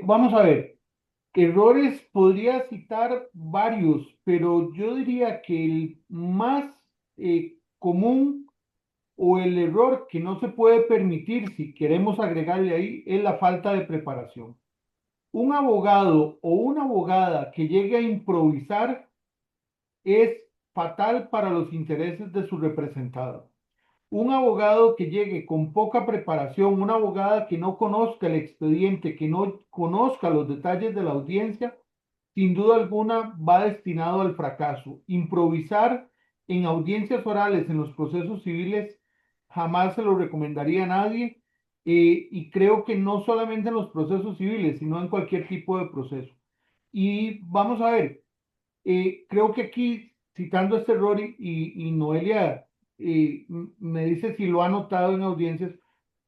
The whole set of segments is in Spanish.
Vamos a ver, errores podría citar varios, pero yo diría que el más común o el error que no se puede permitir, si queremos agregarle ahí, es la falta de preparación. Un abogado o una abogada que llegue a improvisar es fatal para los intereses de su representado. Un abogado que llegue con poca preparación, una abogada que no conozca el expediente, que no conozca los detalles de la audiencia, sin duda alguna va destinado al fracaso. Improvisar en audiencias orales, en los procesos civiles, jamás se lo recomendaría a nadie. Y creo que no solamente en los procesos civiles, sino en cualquier tipo de proceso. Y vamos a ver, creo que aquí, citando este error, y Noelia me dice si lo ha notado en audiencias,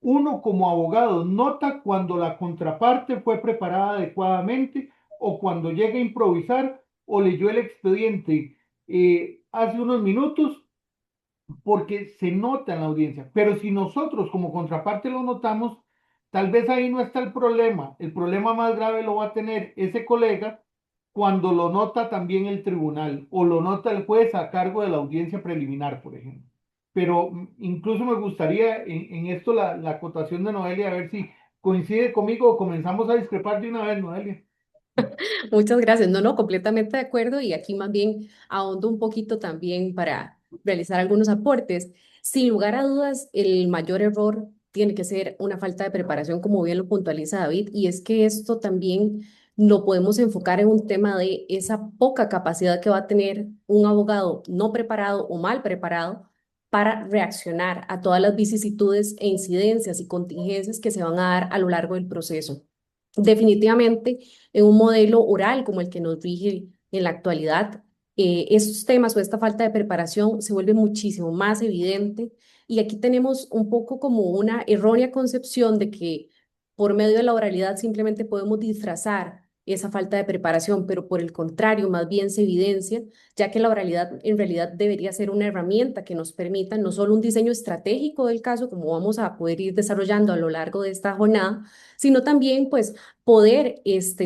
uno como abogado nota cuando la contraparte fue preparada adecuadamente o cuando llega a improvisar o leyó el expediente hace unos minutos porque se nota en la audiencia. Pero si nosotros como contraparte lo notamos, tal vez ahí no está el problema. El problema más grave lo va a tener ese colega cuando lo nota también el tribunal o lo nota el juez a cargo de la audiencia preliminar, por ejemplo. Pero incluso me gustaría en esto la acotación de Noelia, a ver si coincide conmigo o comenzamos a discrepar de una vez, Noelia. Muchas gracias. No, no, completamente de acuerdo. Y aquí más bien ahondo un poquito también para realizar algunos aportes. Sin lugar a dudas, el mayor error tiene que ser una falta de preparación, como bien lo puntualiza David, y es que esto también lo podemos enfocar en un tema de esa poca capacidad que va a tener un abogado no preparado o mal preparado para reaccionar a todas las vicisitudes e incidencias y contingencias que se van a dar a lo largo del proceso. Definitivamente, en un modelo oral como el que nos rige en la actualidad, esos temas o esta falta de preparación se vuelve muchísimo más evidente y aquí tenemos un poco como una errónea concepción de que por medio de la oralidad simplemente podemos disfrazar esa falta de preparación, pero por el contrario, más bien se evidencia, ya que la oralidad en realidad debería ser una herramienta que nos permita no solo un diseño estratégico del caso, como vamos a poder ir desarrollando a lo largo de esta jornada, sino también pues poder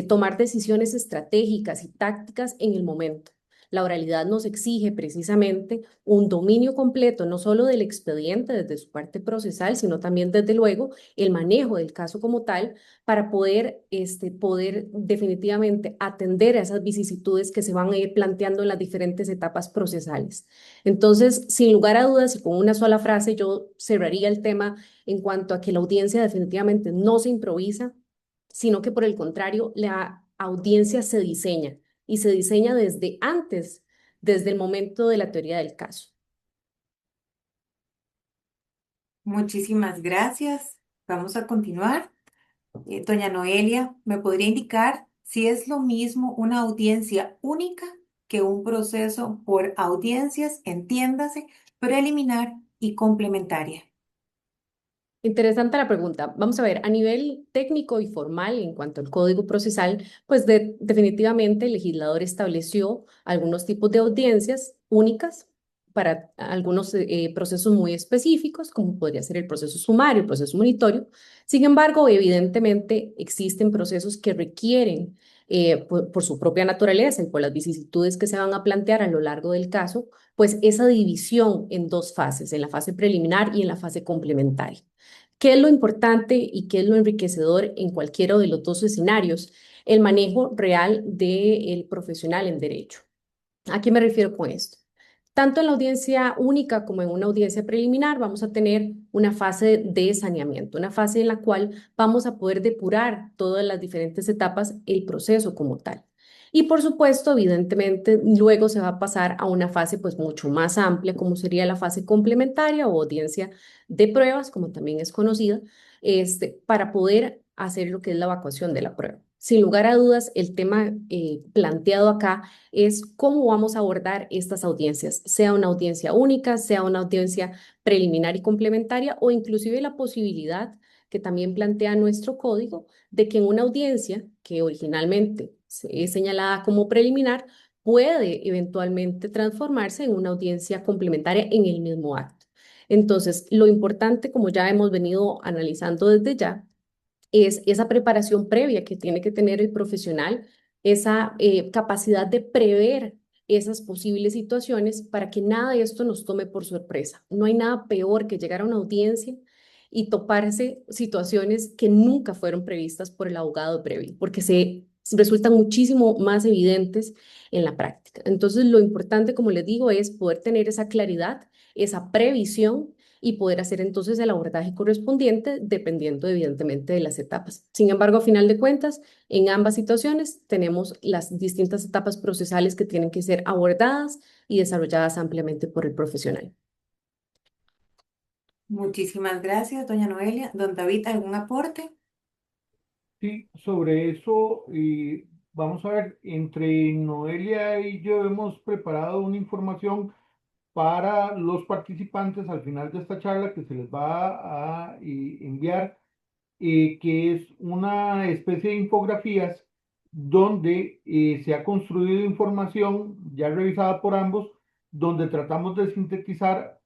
tomar decisiones estratégicas y tácticas en el momento. La oralidad nos exige precisamente un dominio completo, no solo del expediente desde su parte procesal, sino también, desde luego, el manejo del caso como tal, para poder definitivamente atender a esas vicisitudes que se van a ir planteando en las diferentes etapas procesales. Entonces, sin lugar a dudas y con una sola frase, yo cerraría el tema en cuanto a que la audiencia definitivamente no se improvisa, sino que por el contrario, la audiencia se diseña y se diseña desde antes, desde el momento de la teoría del caso. Muchísimas gracias. Vamos a continuar. Doña Noelia, ¿me podría indicar si es lo mismo una audiencia única que un proceso por audiencias, entiéndase, preliminar y complementaria? Interesante la pregunta. Vamos a ver, a nivel técnico y formal, en cuanto al Código Procesal, pues definitivamente el legislador estableció algunos tipos de audiencias únicas para algunos procesos muy específicos, como podría ser el proceso sumario, el proceso monitorio. Sin embargo, evidentemente existen procesos que requieren, por su propia naturaleza y por las vicisitudes que se van a plantear a lo largo del caso, pues esa división en dos fases, en la fase preliminar y en la fase complementaria. ¿Qué es lo importante y qué es lo enriquecedor en cualquiera de los dos escenarios? El manejo real del profesional en derecho. ¿A qué me refiero con esto? Tanto en la audiencia única como en una audiencia preliminar vamos a tener una fase de saneamiento, una fase en la cual vamos a poder depurar todas las diferentes etapas, el proceso como tal. Y por supuesto, evidentemente, luego se va a pasar a una fase pues mucho más amplia, como sería la fase complementaria o audiencia de pruebas, como también es conocida, para poder hacer lo que es la evacuación de la prueba. Sin lugar a dudas, el tema planteado acá es cómo vamos a abordar estas audiencias, sea una audiencia única, sea una audiencia preliminar y complementaria, o inclusive la posibilidad que también plantea nuestro código de que en una audiencia que originalmente es señalada como preliminar puede eventualmente transformarse en una audiencia complementaria en el mismo acto. Entonces, lo importante, como ya hemos venido analizando desde ya, es esa preparación previa que tiene que tener el profesional, esa capacidad de prever esas posibles situaciones para que nada de esto nos tome por sorpresa. No hay nada peor que llegar a una audiencia y toparse situaciones que nunca fueron previstas por el abogado previo, porque se resultan muchísimo más evidentes en la práctica. Entonces, lo importante, como les digo, es poder tener esa claridad, esa previsión y poder hacer entonces el abordaje correspondiente dependiendo evidentemente de las etapas. Sin embargo, a final de cuentas, en ambas situaciones tenemos las distintas etapas procesales que tienen que ser abordadas y desarrolladas ampliamente por el profesional. Muchísimas gracias, doña Noelia. Don David, ¿algún aporte? Sí, sobre eso, vamos a ver, entre Noelia y yo hemos preparado una información para los participantes al final de esta charla que se les va a enviar, que es una especie de infografías donde se ha construido información ya revisada por ambos, donde tratamos de sintetizar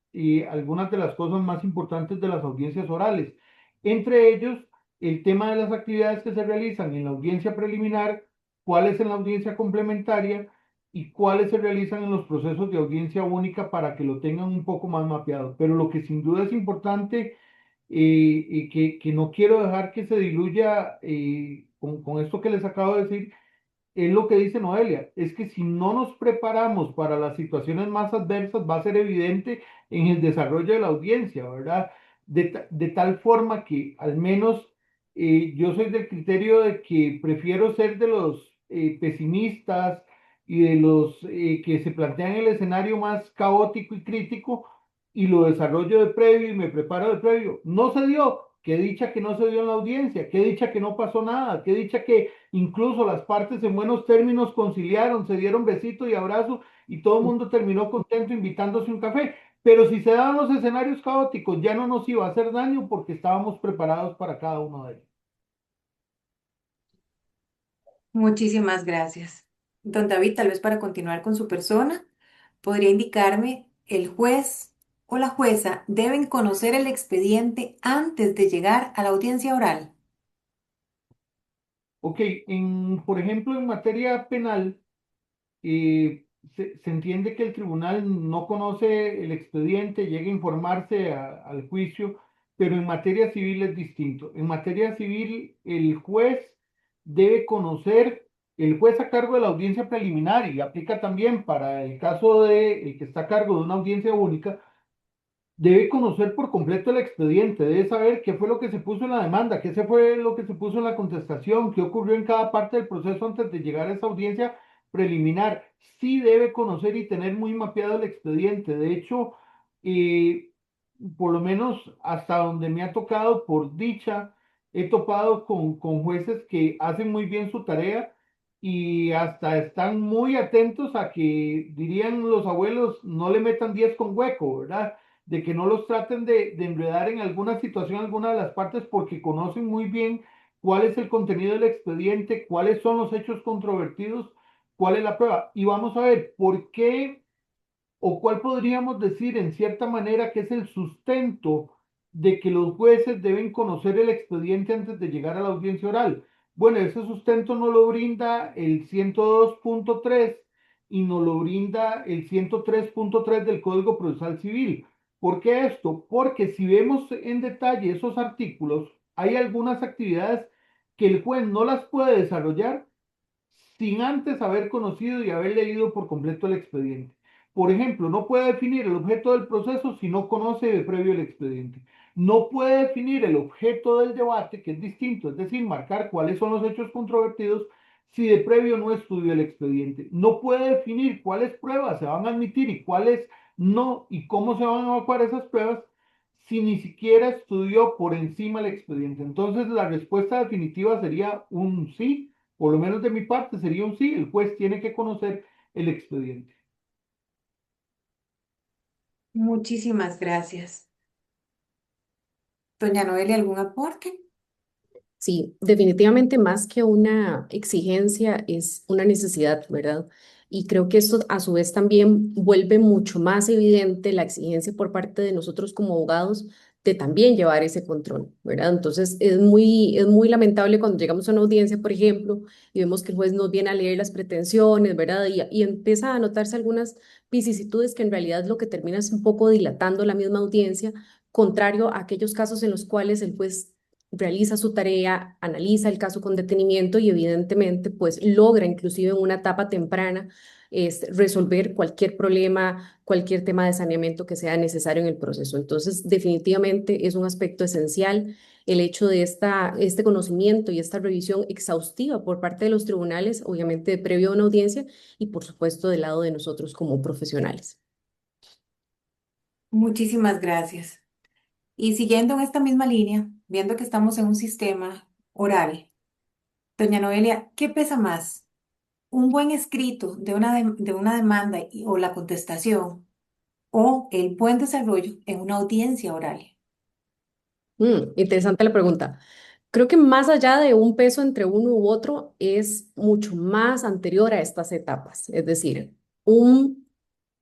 algunas de las cosas más importantes de las audiencias orales. Entre ellos, el tema de las actividades que se realizan en la audiencia preliminar, cuáles en la audiencia complementaria y cuáles se realizan en los procesos de audiencia única para que lo tengan un poco más mapeado. Pero lo que sin duda es importante y que no quiero dejar que se diluya con esto que les acabo de decir, es lo que dice Noelia, es que si no nos preparamos para las situaciones más adversas, va a ser evidente en el desarrollo de la audiencia, ¿verdad? De tal forma que al menos yo soy del criterio de que prefiero ser de los pesimistas y de los que se plantean el escenario más caótico y crítico y lo desarrollo de previo y me preparo de previo. No se dio, qué dicha que no se dio en la audiencia, qué dicha que no pasó nada, qué dicha que incluso las partes en buenos términos conciliaron, se dieron besito y abrazo y todo el mundo terminó contento invitándose un café. Pero si se daban los escenarios caóticos, ya no nos iba a hacer daño porque estábamos preparados para cada uno de ellos. Muchísimas gracias. Don David, tal vez para continuar con su persona, ¿podría indicarme el juez o la jueza deben conocer el expediente antes de llegar a la audiencia oral? Ok, por ejemplo, en materia penal, se entiende que el tribunal no conoce el expediente, llega a informarse al juicio, pero en materia civil es distinto. En materia civil, el juez debe conocer, el juez a cargo de la audiencia preliminar, y aplica también para el caso de el que está a cargo de una audiencia única, debe conocer por completo el expediente, debe saber qué fue lo que se puso en la demanda, qué se fue lo que se puso en la contestación, qué ocurrió en cada parte del proceso antes de llegar a esa audiencia preliminar. Sí debe conocer y tener muy mapeado el expediente. De hecho, eh, por lo menos hasta donde me ha tocado, por dicha, he topado con jueces que hacen muy bien su tarea y hasta están muy atentos a que, dirían los abuelos, no le metan 10 con hueco, ¿verdad? De que no los traten de enredar en alguna situación, alguna de las partes, porque conocen muy bien cuál es el contenido del expediente, cuáles son los hechos controvertidos, cuál es la prueba. Y vamos a ver por qué o cuál podríamos decir en cierta manera que es el sustento de que los jueces deben conocer el expediente antes de llegar a la audiencia oral. Bueno, ese sustento no lo brinda el 102.3 y no lo brinda el 103.3 del Código Procesal Civil. ¿Por qué esto? Porque si vemos en detalle esos artículos, hay algunas actividades que el juez no las puede desarrollar sin antes haber conocido y haber leído por completo el expediente. Por ejemplo, no puede definir el objeto del proceso si no conoce de previo el expediente. No puede definir el objeto del debate, que es distinto, es decir, marcar cuáles son los hechos controvertidos si de previo no estudió el expediente. No puede definir cuáles pruebas se van a admitir y cuáles no y cómo se van a evacuar esas pruebas si ni siquiera estudió por encima el expediente. Entonces, la respuesta definitiva sería un sí, por lo menos de mi parte sería un sí, el juez tiene que conocer el expediente. Muchísimas gracias. Doña Noelia, ¿algún aporte? Sí, definitivamente más que una exigencia es una necesidad, ¿verdad? Y creo que esto a su vez también vuelve mucho más evidente la exigencia por parte de nosotros como abogados de también llevar ese control, ¿verdad? Entonces es muy lamentable cuando llegamos a una audiencia, por ejemplo, y vemos que el juez nos viene a leer las pretensiones, ¿verdad? Y empieza a notarse algunas vicisitudes que en realidad lo que termina es un poco dilatando la misma audiencia, contrario a aquellos casos en los cuales el juez realiza su tarea, analiza el caso con detenimiento y evidentemente pues logra inclusive en una etapa temprana resolver cualquier problema, cualquier tema de saneamiento que sea necesario en el proceso. Entonces, definitivamente es un aspecto esencial el hecho de este conocimiento y esta revisión exhaustiva por parte de los tribunales, obviamente previo a una audiencia y por supuesto del lado de nosotros como profesionales. Muchísimas gracias. Y siguiendo en esta misma línea, viendo que estamos en un sistema oral, doña Noelia, ¿qué pesa más? ¿Un buen escrito de una demanda o la contestación o el buen desarrollo en una audiencia oral? Interesante la pregunta. Creo que más allá de un peso entre uno u otro, es mucho más anterior a estas etapas. Es decir, un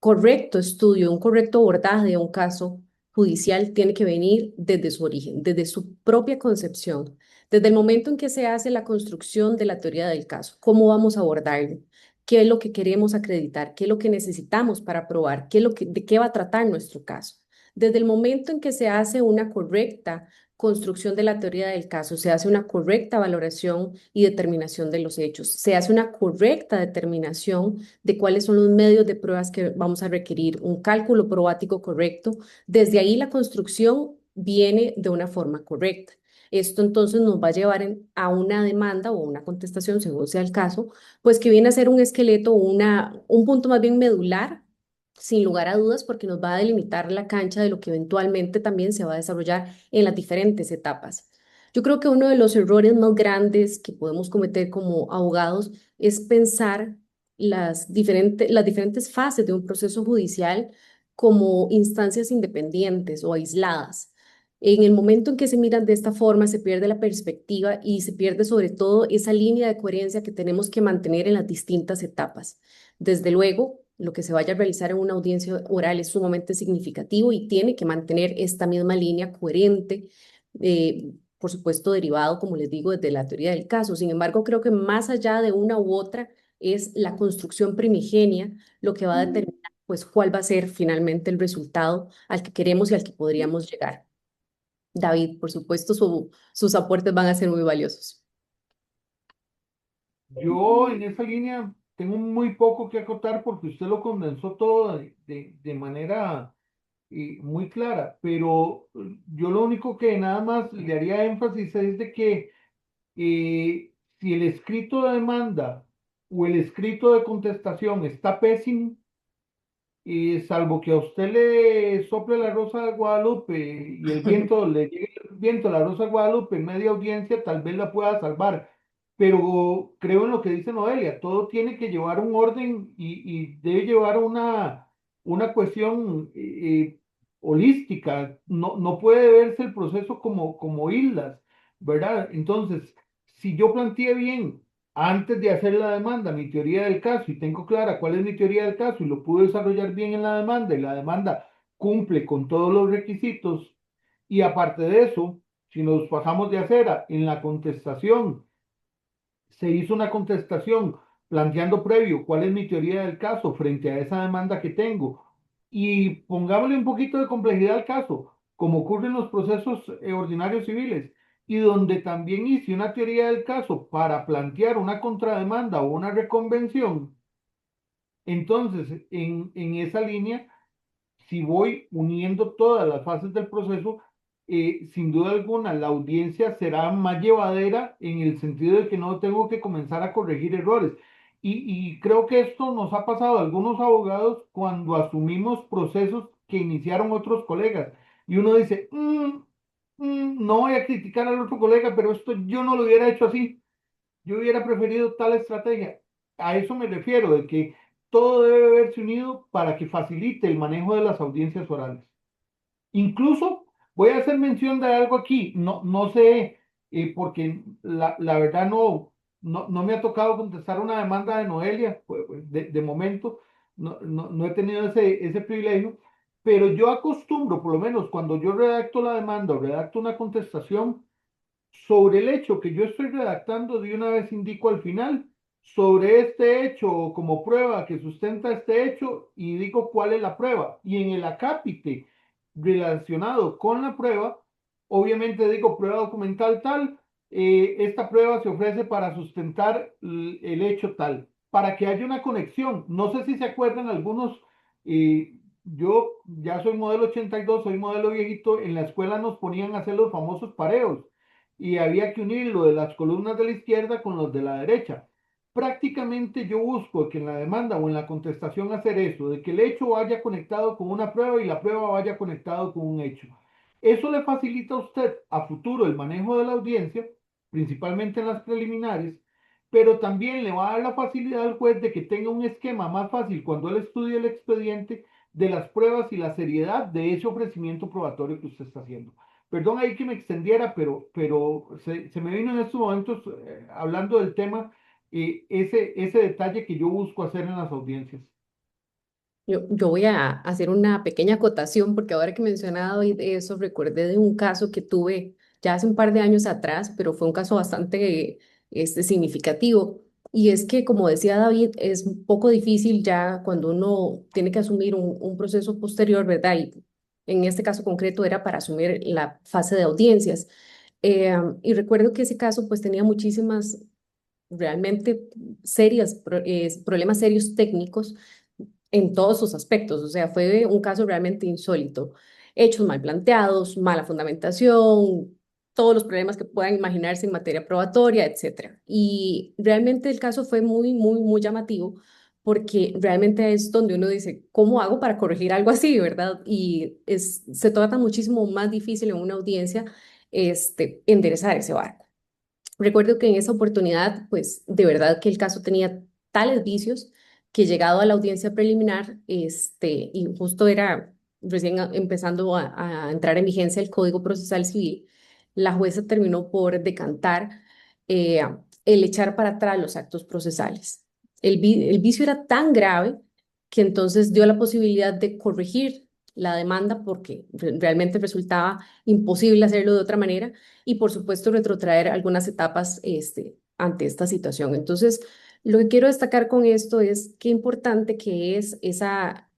correcto estudio, un correcto abordaje de un caso judicial tiene que venir desde su origen, desde su propia concepción, desde el momento en que se hace la construcción de la teoría del caso. ¿Cómo vamos a abordarlo? ¿Qué es lo que queremos acreditar? ¿Qué es lo que necesitamos para probar? ¿De qué va a tratar nuestro caso? Desde el momento en que se hace una correcta construcción de la teoría del caso, se hace una correcta valoración y determinación de los hechos, se hace una correcta determinación de cuáles son los medios de pruebas que vamos a requerir, un cálculo probático correcto. Desde ahí la construcción viene de una forma correcta. Esto entonces nos va a llevar a una demanda o una contestación, según sea el caso, pues que viene a ser un esqueleto, un punto más bien medular, sin lugar a dudas, porque nos va a delimitar la cancha de lo que eventualmente también se va a desarrollar en las diferentes etapas. Yo creo que uno de los errores más grandes que podemos cometer como abogados es pensar las diferentes fases de un proceso judicial como instancias independientes o aisladas. En el momento en que se miran de esta forma, se pierde la perspectiva y se pierde sobre todo esa línea de coherencia que tenemos que mantener en las distintas etapas. Desde luego, lo que se vaya a realizar en una audiencia oral es sumamente significativo y tiene que mantener esta misma línea coherente, por supuesto derivado, como les digo, desde la teoría del caso. Sin embargo, creo que más allá de una u otra, es la construcción primigenia lo que va a determinar pues cuál va a ser finalmente el resultado al que queremos y al que podríamos llegar. David, por supuesto, sus aportes van a ser muy valiosos. Yo en esa línea tengo muy poco que acotar porque usted lo condensó todo de manera muy clara, pero yo lo único que nada más le haría énfasis es de que si el escrito de demanda o el escrito de contestación está pésimo, y salvo que a usted le sople la rosa de Guadalupe y el viento le llegue el viento a la rosa de Guadalupe en media audiencia, tal vez la pueda salvar. Pero creo en lo que dice Noelia, todo tiene que llevar un orden y debe llevar una cuestión holística. No, no puede verse el proceso como islas, ¿verdad? Entonces, si yo planteé bien antes de hacer la demanda, mi teoría del caso, y tengo clara cuál es mi teoría del caso, y lo pude desarrollar bien en la demanda, y la demanda cumple con todos los requisitos, y aparte de eso, si nos pasamos de acera en la contestación, se hizo una contestación planteando previo cuál es mi teoría del caso frente a esa demanda que tengo, y pongámosle un poquito de complejidad al caso, como ocurre en los procesos ordinarios civiles, y donde también hice una teoría del caso para plantear una contrademanda o una reconvención. Entonces, en esa línea, si voy uniendo todas las fases del proceso, sin duda alguna la audiencia será más llevadera en el sentido de que no tengo que comenzar a corregir errores. Y creo que esto nos ha pasado a algunos abogados cuando asumimos procesos que iniciaron otros colegas. Y uno dice, no voy a criticar al otro colega, pero esto yo no lo hubiera hecho así. Yo hubiera preferido tal estrategia. A eso me refiero, de que todo debe verse unido para que facilite el manejo de las audiencias orales. Incluso voy a hacer mención de algo aquí, no sé, porque la verdad no, no me ha tocado contestar una demanda de Noelia, pues, de momento, no he tenido ese privilegio, pero yo acostumbro, por lo menos cuando yo redacto la demanda o redacto una contestación, sobre el hecho que yo estoy redactando, de una vez indico al final, sobre este hecho o como prueba que sustenta este hecho, y digo cuál es la prueba. Y en el acápite relacionado con la prueba, obviamente digo prueba documental tal, esta prueba se ofrece para sustentar el hecho tal, para que haya una conexión. No sé si se acuerdan algunos, yo ya soy modelo 82, soy modelo viejito, en la escuela nos ponían a hacer los famosos pareos y había que unir lo de las columnas de la izquierda con los de la derecha. Prácticamente yo busco que en la demanda o en la contestación hacer eso, de que el hecho vaya conectado con una prueba y la prueba vaya conectado con un hecho. Eso le facilita a usted a futuro el manejo de la audiencia, principalmente en las preliminares, pero también le va a dar la facilidad al juez de que tenga un esquema más fácil cuando él estudie el expediente de las pruebas y la seriedad de ese ofrecimiento probatorio que usted está haciendo. Perdón ahí que me extendiera, pero se me vino en estos momentos, hablando del tema, ese detalle que yo busco hacer en las audiencias. Yo voy a hacer una pequeña acotación porque ahora que mencionaba hoy de eso, recordé de un caso que tuve ya hace un par de años atrás, pero fue un caso bastante significativo. Y es que, como decía David, es un poco difícil ya cuando uno tiene que asumir un proceso posterior, ¿verdad? Y en este caso concreto era para asumir la fase de audiencias. Y recuerdo que ese caso pues tenía muchísimas, realmente serias, problemas serios técnicos en todos sus aspectos. O sea, fue un caso realmente insólito. Hechos mal planteados, mala fundamentación, todos los problemas que puedan imaginarse en materia probatoria, etcétera. Y realmente el caso fue muy, muy, muy llamativo porque realmente es donde uno dice, ¿cómo hago para corregir algo así, verdad? Y se trata muchísimo más difícil en una audiencia enderezar ese barco. Recuerdo que en esa oportunidad, pues de verdad que el caso tenía tales vicios que llegado a la audiencia preliminar, y justo era recién empezando a entrar en vigencia el Código Procesal Civil, la jueza terminó por decantar eh, el echar para atrás los actos procesales. El vicio era tan grave que entonces dio la posibilidad de corregir la demanda porque realmente resultaba imposible hacerlo de otra manera y por supuesto retrotraer algunas etapas ante esta situación. Entonces, lo que quiero destacar con esto es qué importante que es esa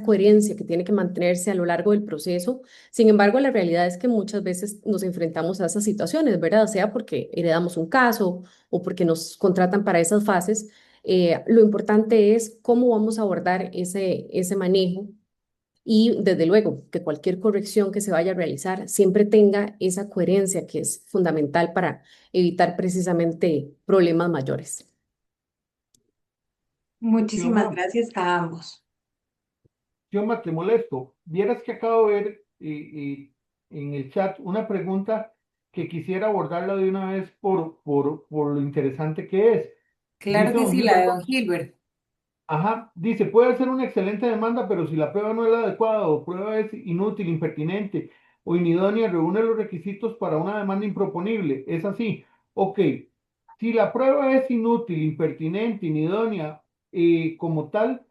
coherencia que tiene que mantenerse a lo largo del proceso. Sin embargo, la realidad es que muchas veces nos enfrentamos a esas situaciones, ¿verdad? Sea porque heredamos un caso o porque nos contratan para esas fases. Lo importante es cómo vamos a abordar ese manejo y desde luego que cualquier corrección que se vaya a realizar siempre tenga esa coherencia que es fundamental para evitar precisamente problemas mayores. Muchísimas Xioma, gracias a ambos. Xioma, te molesto. Vieras que acabo de ver en el chat una pregunta que quisiera abordarla de una vez por lo interesante que es. Claro Dice que don sí, la de Gilberto. don Gilbert. Ajá, dice, puede ser una excelente demanda, pero si la prueba no es la adecuada o prueba es inútil, impertinente o inidónea, reúne los requisitos para una demanda improponible. Es así. Ok, si la prueba es inútil, impertinente, inidónea como tal,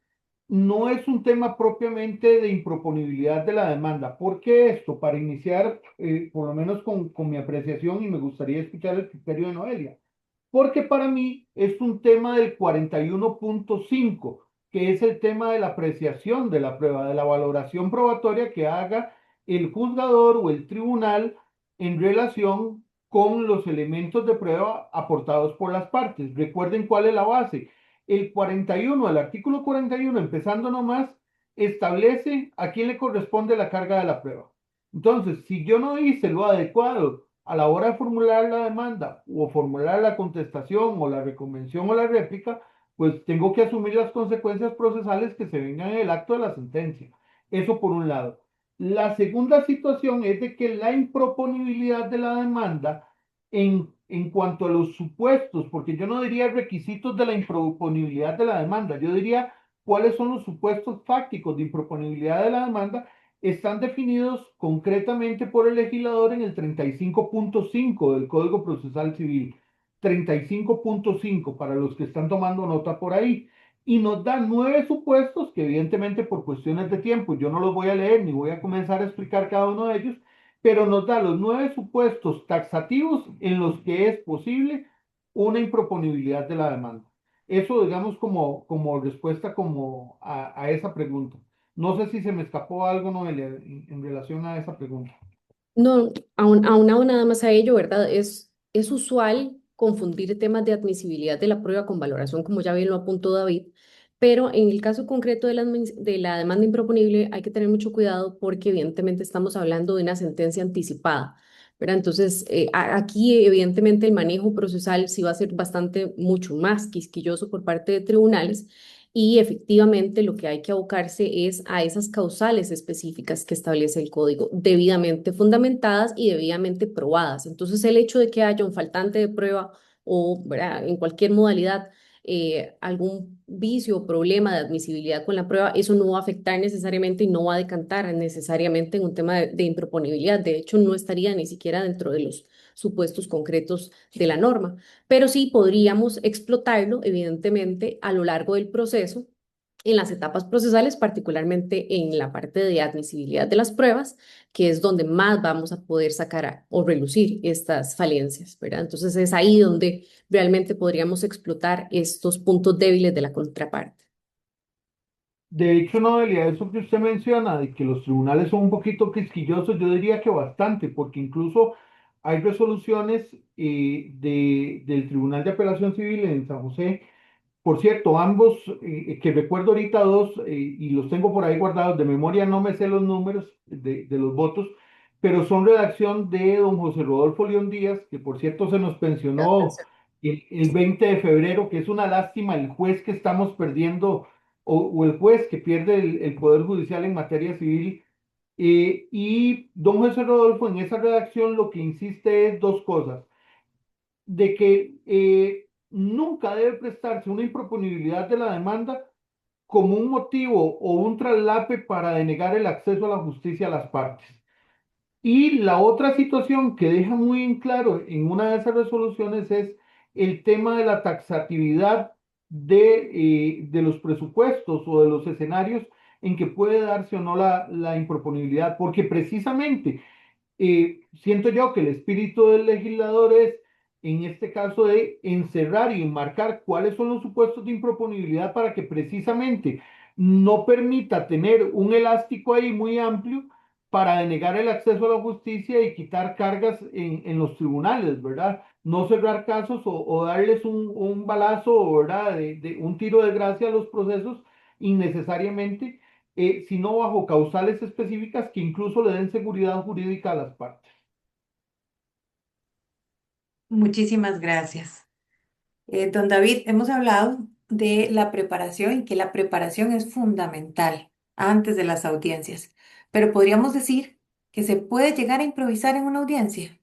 no es un tema propiamente de improponibilidad de la demanda. ¿Por qué esto? Para iniciar, por lo menos con mi apreciación, y me gustaría escuchar el criterio de Noelia, porque para mí es un tema del 41.5, que es el tema de la apreciación de la prueba, de la valoración probatoria que haga el juzgador o el tribunal en relación con los elementos de prueba aportados por las partes. Recuerden cuál es la base. El 41, el artículo 41, empezando nomás, establece a quién le corresponde la carga de la prueba. Entonces, si yo no hice lo adecuado a la hora de formular la demanda o formular la contestación o la reconvención o la réplica, pues tengo que asumir las consecuencias procesales que se vengan en el acto de la sentencia. Eso por un lado. La segunda situación es de que la improponibilidad de la demanda en cuanto a los supuestos, porque yo no diría requisitos de la improponibilidad de la demanda, yo diría cuáles son los supuestos fácticos de improponibilidad de la demanda, están definidos concretamente por el legislador en el 35.5 del Código Procesal Civil. 35.5 para los que están tomando nota por ahí. Y nos da 9 supuestos que evidentemente por cuestiones de tiempo yo no los voy a leer ni voy a comenzar a explicar cada uno de ellos, pero nos da los 9 supuestos taxativos en los que es posible una improponibilidad de la demanda. Eso, digamos, como respuesta a esa pregunta. No sé si se me escapó algo, Noelia, en relación a esa pregunta. No, aunado nada más a ello, ¿verdad? Es usual confundir temas de admisibilidad de la prueba con valoración, como ya bien lo apuntó David, pero en el caso concreto de la demanda improponible hay que tener mucho cuidado porque evidentemente estamos hablando de una sentencia anticipada, ¿verdad? Entonces, aquí evidentemente el manejo procesal sí va a ser bastante, mucho más quisquilloso por parte de tribunales. Y efectivamente lo que hay que abocarse es a esas causales específicas que establece el código, debidamente fundamentadas y debidamente probadas. Entonces, el hecho de que haya un faltante de prueba o, ¿verdad?, en cualquier modalidad, algún vicio o problema de admisibilidad con la prueba, eso no va a afectar necesariamente y no va a decantar necesariamente en un tema de improponibilidad. De hecho, no estaría ni siquiera dentro de los supuestos concretos de la norma, pero sí podríamos explotarlo, evidentemente, a lo largo del proceso, en las etapas procesales, particularmente en la parte de admisibilidad de las pruebas, que es donde más vamos a poder sacar o relucir estas falencias, ¿verdad? Entonces es ahí donde realmente podríamos explotar estos puntos débiles de la contraparte. De hecho, Noelia, eso que usted menciona de que los tribunales son un poquito quisquillosos, yo diría que bastante, porque incluso hay resoluciones del Tribunal de Apelación Civil en San José. Por cierto, ambos, que recuerdo ahorita dos, y los tengo por ahí guardados, de memoria no me sé los números de los votos, pero son redacción de don José Rodolfo León Díaz, que por cierto se nos pensionó el 20 de febrero, que es una lástima el juez que estamos perdiendo, o el juez que pierde el Poder Judicial en materia civil. Y don José Rodolfo en esa redacción lo que insiste es dos cosas: de que nunca debe prestarse una improponibilidad de la demanda como un motivo o un traslape para denegar el acceso a la justicia a las partes. Y la otra situación que deja muy en claro en una de esas resoluciones es el tema de la taxatividad de los presupuestos o de los escenarios en que puede darse o no la improponibilidad, porque precisamente siento yo que el espíritu del legislador es, en este caso, de encerrar y enmarcar cuáles son los supuestos de improponibilidad para que precisamente no permita tener un elástico ahí muy amplio para denegar el acceso a la justicia y quitar cargas en los tribunales, ¿verdad? No cerrar casos o darles un balazo, ¿verdad? De un tiro de gracia a los procesos innecesariamente, sino bajo causales específicas que incluso le den seguridad jurídica a las partes. Muchísimas gracias. Don David, hemos hablado de la preparación y que la preparación es fundamental antes de las audiencias, pero podríamos decir que se puede llegar a improvisar en una audiencia.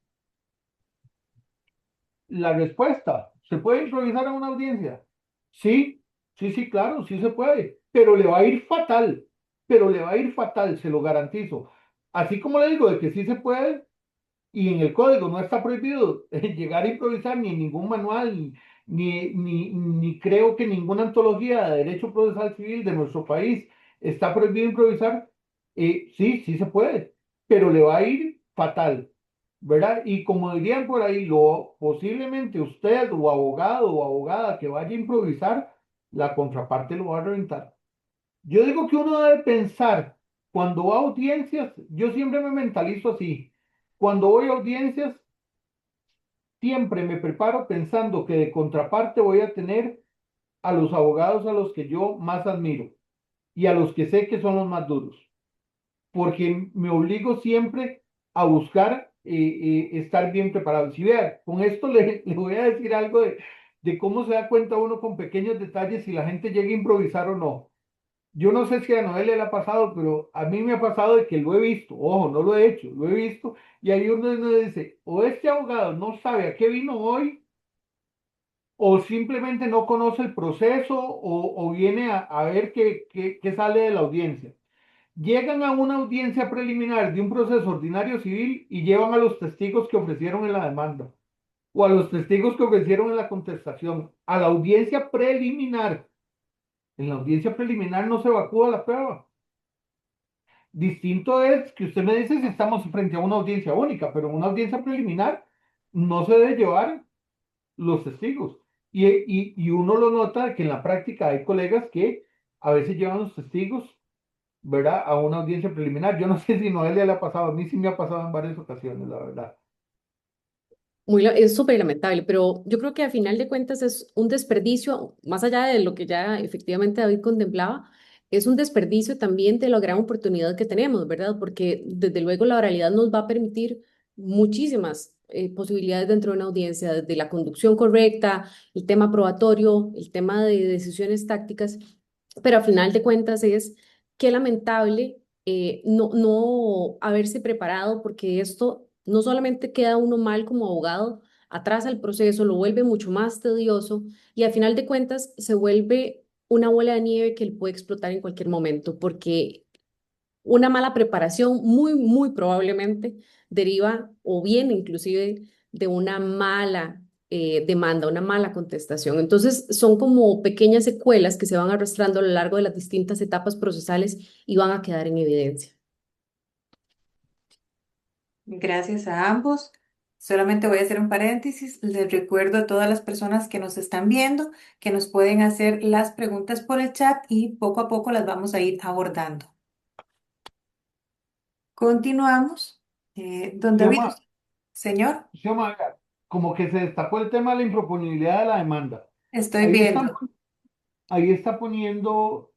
La respuesta, ¿se puede improvisar en una audiencia? Sí, sí, sí, claro, sí se puede, pero le va a ir fatal, pero le va a ir fatal, se lo garantizo. Así como le digo de que sí se puede, y en el código no está prohibido llegar a improvisar ni en ningún manual, ni creo que ninguna antología de derecho procesal civil de nuestro país está prohibido improvisar. Sí, sí se puede, pero le va a ir fatal, ¿verdad? Y como dirían por ahí, posiblemente usted o abogado o abogada que vaya a improvisar, la contraparte lo va a reventar. Yo digo que uno debe pensar, cuando va a audiencias, yo siempre me mentalizo así. Cuando voy a audiencias, siempre me preparo pensando que de contraparte voy a tener a los abogados a los que yo más admiro y a los que sé que son los más duros, porque me obligo siempre a buscar estar bien preparado. Si vean, con esto le voy a decir algo de cómo se da cuenta uno con pequeños detalles si la gente llega a improvisar o no. Yo no sé si a Noel le ha pasado, pero a mí me ha pasado de que lo he visto, ojo, no lo he hecho, lo he visto, y ahí uno dice, o este abogado no sabe a qué vino hoy, o simplemente no conoce el proceso, o viene a ver qué sale de la audiencia. Llegan a una audiencia preliminar de un proceso ordinario civil y llevan a los testigos que ofrecieron en la demanda. o a los testigos que ofrecieron en la contestación, a la audiencia preliminar. En la audiencia preliminar no se evacúa la prueba. Distinto es que usted me dice si estamos frente a una audiencia única, pero en una audiencia preliminar no se debe llevar los testigos. Y uno lo nota que en la práctica hay colegas que a veces llevan los testigos, ¿verdad? A una audiencia preliminar. Yo no sé si Noelia le ha pasado, a mí sí me ha pasado en varias ocasiones, la verdad. Es súper lamentable, pero yo creo que a final de cuentas es un desperdicio, más allá de lo que ya efectivamente David contemplaba, es un desperdicio también de la gran oportunidad que tenemos, ¿verdad? Porque desde luego la oralidad nos va a permitir muchísimas posibilidades dentro de una audiencia, desde la conducción correcta, el tema probatorio, el tema de decisiones tácticas, pero a final de cuentas es qué lamentable no haberse preparado, porque esto no solamente queda uno mal como abogado, atrasa el proceso, lo vuelve mucho más tedioso y al final de cuentas se vuelve una bola de nieve que él puede explotar en cualquier momento, porque una mala preparación muy probablemente deriva o viene inclusive de una mala demanda, una mala contestación. Entonces son como pequeñas secuelas que se van arrastrando a lo largo de las distintas etapas procesales y van a quedar en evidencia. Gracias a ambos. Solamente voy a hacer un paréntesis. Les recuerdo a todas las personas que nos están viendo que nos pueden hacer las preguntas por el chat y poco a poco las vamos a ir abordando. Continuamos. Don David, Xioma, señor, Xioma, como que se destapó el tema de la improponibilidad de la demanda. estoy Ahí están, viendo. ahí está poniendo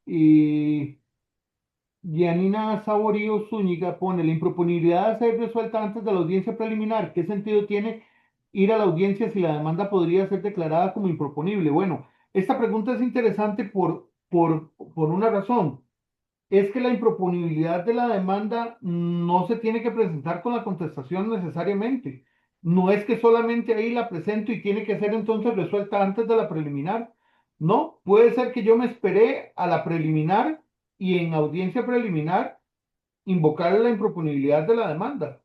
Gianina Saborío Zúñiga pone la improponibilidad de ser resuelta antes de la audiencia preliminar. ¿Qué sentido tiene ir a la audiencia si la demanda podría ser declarada como improponible? Bueno, esta pregunta es interesante por una razón. Es que la improponibilidad de la demanda no se tiene que presentar con la contestación necesariamente. No es que solamente ahí la presento y tiene que ser entonces resuelta antes de la preliminar. No, puede ser que yo me esperé a la preliminar y en audiencia preliminar invocar la improponibilidad de la demanda,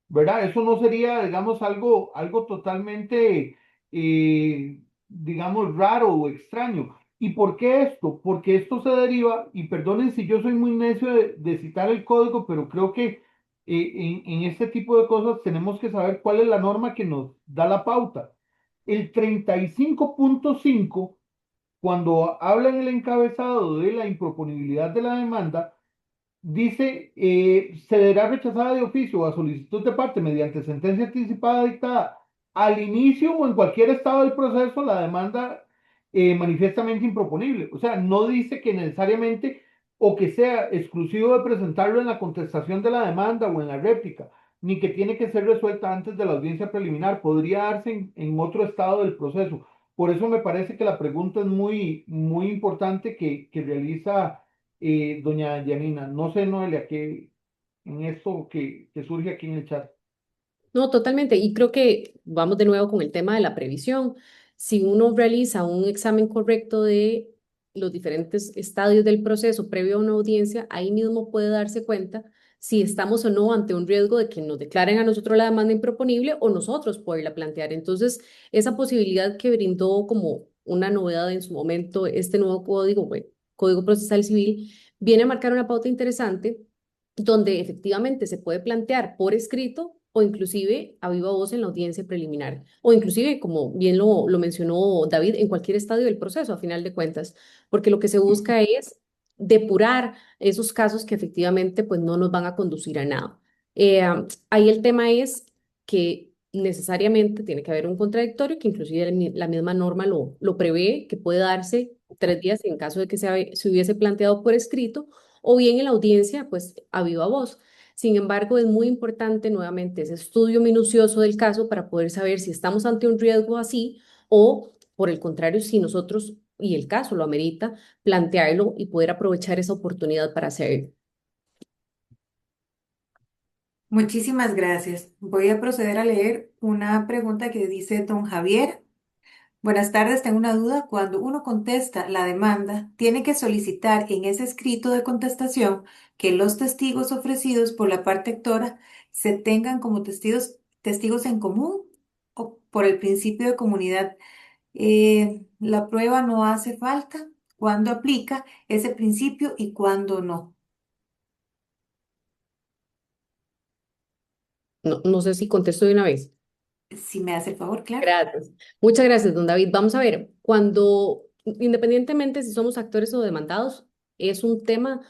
¿verdad? Eso no sería, digamos, algo totalmente, digamos, raro o extraño. ¿Y por qué esto? Porque esto se deriva, y perdonen si yo soy muy necio de citar el código, pero creo que en este tipo de cosas tenemos que saber cuál es la norma que nos da la pauta. El 35.5, cuando habla en el encabezado de la improponibilidad de la demanda, dice, se verá rechazada de oficio a solicitud de parte mediante sentencia anticipada dictada al inicio o en cualquier estado del proceso la demanda manifiestamente improponible. O sea, no dice que necesariamente o que sea exclusivo de presentarlo en la contestación de la demanda o en la réplica, ni que tiene que ser resuelta antes de la audiencia preliminar. Podría darse en otro estado del proceso. Por eso me parece que la pregunta es muy importante que realiza doña Yanina. No sé, Noelia, que en esto que surge aquí en el chat. No, totalmente. Y creo que vamos de nuevo con el tema de la previsión. Si uno realiza un examen correcto de los diferentes estadios del proceso previo a una audiencia, ahí mismo puede darse cuenta si estamos o no ante un riesgo de que nos declaren a nosotros la demanda improponible o nosotros poderla plantear. Entonces, esa posibilidad que brindó como una novedad en su momento este nuevo código, bueno, Código Procesal Civil, viene a marcar una pauta interesante donde efectivamente se puede plantear por escrito o inclusive a viva voz en la audiencia preliminar, o inclusive, como bien lo mencionó David, en cualquier estadio del proceso, a final de cuentas, porque lo que se busca es depurar esos casos que efectivamente pues no nos van a conducir a nada. Ahí el tema es que necesariamente tiene que haber un contradictorio, que inclusive la misma norma lo prevé, que puede darse 3 días en caso de que se hubiese planteado por escrito, o bien en la audiencia, pues a viva voz. Sin embargo, es muy importante nuevamente ese estudio minucioso del caso para poder saber si estamos ante un riesgo así o, por el contrario, si nosotros y el caso lo amerita, plantearlo y poder aprovechar esa oportunidad para hacerlo. Muchísimas gracias. Voy a proceder a leer una pregunta que dice don Javier. Buenas tardes, tengo una duda. Cuando uno contesta la demanda, tiene que solicitar en ese escrito de contestación que los testigos ofrecidos por la parte actora se tengan como testigos en común. o por el principio de comunidad, la prueba no hace falta, cuándo aplica ese principio y cuándo no. No, no sé si contesto de una vez. Si me hace el favor, claro. Gracias. Muchas gracias, don David. Vamos a ver, cuando, independientemente si somos actores o demandados, es un tema,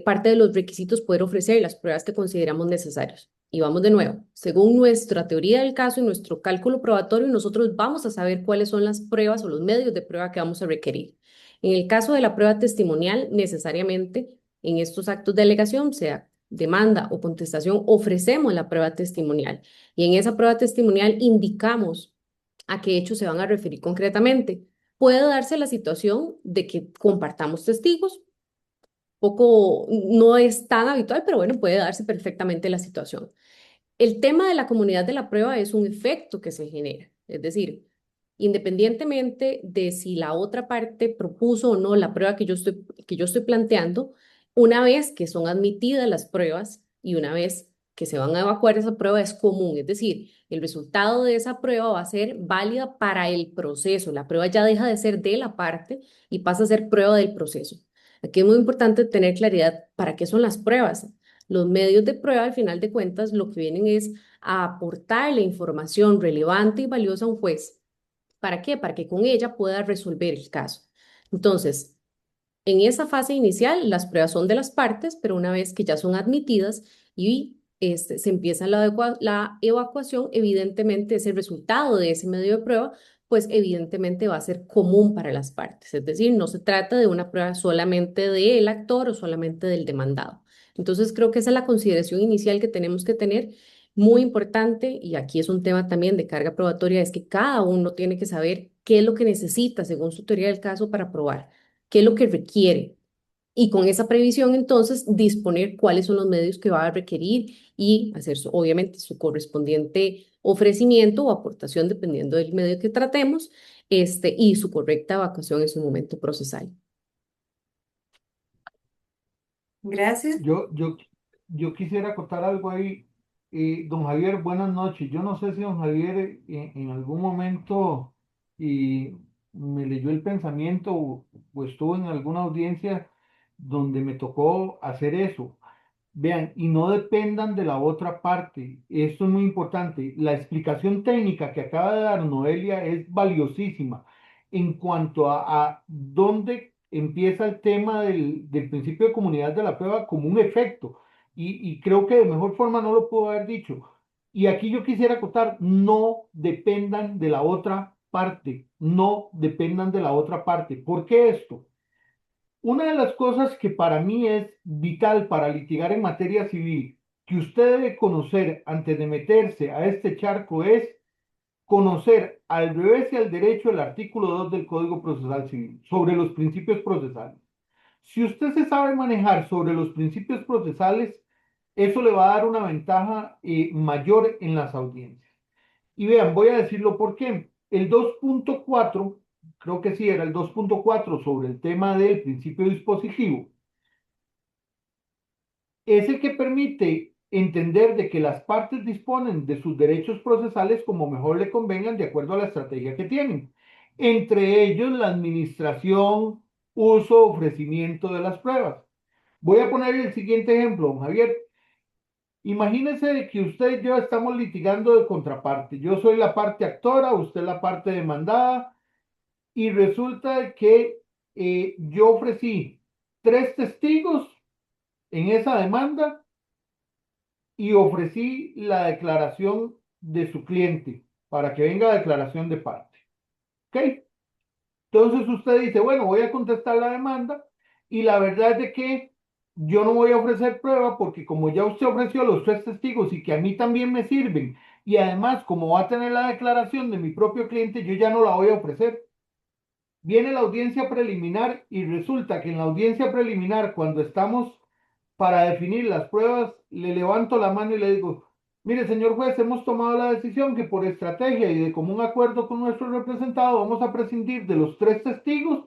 parte de los requisitos poder ofrecer las pruebas que consideramos necesarios. Y vamos de nuevo, según nuestra teoría del caso y nuestro cálculo probatorio, nosotros vamos a saber cuáles son las pruebas o los medios de prueba que vamos a requerir. En el caso de la prueba testimonial, necesariamente en estos actos de alegación, sea demanda o contestación, ofrecemos la prueba testimonial. Y en esa prueba testimonial indicamos a qué hechos se van a referir concretamente. Puede darse la situación de que compartamos testigos, poco, no es tan habitual, pero bueno, puede darse perfectamente la situación. El tema de la comunidad de la prueba es un efecto que se genera, es decir, independientemente de si la otra parte propuso o no la prueba que yo estoy planteando, una vez que son admitidas las pruebas y una vez que se van a evacuar esa prueba es común, es decir, el resultado de esa prueba va a ser válida para el proceso, la prueba ya deja de ser de la parte y pasa a ser prueba del proceso. Aquí es muy importante tener claridad para qué son las pruebas. Los medios de prueba, al final de cuentas, lo que vienen es a aportarle información relevante y valiosa a un juez. ¿Para qué? Para que con ella pueda resolver el caso. Entonces, en esa fase inicial, las pruebas son de las partes, pero una vez que ya son admitidas y se empieza la evacuación, evidentemente ese resultado de ese medio de prueba, pues evidentemente va a ser común para las partes. Es decir, no se trata de una prueba solamente del actor o solamente del demandado. Entonces, creo que esa es la consideración inicial que tenemos que tener. Muy importante, y aquí es un tema también de carga probatoria, es que cada uno tiene que saber qué es lo que necesita según su teoría del caso para probar qué es lo que requiere. Y con esa previsión, entonces, disponer cuáles son los medios que va a requerir y hacer, obviamente, su correspondiente ofrecimiento o aportación, dependiendo del medio que tratemos, y su correcta evacuación en su momento procesal. Gracias. Yo, yo, yo quisiera acotar algo ahí. Don Javier, buenas noches. Yo no sé si don Javier en algún momento y me leyó el pensamiento o estuvo en alguna audiencia donde me tocó hacer eso. Vean, y no dependan de la otra parte. Esto es muy importante. La explicación técnica que acaba de dar Noelia es valiosísima en cuanto a dónde empieza el tema del principio de comunidad de la prueba como un efecto. Y creo que de mejor forma no lo puedo haber dicho. Y aquí yo quisiera acotar, no dependan de la otra parte, no dependan de la otra parte. ¿Por qué esto? Una de las cosas que para mí es vital para litigar en materia civil, que usted debe conocer antes de meterse a este charco es conocer al revés y al derecho el artículo 2 del Código Procesal Civil sobre los principios procesales. Si usted se sabe manejar sobre los principios procesales, eso le va a dar una ventaja mayor en las audiencias. Y vean, voy a decirlo por qué. El 2.4, creo que sí era el 2.4 sobre el tema del principio dispositivo, es el que permite entender de que las partes disponen de sus derechos procesales como mejor le convengan de acuerdo a la estrategia que tienen. Entre ellos, la administración, uso, ofrecimiento de las pruebas. Voy a poner el siguiente ejemplo, don Javier. Imagínese de que usted y yo estamos litigando de contraparte. Yo soy la parte actora, usted la parte demandada, y resulta que yo ofrecí tres testigos en esa demanda y ofrecí la declaración de su cliente para que venga declaración de parte. ¿Ok? Entonces usted dice, bueno, voy a contestar la demanda y la verdad es de que yo no voy a ofrecer prueba porque como ya usted ofreció los tres testigos y que a mí también me sirven y además como va a tener la declaración de mi propio cliente, yo ya no la voy a ofrecer. Viene la audiencia preliminar y resulta que en la audiencia preliminar, cuando estamos para definir las pruebas, le levanto la mano y le digo, mire, señor juez, hemos tomado la decisión que por estrategia y de común acuerdo con nuestro representado vamos a prescindir de los tres testigos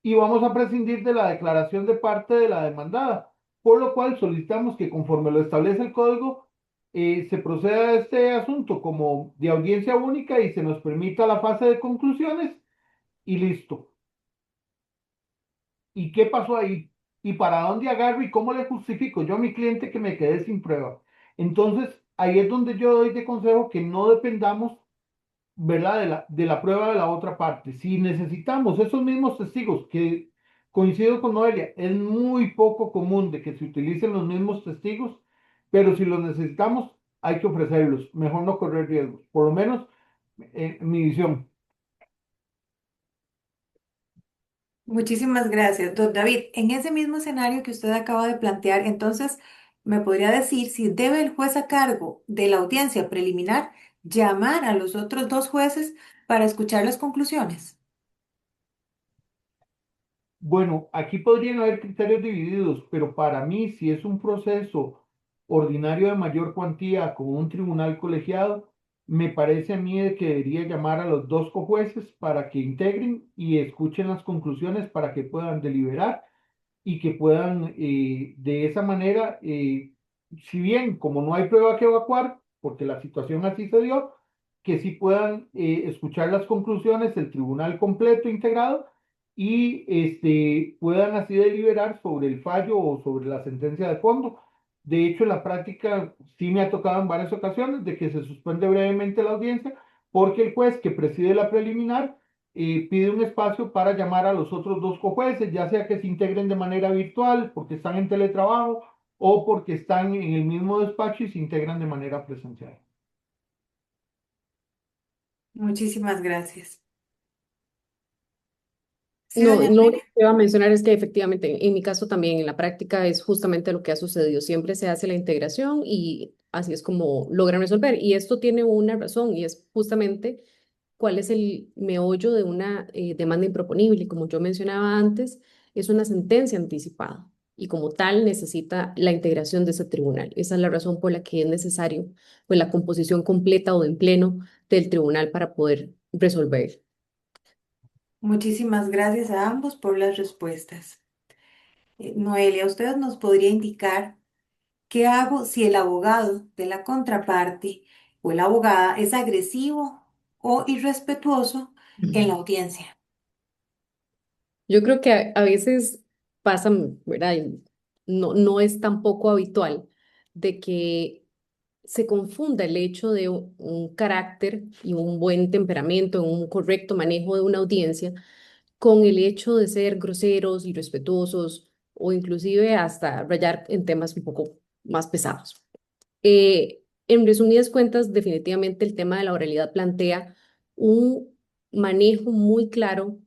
y vamos a prescindir de la declaración de parte de la demandada, por lo cual solicitamos que conforme lo establece el código, se proceda a este asunto como de audiencia única y se nos permita la fase de conclusiones y listo. ¿Y qué pasó ahí? ¿Y para dónde agarro y cómo le justifico yo a mi cliente que me quedé sin prueba? Entonces, ahí es donde yo doy de consejo que no dependamos, ¿verdad? De la prueba de la otra parte. Si necesitamos esos mismos testigos, que coincido con Noelia, es muy poco común de que se utilicen los mismos testigos, pero si los necesitamos, hay que ofrecerlos. Mejor no correr riesgos. Por lo menos, mi visión. Muchísimas gracias, don David. En ese mismo escenario que usted acaba de plantear, entonces, ¿me podría decir si debe el juez a cargo de la audiencia preliminar llamar a los otros dos jueces para escuchar las conclusiones? Bueno, aquí podrían haber criterios divididos, pero para mí, si es un proceso ordinario de mayor cuantía con un tribunal colegiado, me parece a mí de que debería llamar a los dos cojueces para que integren y escuchen las conclusiones para que puedan deliberar y que puedan de esa manera, si bien como no hay prueba que evacuar, porque la situación así se dio, que sí puedan escuchar las conclusiones del tribunal completo, integrado, y puedan así deliberar sobre el fallo o sobre la sentencia de fondo. De hecho, en la práctica sí me ha tocado en varias ocasiones de que se suspende brevemente la audiencia porque el juez que preside la preliminar pide un espacio para llamar a los otros dos cojueces, ya sea que se integren de manera virtual porque están en teletrabajo o porque están en el mismo despacho y se integran de manera presencial. Muchísimas gracias. Sí, No, doña lo único Noelia. que iba a mencionar es que efectivamente, en mi caso también, en la práctica es justamente lo que ha sucedido. Siempre se hace la integración y así es como logran resolver. Y esto tiene una razón y es justamente cuál es el meollo de una demanda improponible. Como yo mencionaba antes, es una sentencia anticipada y como tal necesita la integración de ese tribunal. Esa es la razón por la que es necesario pues, la composición completa o en pleno del tribunal para poder resolver. Muchísimas gracias a ambos por las respuestas. Noelia, ¿usted nos podría indicar qué hago si el abogado de la contraparte o la abogada es agresivo o irrespetuoso en la audiencia? Yo creo que a veces pasa, ¿verdad? Y no es tampoco habitual de que se confunda el hecho de un carácter y un buen temperamento, un correcto manejo de una audiencia con el hecho de ser groseros, irrespetuosos o inclusive hasta rayar en temas un poco más pesados. En resumidas cuentas, definitivamente el tema de la oralidad plantea un manejo muy claro,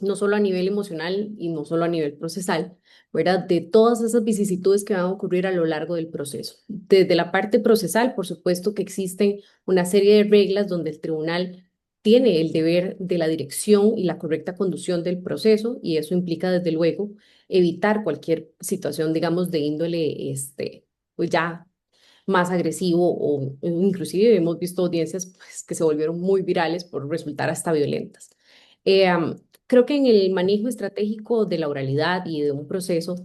no solo a nivel emocional y no solo a nivel procesal, ¿verdad? De todas esas vicisitudes que van a ocurrir a lo largo del proceso. Desde la parte procesal, por supuesto que existen una serie de reglas donde el tribunal tiene el deber de la dirección y la correcta conducción del proceso y eso implica desde luego evitar cualquier situación, digamos, de índole, pues ya más agresivo o inclusive hemos visto audiencias pues, que se volvieron muy virales por resultar hasta violentas. Creo que en el manejo estratégico de la oralidad y de un proceso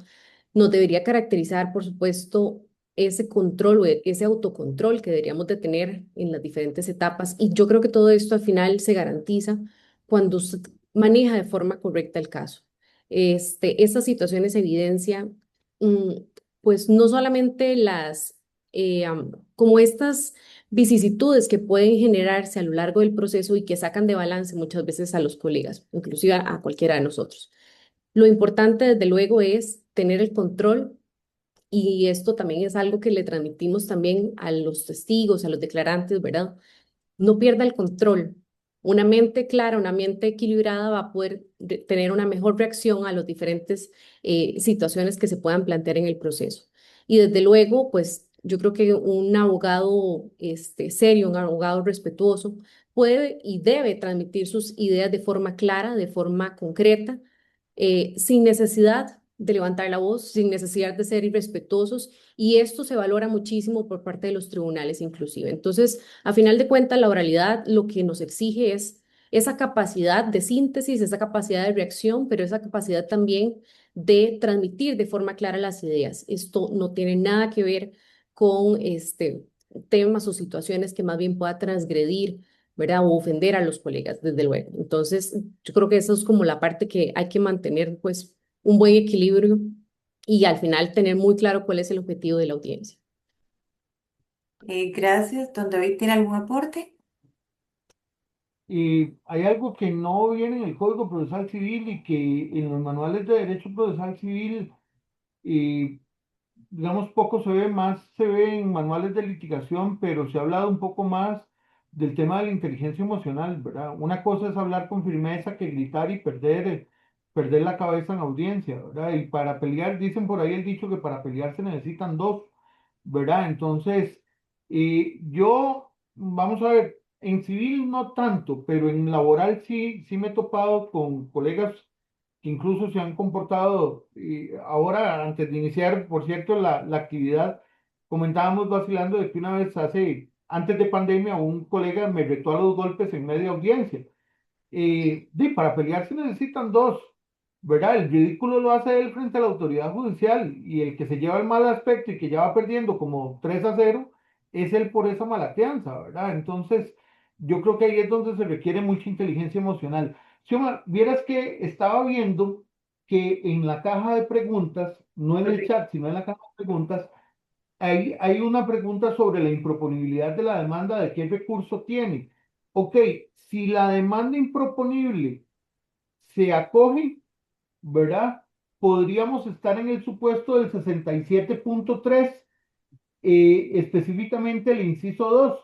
nos debería caracterizar, por supuesto, ese control o ese autocontrol que deberíamos de tener en las diferentes etapas. Y yo creo que todo esto al final se garantiza cuando se maneja de forma correcta el caso. Estas situaciones evidencian, mm, pues no solamente como estas vicisitudes que pueden generarse a lo largo del proceso y que sacan de balance muchas veces a los colegas, inclusive a cualquiera de nosotros. Lo importante, desde luego, es tener el control y esto también es algo que le transmitimos también a los testigos, a los declarantes, ¿verdad? No pierda el control. Una mente clara, una mente equilibrada va a poder tener una mejor reacción a las diferentes situaciones que se puedan plantear en el proceso. Y desde luego, pues yo creo que un abogado serio, un abogado respetuoso, puede y debe transmitir sus ideas de forma clara, de forma concreta, sin necesidad de levantar la voz, sin necesidad de ser irrespetuosos. Y esto se valora muchísimo por parte de los tribunales inclusive. Entonces, a final de cuentas, la oralidad lo que nos exige es esa capacidad de síntesis, esa capacidad de reacción, pero esa capacidad también de transmitir de forma clara las ideas. Esto no tiene nada que ver con temas o situaciones que más bien pueda transgredir, ¿verdad? O ofender a los colegas, desde luego. Entonces, yo creo que eso es como la parte que hay que mantener, pues, un buen equilibrio y al final tener muy claro cuál es el objetivo de la audiencia. Gracias. Don David, ¿tiene algún aporte? Y hay algo que no viene en el Código Procesal Civil y que en los manuales de Derecho Procesal Civil, eh, digamos, poco se ve, más se ve en manuales de litigación, pero se ha hablado un poco más del tema de la inteligencia emocional, ¿verdad? Una cosa es hablar con firmeza que gritar y perder la cabeza en audiencia, ¿verdad? Y para pelear, dicen por ahí el dicho que para pelear se necesitan dos, ¿verdad? Entonces, vamos a ver, en civil no tanto, pero en laboral sí, sí me he topado con colegas que incluso se han comportado, y ahora antes de iniciar, por cierto, la actividad, comentábamos vacilando de que una vez antes de pandemia, un colega me retó a los golpes en media audiencia. Para pelear se necesitan dos, ¿verdad? El ridículo lo hace él frente a la autoridad judicial y el que se lleva el mal aspecto y que ya va perdiendo como 3-0 es él por esa mala crianza, ¿verdad? Entonces, yo creo que ahí es donde se requiere mucha inteligencia emocional. Xioma, vieras que estaba viendo que en la caja de preguntas, no en el chat, sino en la caja de preguntas, hay una pregunta sobre la improponibilidad de la demanda, de qué recurso tiene. Ok, si la demanda improponible se acoge, ¿verdad? Podríamos estar en el supuesto del 67.3, específicamente el inciso 2,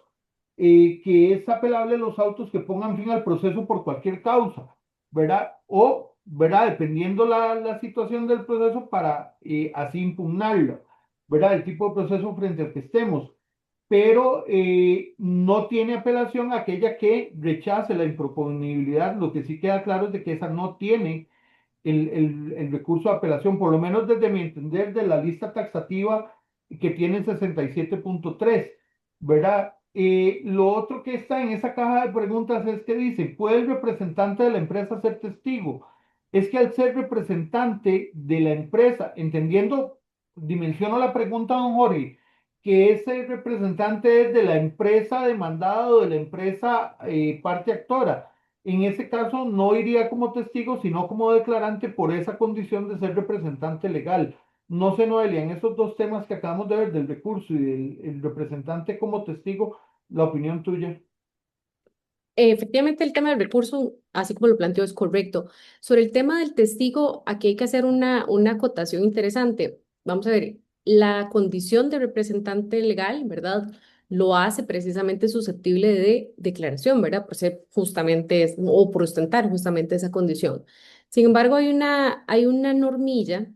que es apelable los autos que pongan fin al proceso por cualquier causa, ¿verdad? O, ¿verdad? Dependiendo la situación del proceso para así impugnarlo, ¿verdad? El tipo de proceso frente al que estemos. Pero no tiene apelación aquella que rechace la improponibilidad. Lo que sí queda claro es de que esa no tiene el recurso de apelación, por lo menos desde mi entender de la lista taxativa que tiene 67.3, ¿verdad? Lo otro que está en esa caja de preguntas es que dice, ¿puede el representante de la empresa ser testigo? Es que al ser representante de la empresa, entendiendo, dimensiono la pregunta, don Jorge, que ese representante es de la empresa demandada o de la empresa parte actora. En ese caso no iría como testigo, sino como declarante por esa condición de ser representante legal. No sé, Noelia, en esos dos temas que acabamos de ver, del recurso y del el representante como testigo, la opinión tuya. Efectivamente, el tema del recurso, así como lo planteó, es correcto. Sobre el tema del testigo, aquí hay que hacer una acotación interesante. Vamos a ver, la condición de representante legal, ¿verdad? Lo hace precisamente susceptible de declaración, ¿verdad? Por ser justamente, o por ostentar justamente esa condición. Sin embargo, hay una normilla.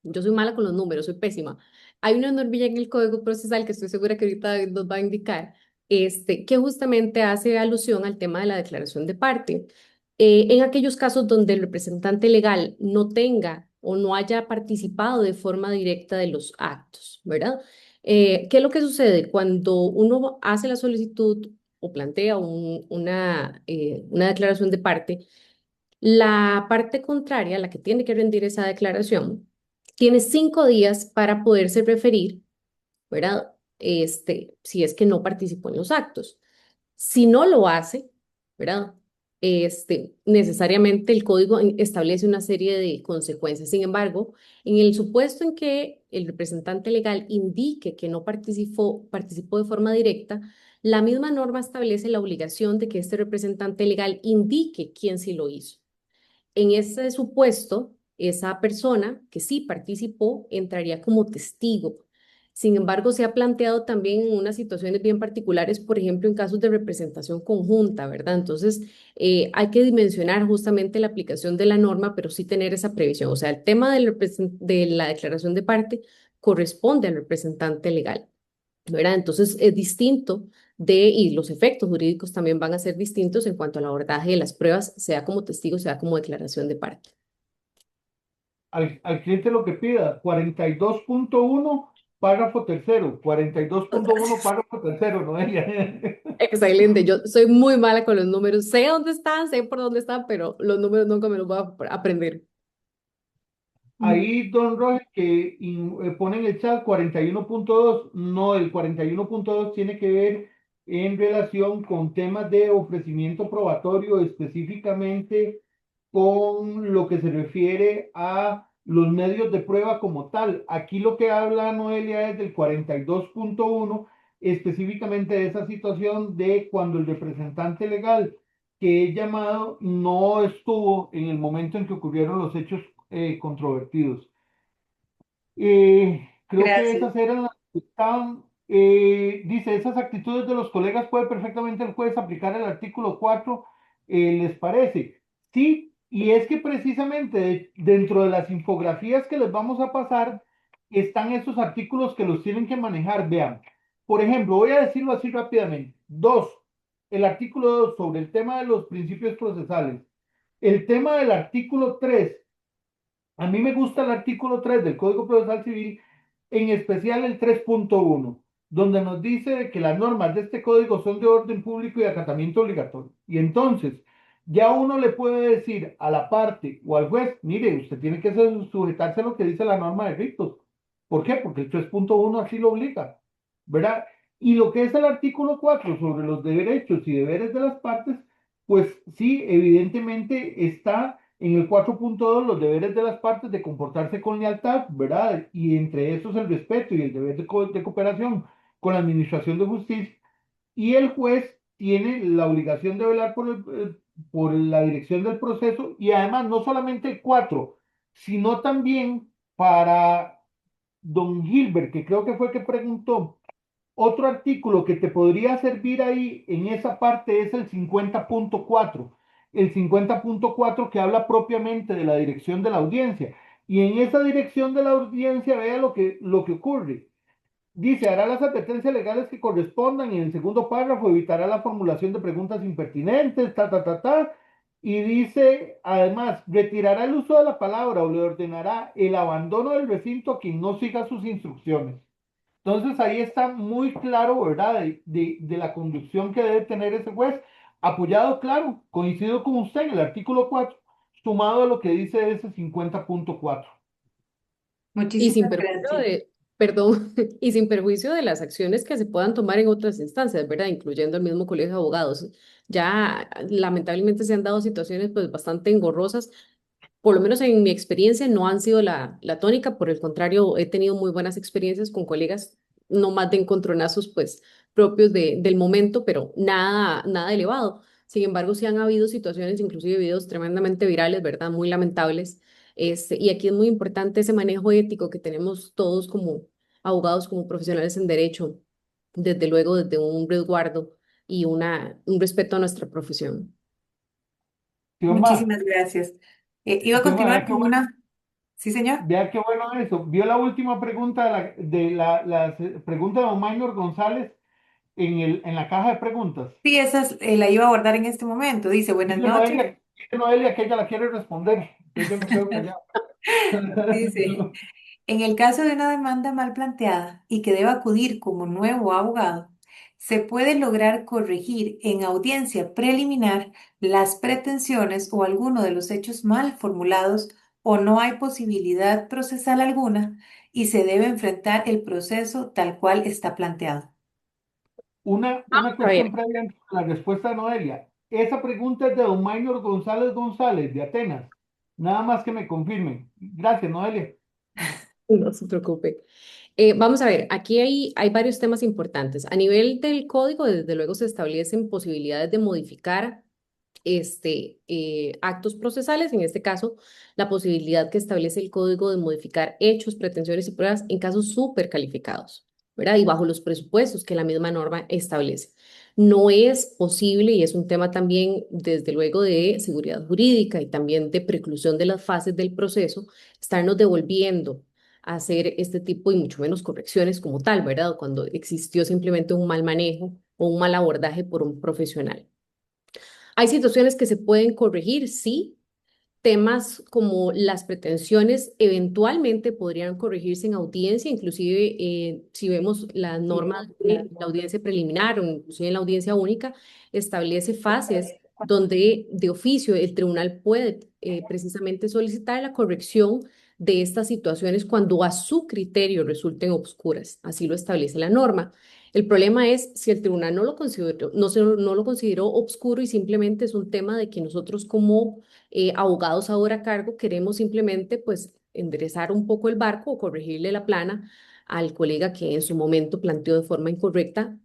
Yo soy mala con los números, soy pésima. Hay una normilla en el Código Procesal que estoy segura que ahorita David nos va a indicar, que justamente hace alusión al tema de la declaración de parte. En aquellos casos donde el representante legal no tenga o no haya participado de forma directa de los actos, ¿verdad? ¿Qué es lo que sucede cuando uno hace la solicitud o plantea una declaración de parte? La parte contraria, la que tiene que rendir esa declaración, tiene 5 días para poderse referir, ¿verdad? Si es que no participó en los actos. Si no lo hace, ¿verdad? Necesariamente el código establece una serie de consecuencias. Sin embargo, en el supuesto en que el representante legal indique que no participó de forma directa, la misma norma establece la obligación de que este representante legal indique quién sí lo hizo. En ese supuesto, esa persona que sí participó entraría como testigo. Sin embargo, se ha planteado también en unas situaciones bien particulares, por ejemplo, en casos de representación conjunta, ¿verdad? Entonces, hay que dimensionar justamente la aplicación de la norma, pero sí tener esa previsión. O sea, el tema de la declaración de parte corresponde al representante legal, ¿verdad? Entonces, es distinto y los efectos jurídicos también van a ser distintos en cuanto al abordaje de las pruebas, sea como testigo, sea como declaración de parte. Al cliente lo que pida, 42.1 párrafo tercero, 42.1 párrafo tercero, Noelia. Excelente, yo soy muy mala con los números, sé dónde están, sé por dónde están, pero los números nunca me los voy a aprender. Mm. Ahí, don Roger, que pone en el chat 41.2, no, el 41.2 tiene que ver en relación con temas de ofrecimiento probatorio, específicamente con lo que se refiere a los medios de prueba como tal. Aquí lo que habla Noelia es del 42.1, específicamente de esa situación de cuando el representante legal que he llamado no estuvo en el momento en que ocurrieron los hechos controvertidos. Creo que Gracias. esas eran las que estaban, dice, esas actitudes de los colegas puede perfectamente el juez aplicar el artículo 4, ¿les parece? Sí, y es que precisamente dentro de las infografías que les vamos a pasar están esos artículos que los tienen que manejar. Vean, por ejemplo, voy a decirlo así rápidamente. Dos, el artículo 2 sobre el tema de los principios procesales. El tema del artículo 3. A mí me gusta el artículo 3 del Código Procesal Civil, en especial el 3.1, donde nos dice que las normas de este código son de orden público y de acatamiento obligatorio. Y entonces, ya uno le puede decir a la parte o al juez, mire, usted tiene que sujetarse a lo que dice la norma de ritos. ¿Por qué? Porque el 3.1 así lo obliga, ¿verdad? Y lo que es el artículo 4 sobre los derechos y deberes de las partes, pues sí, evidentemente está en el 4.2 los deberes de las partes de comportarse con lealtad, ¿verdad? Y entre esos el respeto y el deber de cooperación con la administración de justicia. Y el juez tiene la obligación de velar por la dirección del proceso y además no solamente el 4, sino también para don Gilbert, que creo que fue el que preguntó, otro artículo que te podría servir ahí en esa parte es el 50.4. El 50.4 que habla propiamente de la dirección de la audiencia. Y en esa dirección de la audiencia, vea lo que ocurre. Dice, hará las advertencias legales que correspondan y en el segundo párrafo evitará la formulación de preguntas impertinentes, ta, ta, ta, ta. Y dice, además, retirará el uso de la palabra o le ordenará el abandono del recinto a quien no siga sus instrucciones. Entonces ahí está muy claro, ¿verdad? De la conducción que debe tener ese juez, apoyado, claro, coincido con usted en el artículo 4, sumado a lo que dice ese 50.4. Y sin Muchísimas perjuicio gracias. perdón, y sin perjuicio de las acciones que se puedan tomar en otras instancias, ¿verdad? Incluyendo el mismo colegio de abogados. Ya lamentablemente se han dado situaciones pues bastante engorrosas, por lo menos en mi experiencia no han sido la tónica, por el contrario, he tenido muy buenas experiencias con colegas, no más de encontronazos pues propios del momento, pero nada elevado. Sin embargo, sí han habido situaciones, inclusive videos tremendamente virales, ¿verdad? Muy lamentables. Y aquí es muy importante ese manejo ético que tenemos todos como abogados, como profesionales en derecho, desde luego desde un resguardo y un respeto a nuestra profesión. Xiomara, Muchísimas gracias. Iba a Vea continuar qué con bueno, una... Sí, señor. vea qué bueno eso. Vio la última pregunta las preguntas de don Maynor González en la caja de preguntas. Sí, esa la iba a abordar en este momento. Dice, buenas noches. Dice Noelia que ella la quiere responder. Entonces yo me quedo callado. Dice, en el caso de una demanda mal planteada y que deba acudir como nuevo abogado, se puede lograr corregir en audiencia preliminar las pretensiones o alguno de los hechos mal formulados o no hay posibilidad procesal alguna y se debe enfrentar el proceso tal cual está planteado. Una A cuestión ver, previa a la respuesta de Noelia. Esa pregunta es de don Maynor González González, de Atenas. Nada más que me confirmen. Gracias, Noelia. no se preocupe. Vamos a ver, aquí hay varios temas importantes. A nivel del código, desde luego se establecen posibilidades de modificar actos procesales, en este caso, la posibilidad que establece el código de modificar hechos, pretensiones y pruebas en casos súper calificados, ¿verdad? Y bajo los presupuestos que la misma norma establece. No es posible, y es un tema también, desde luego, de seguridad jurídica y también de preclusión de las fases del proceso, estarnos devolviendo a hacer este tipo y mucho menos correcciones como tal, ¿verdad? Cuando existió simplemente un mal manejo o un mal abordaje por un profesional. Hay situaciones que se pueden corregir, sí. Temas como las pretensiones eventualmente podrían corregirse en audiencia, inclusive si vemos la norma de la audiencia preliminar o inclusive en la audiencia única, establece fases donde de oficio el tribunal puede precisamente solicitar la corrección de estas situaciones cuando a su criterio resulten obscuras. Así lo establece la norma. El problema es si el tribunal no lo consideró, no lo consideró obscuro y simplemente es un tema de que nosotros como abogados ahora a cargo queremos simplemente pues enderezar un poco el barco o corregirle la plana al colega que en su momento planteó de forma incorrecta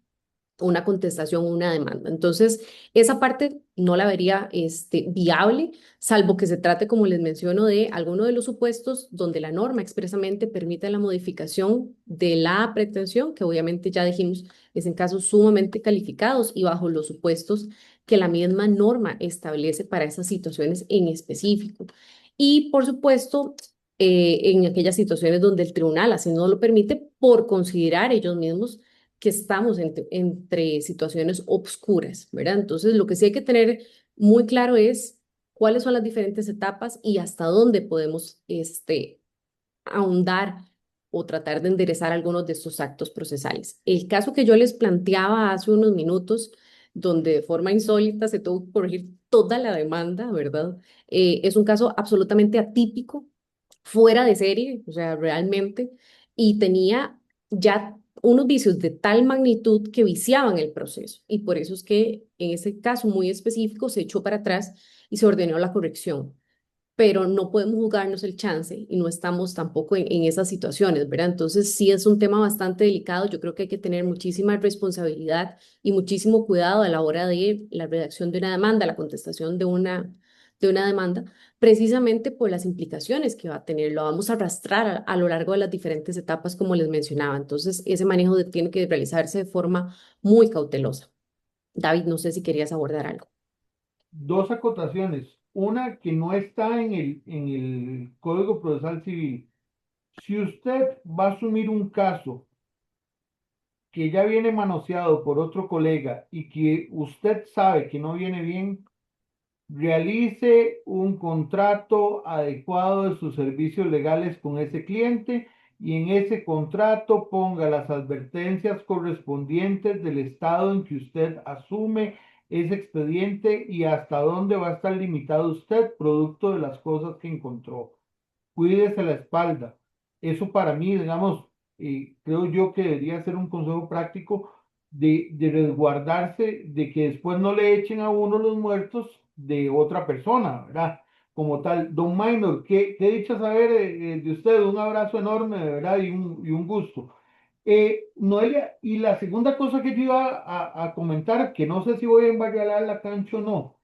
una contestación o una demanda. Entonces, esa parte no la vería viable, salvo que se trate, como les menciono, de alguno de los supuestos donde la norma expresamente permite la modificación de la pretensión, que obviamente ya dijimos es en casos sumamente calificados y bajo los supuestos que la misma norma establece para esas situaciones en específico. Y, por supuesto, en aquellas situaciones donde el tribunal así no lo permite por considerar ellos mismos que estamos entre situaciones obscuras, ¿verdad? Entonces, lo que sí hay que tener muy claro es cuáles son las diferentes etapas y hasta dónde podemos ahondar o tratar de enderezar algunos de estos actos procesales. El caso que yo les planteaba hace unos minutos, donde de forma insólita se tuvo que corregir toda la demanda, ¿verdad? Es un caso absolutamente atípico, fuera de serie, o sea, realmente, y tenía ya unos vicios de tal magnitud que viciaban el proceso. Y por eso es que en ese caso muy específico se echó para atrás y se ordenó la corrección, pero no podemos jugarnos el chance y no estamos tampoco en esas situaciones, ¿verdad? Entonces sí es un tema bastante delicado, yo creo que hay que tener muchísima responsabilidad y muchísimo cuidado a la hora de la redacción de una demanda, la contestación de una demanda, precisamente por las implicaciones que va a tener, lo vamos a arrastrar a lo largo de las diferentes etapas, como les mencionaba. Entonces ese manejo tiene que realizarse de forma muy cautelosa. David, no sé si querías abordar algo. Dos acotaciones. Una que no está en el Código Procesal Civil. Si usted va a asumir un caso que ya viene manoseado por otro colega y que usted sabe que no viene bien, realice un contrato adecuado de sus servicios legales con ese cliente y en ese contrato ponga las advertencias correspondientes del estado en que usted asume ese expediente y hasta dónde va a estar limitado usted producto de las cosas que encontró. Cuídese la espalda. Eso para mí, digamos, creo yo que debería ser un consejo práctico de resguardarse, de que después no le echen a uno los muertos de otra persona, ¿verdad? Como tal. Don Minor, qué dicha saber de usted, un abrazo enorme, de verdad, y un gusto. Noelia, y la segunda cosa que yo iba a comentar, que no sé si voy a embargar la cancha o no,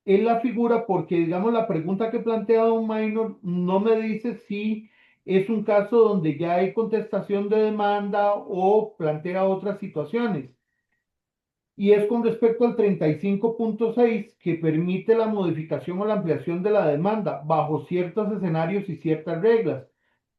es la figura porque, digamos, la pregunta que plantea Don Minor no me dice si es un caso donde ya hay contestación de demanda o plantea otras situaciones. Y es con respecto al 35.6 que permite la modificación o la ampliación de la demanda bajo ciertos escenarios y ciertas reglas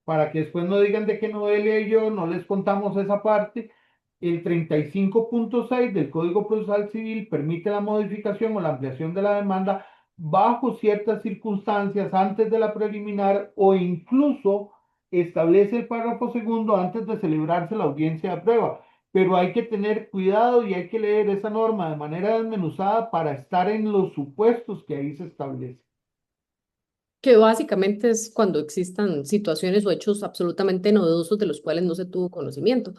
para que después no digan de que Noelia y yo no les contamos esa parte. El 35.6 del Código Procesal Civil permite la modificación o la ampliación de la demanda bajo ciertas circunstancias antes de la preliminar o incluso establece el párrafo segundo antes de celebrarse la audiencia de prueba. Pero hay que tener cuidado y hay que leer esa norma de manera desmenuzada para estar en los supuestos que ahí se establecen. Que básicamente es cuando existan situaciones o hechos absolutamente novedosos de los cuales no se tuvo conocimiento.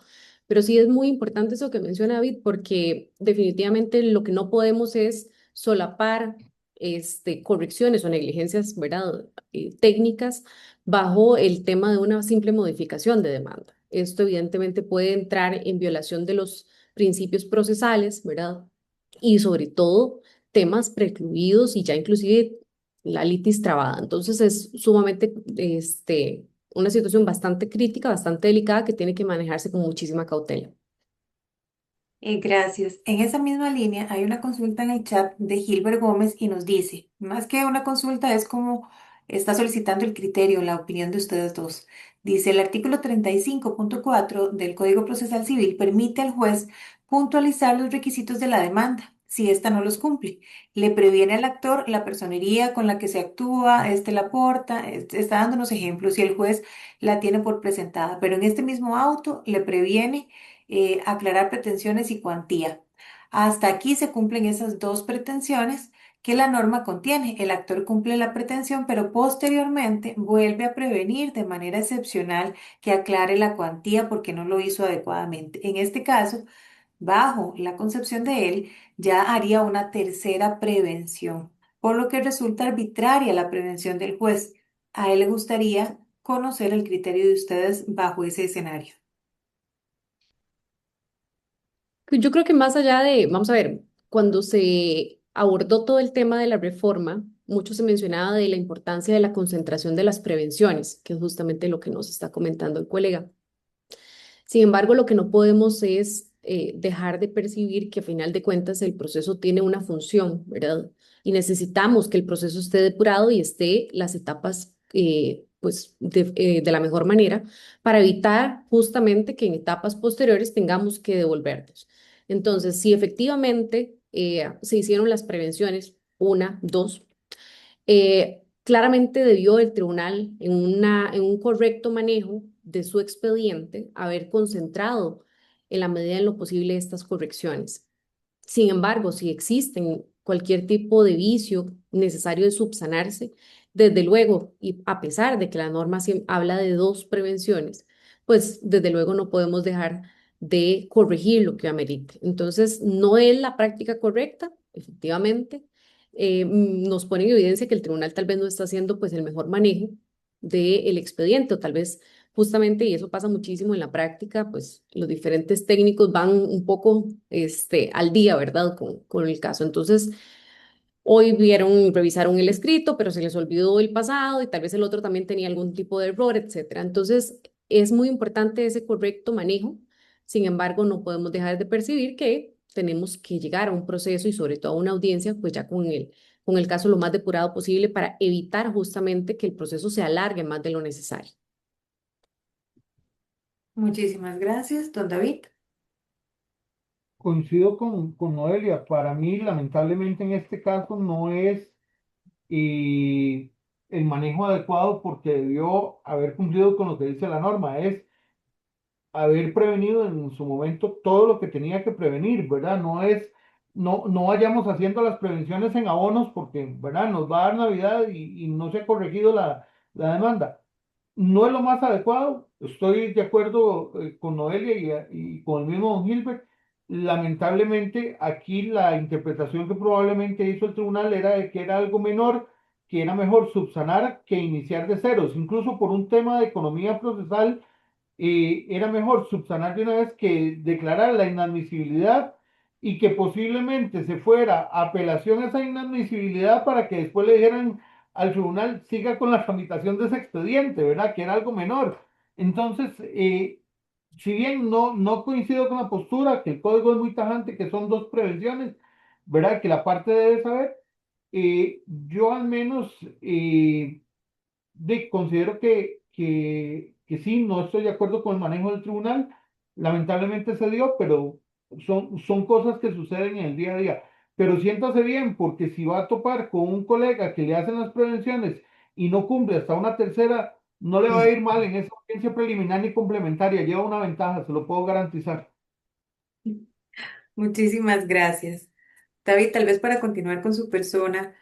Pero sí es muy importante eso que menciona David, porque definitivamente lo que no podemos es solapar correcciones o negligencias, ¿verdad? Técnicas bajo el tema de una simple modificación de demanda. Esto evidentemente puede entrar en violación de los principios procesales, ¿verdad? Y sobre todo temas precluidos y ya inclusive la litis trabada. Entonces es sumamente una situación bastante crítica, bastante delicada que tiene que manejarse con muchísima cautela. Gracias. En esa misma línea hay una consulta en el chat de Gilbert Gómez y nos dice, más que una consulta es como está solicitando el criterio, la opinión de ustedes dos. Dice, el artículo 35.4 del Código Procesal Civil permite al juez puntualizar los requisitos de la demanda si ésta no los cumple. Le previene al actor la personería con la que se actúa, este la aporta, está dándonos ejemplos y el juez la tiene por presentada, pero en este mismo auto le previene aclarar pretensiones y cuantía. Hasta aquí se cumplen esas dos pretensiones que la norma contiene. El actor cumple la pretensión, pero posteriormente vuelve a prevenir de manera excepcional que aclare la cuantía porque no lo hizo adecuadamente. En este caso, bajo la concepción de él, ya haría una tercera prevención, por lo que resulta arbitraria la prevención del juez. A él le gustaría conocer el criterio de ustedes bajo ese escenario. Yo creo que más allá de, vamos a ver, cuando se abordó todo el tema de la reforma, mucho se mencionaba de la importancia de la concentración de las prevenciones, que es justamente lo que nos está comentando el colega. Sin embargo, lo que no podemos es dejar de percibir que a final de cuentas el proceso tiene una función, ¿verdad? Y necesitamos que el proceso esté depurado y esté las etapas, pues, de la mejor manera para evitar justamente que en etapas posteriores tengamos que devolvernos. Entonces, si efectivamente se hicieron las prevenciones, una, dos, claramente debió el tribunal, en un correcto manejo de su expediente, haber concentrado en la medida en lo posible estas correcciones. Sin embargo, si existen cualquier tipo de vicio necesario de subsanarse, desde luego, y a pesar de que la norma habla de dos prevenciones, pues desde luego no podemos dejar de corregir lo que amerite. Entonces, no es la práctica correcta, efectivamente. Nos pone en evidencia que el tribunal tal vez no está haciendo pues el mejor manejo del expediente o tal vez justamente, y eso pasa muchísimo en la práctica, pues los diferentes técnicos van un poco al día, ¿verdad? Con el caso. Entonces, hoy vieron, revisaron el escrito, pero se les olvidó el pasado y tal vez el otro también tenía algún tipo de error, etcétera. Entonces, es muy importante ese correcto manejo. Sin embargo, no podemos dejar de percibir que tenemos que llegar a un proceso y sobre todo a una audiencia, pues ya con el caso lo más depurado posible para evitar justamente que el proceso se alargue más de lo necesario. Muchísimas gracias, don David. Coincido con Noelia. Para mí, lamentablemente, en este caso no es eh, el manejo adecuado porque debió haber cumplido con lo que dice la norma. Es haber prevenido en su momento todo lo que tenía que prevenir, ¿verdad? No vayamos haciendo las prevenciones en abonos porque, ¿verdad? Nos va a dar Navidad y no se ha corregido la demanda. No es lo más adecuado, estoy de acuerdo con Noelia y con el mismo don Gilbert. Lamentablemente, aquí la interpretación que probablemente hizo el tribunal era de que era algo menor, que era mejor subsanar que iniciar de ceros, incluso por un tema de economía procesal era mejor subsanar de una vez que declarar la inadmisibilidad y que posiblemente se fuera a apelación a esa inadmisibilidad para que después le dijeran al tribunal siga con la tramitación de ese expediente, ¿verdad? Que era algo menor. Entonces, si bien no coincido con la postura, que el código es muy tajante, que son dos prevenciones, ¿verdad? Que la parte debe saber, yo al menos considero que sí, no estoy de acuerdo con el manejo del tribunal. Lamentablemente se dio, pero son cosas que suceden en el día a día. Pero siéntase bien, porque si va a topar con un colega que le hacen las prevenciones y no cumple hasta una tercera, no le va a ir mal en esa audiencia preliminar ni complementaria. Lleva una ventaja, se lo puedo garantizar. Muchísimas gracias. David, tal vez para continuar con su persona,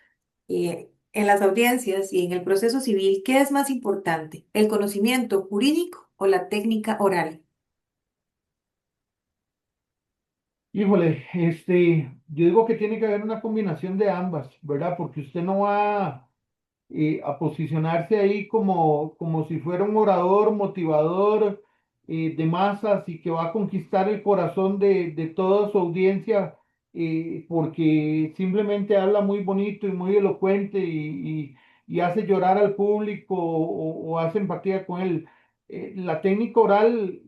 en las audiencias y en el proceso civil, ¿qué es más importante? ¿El conocimiento jurídico o la técnica oral? Híjole, yo digo que tiene que haber una combinación de ambas, ¿verdad? Porque usted no va a posicionarse ahí como si fuera un orador motivador de masas y que va a conquistar el corazón de toda su audiencia porque simplemente habla muy bonito y muy elocuente y hace llorar al público o hace empatía con él. La técnica oral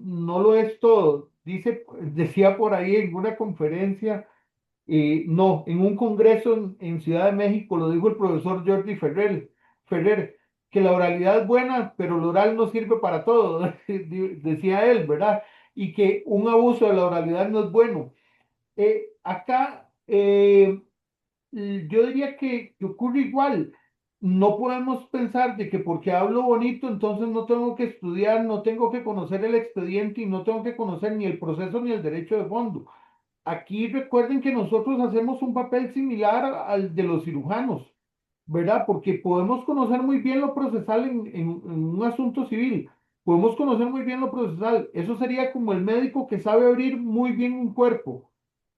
no lo es todo. Decía por ahí en una conferencia no, en un congreso en Ciudad de México lo dijo el profesor Jordi Ferrer, que la oralidad es buena, pero el oral no sirve para todo, decía él, ¿verdad? Y que un abuso de la oralidad no es bueno. Acá yo diría que ocurre igual. No podemos pensar de que porque hablo bonito, entonces no tengo que estudiar, no tengo que conocer el expediente y no tengo que conocer ni el proceso ni el derecho de fondo. aquí recuerden que nosotros hacemos un papel similar al de los cirujanos, ¿verdad? Porque podemos conocer muy bien lo procesal en un asunto civil, podemos conocer muy bien lo procesal. Eso sería como el médico que sabe abrir muy bien un cuerpo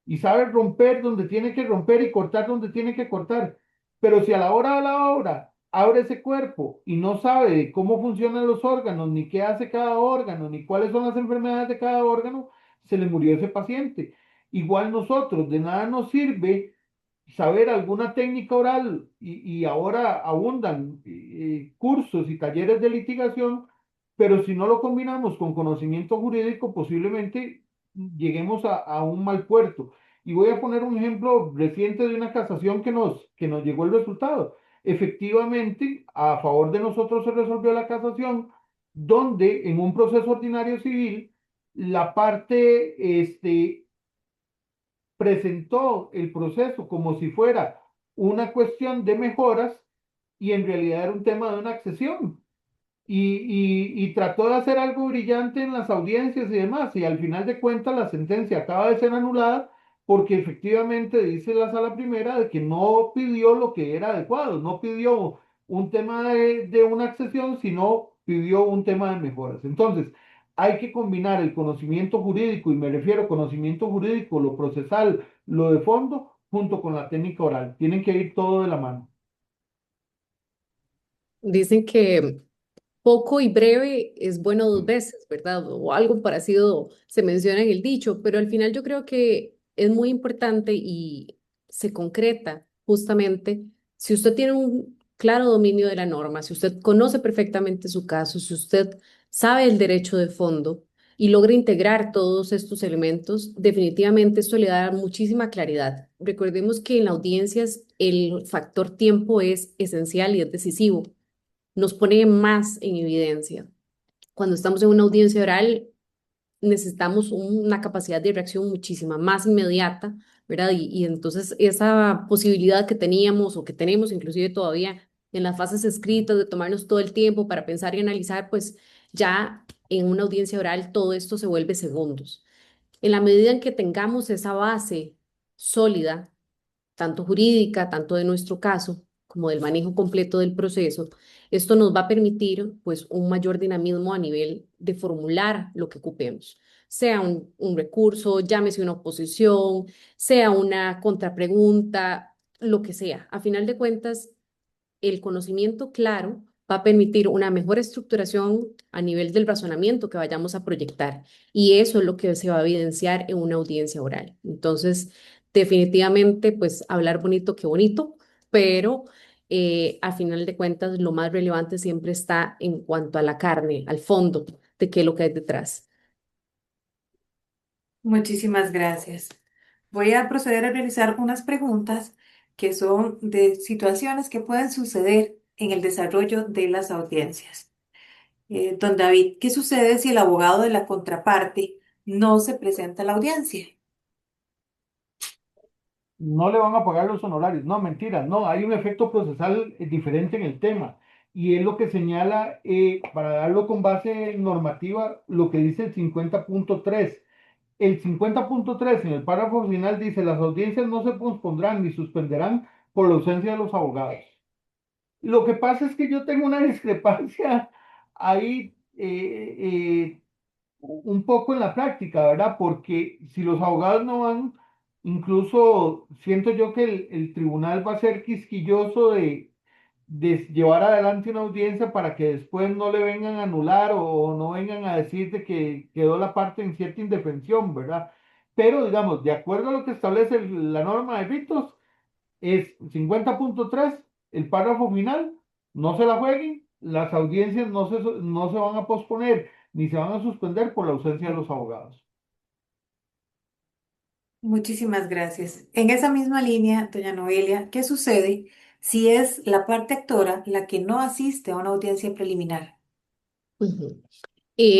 y sabe romper donde tiene que romper y cortar donde tiene que cortar. Pero si a la hora de la obra abre ese cuerpo y no sabe de cómo funcionan los órganos, ni qué hace cada órgano, ni cuáles son las enfermedades de cada órgano, se le murió ese paciente. Igual nosotros, de nada nos sirve saber alguna técnica oral y ahora abundan cursos y talleres de litigación, pero si no lo combinamos con conocimiento jurídico, posiblemente lleguemos a un mal puerto. Y voy a poner un ejemplo reciente de una casación que nos llegó el resultado. Efectivamente, a favor de nosotros se resolvió la casación, donde en un proceso ordinario civil, la parte presentó el proceso como si fuera una cuestión de mejoras y en realidad era un tema de una accesión y trató de hacer algo brillante en las audiencias y demás, y al final de cuentas la sentencia acaba de ser anulada porque efectivamente dice la sala primera de que no pidió lo que era adecuado, no pidió un tema de una accesión, sino pidió un tema de mejoras. Entonces, hay que combinar el conocimiento jurídico, y me refiero a conocimiento jurídico, lo procesal, lo de fondo, junto con la técnica oral. Tienen que ir todo de la mano. Dicen que poco y breve es bueno dos veces, ¿verdad? O algo parecido se menciona en el dicho, pero al final yo creo que es muy importante y se concreta justamente si usted tiene un claro dominio de la norma, si usted conoce perfectamente su caso, si usted sabe el derecho de fondo y logra integrar todos estos elementos, definitivamente esto le da muchísima claridad. Recordemos que en las audiencias el factor tiempo es esencial y es decisivo, nos pone más en evidencia. Cuando estamos en una audiencia oral, necesitamos una capacidad de reacción muchísima más inmediata, ¿verdad? Y entonces esa posibilidad que teníamos o que tenemos inclusive todavía en las fases escritas de tomarnos todo el tiempo para pensar y analizar, pues ya en una audiencia oral todo esto se vuelve segundos. En la medida en que tengamos esa base sólida, tanto jurídica, tanto de nuestro caso, como del manejo completo del proceso, esto nos va a permitir pues un mayor dinamismo a nivel de formular lo que ocupemos, sea un recurso, llámese una oposición, sea una contrapregunta, lo que sea. A final de cuentas, el conocimiento claro va a permitir una mejor estructuración a nivel del razonamiento que vayamos a proyectar. Y eso es lo que se va a evidenciar en una audiencia oral. Entonces, definitivamente, pues hablar bonito que bonito, pero a final de cuentas, lo más relevante siempre está en cuanto a la carne, al fondo de qué es lo que hay detrás. Muchísimas gracias. Voy a proceder a realizar unas preguntas que son de situaciones que pueden suceder en el desarrollo de las audiencias. Don David, ¿qué sucede si el abogado de la contraparte no se presenta a la audiencia? No le van a pagar los honorarios. No, mentira, no, hay un efecto procesal diferente en el tema. Y es lo que señala, para darlo con base normativa, lo que dice el 50.3. El 50.3 en el párrafo final dice, las audiencias no se pospondrán ni suspenderán por la ausencia de los abogados. Lo que pasa es que yo tengo una discrepancia ahí un poco en la práctica, ¿verdad? Porque si los abogados no van, incluso siento yo que el tribunal va a ser quisquilloso de llevar adelante una audiencia para que después no le vengan a anular o no vengan a decir de que quedó la parte en cierta indefensión, ¿verdad? Pero digamos, de acuerdo a lo que establece la norma de ritos, es 50.3 el párrafo final, no se la jueguen, las audiencias no se van a posponer ni se van a suspender por la ausencia de los abogados. Muchísimas gracias. En esa misma línea, doña Noelia, ¿qué sucede si es la parte actora la que no asiste a una audiencia preliminar? Ujú.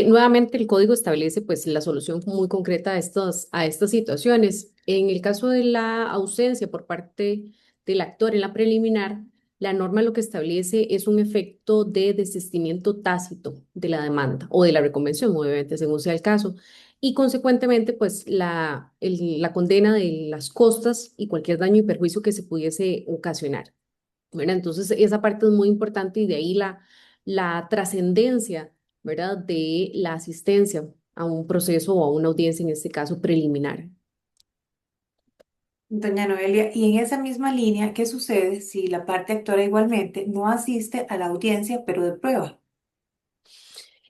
Nuevamente, el código establece pues la solución muy concreta a estas situaciones. En el caso de la ausencia por parte del actor en la preliminar, la norma lo que establece es un efecto de desistimiento tácito de la demanda o de la reconvención, obviamente, según sea el caso. y consecuentemente pues la condena de las costas y cualquier daño y perjuicio que se pudiese ocasionar, ¿verdad? Entonces esa parte es muy importante y de ahí la trascendencia, ¿verdad? De la asistencia a un proceso o a una audiencia, en este caso preliminar. Doña Noelia, y en esa misma línea, ¿qué sucede si la parte actora igualmente no asiste a la audiencia, pero de prueba?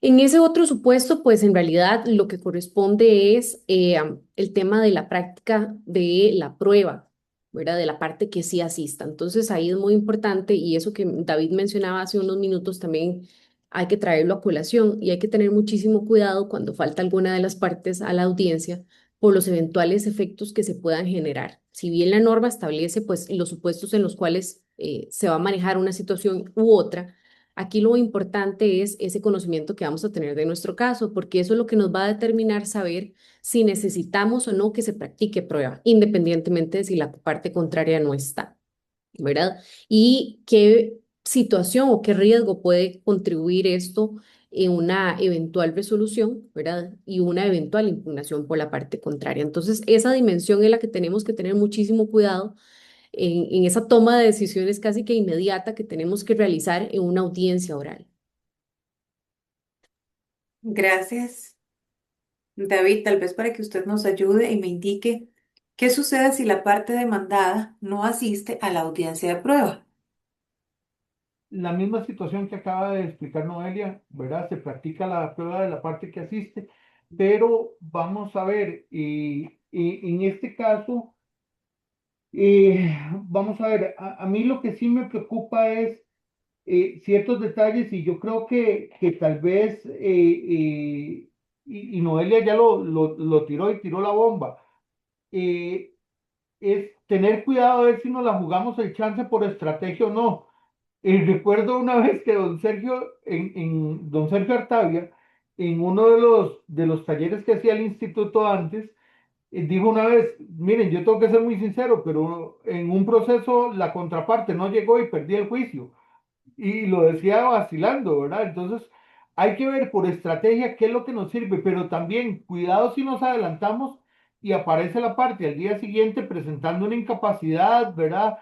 En ese otro supuesto, pues en realidad lo que corresponde es el tema de la práctica de la prueba, ¿verdad? De la parte que sí asista. Entonces ahí es muy importante y eso que David mencionaba hace unos minutos también hay que traerlo a colación y hay que tener muchísimo cuidado cuando falta alguna de las partes a la audiencia por los eventuales efectos que se puedan generar. Si bien la norma establece pues los supuestos en los cuales se va a manejar una situación u otra, aquí lo importante es ese conocimiento que vamos a tener de nuestro caso, porque eso es lo que nos va a determinar saber si necesitamos o no que se practique prueba, independientemente de si la parte contraria no está, ¿verdad? Y qué situación o qué riesgo puede contribuir esto en una eventual resolución, ¿verdad? Y una eventual impugnación por la parte contraria. Entonces, esa dimensión es la que tenemos que tener muchísimo cuidado en esa toma de decisiones casi que inmediata que tenemos que realizar en una audiencia oral. Gracias, David. Tal vez para que usted nos ayude y me indique qué sucede si la parte demandada no asiste a la audiencia de prueba. La misma situación que acaba de explicar Noelia, ¿verdad? Se practica la prueba de la parte que asiste, pero vamos a ver, en este caso, vamos a ver, a mí lo que sí me preocupa es ciertos detalles y yo creo que tal vez, y Noelia ya lo tiró y tiró la bomba, eh, es tener cuidado a ver si nos la jugamos el chance por estrategia o no. Recuerdo una vez que don Sergio, don Sergio Artavia, en uno de los talleres que hacía el instituto antes, dijo una vez, miren, yo tengo que ser muy sincero, pero en un proceso la contraparte no llegó y perdí el juicio y lo decía vacilando, ¿verdad? Entonces, hay que ver por estrategia qué es lo que nos sirve, pero también cuidado si nos adelantamos y aparece la parte al día siguiente presentando una incapacidad, ¿verdad?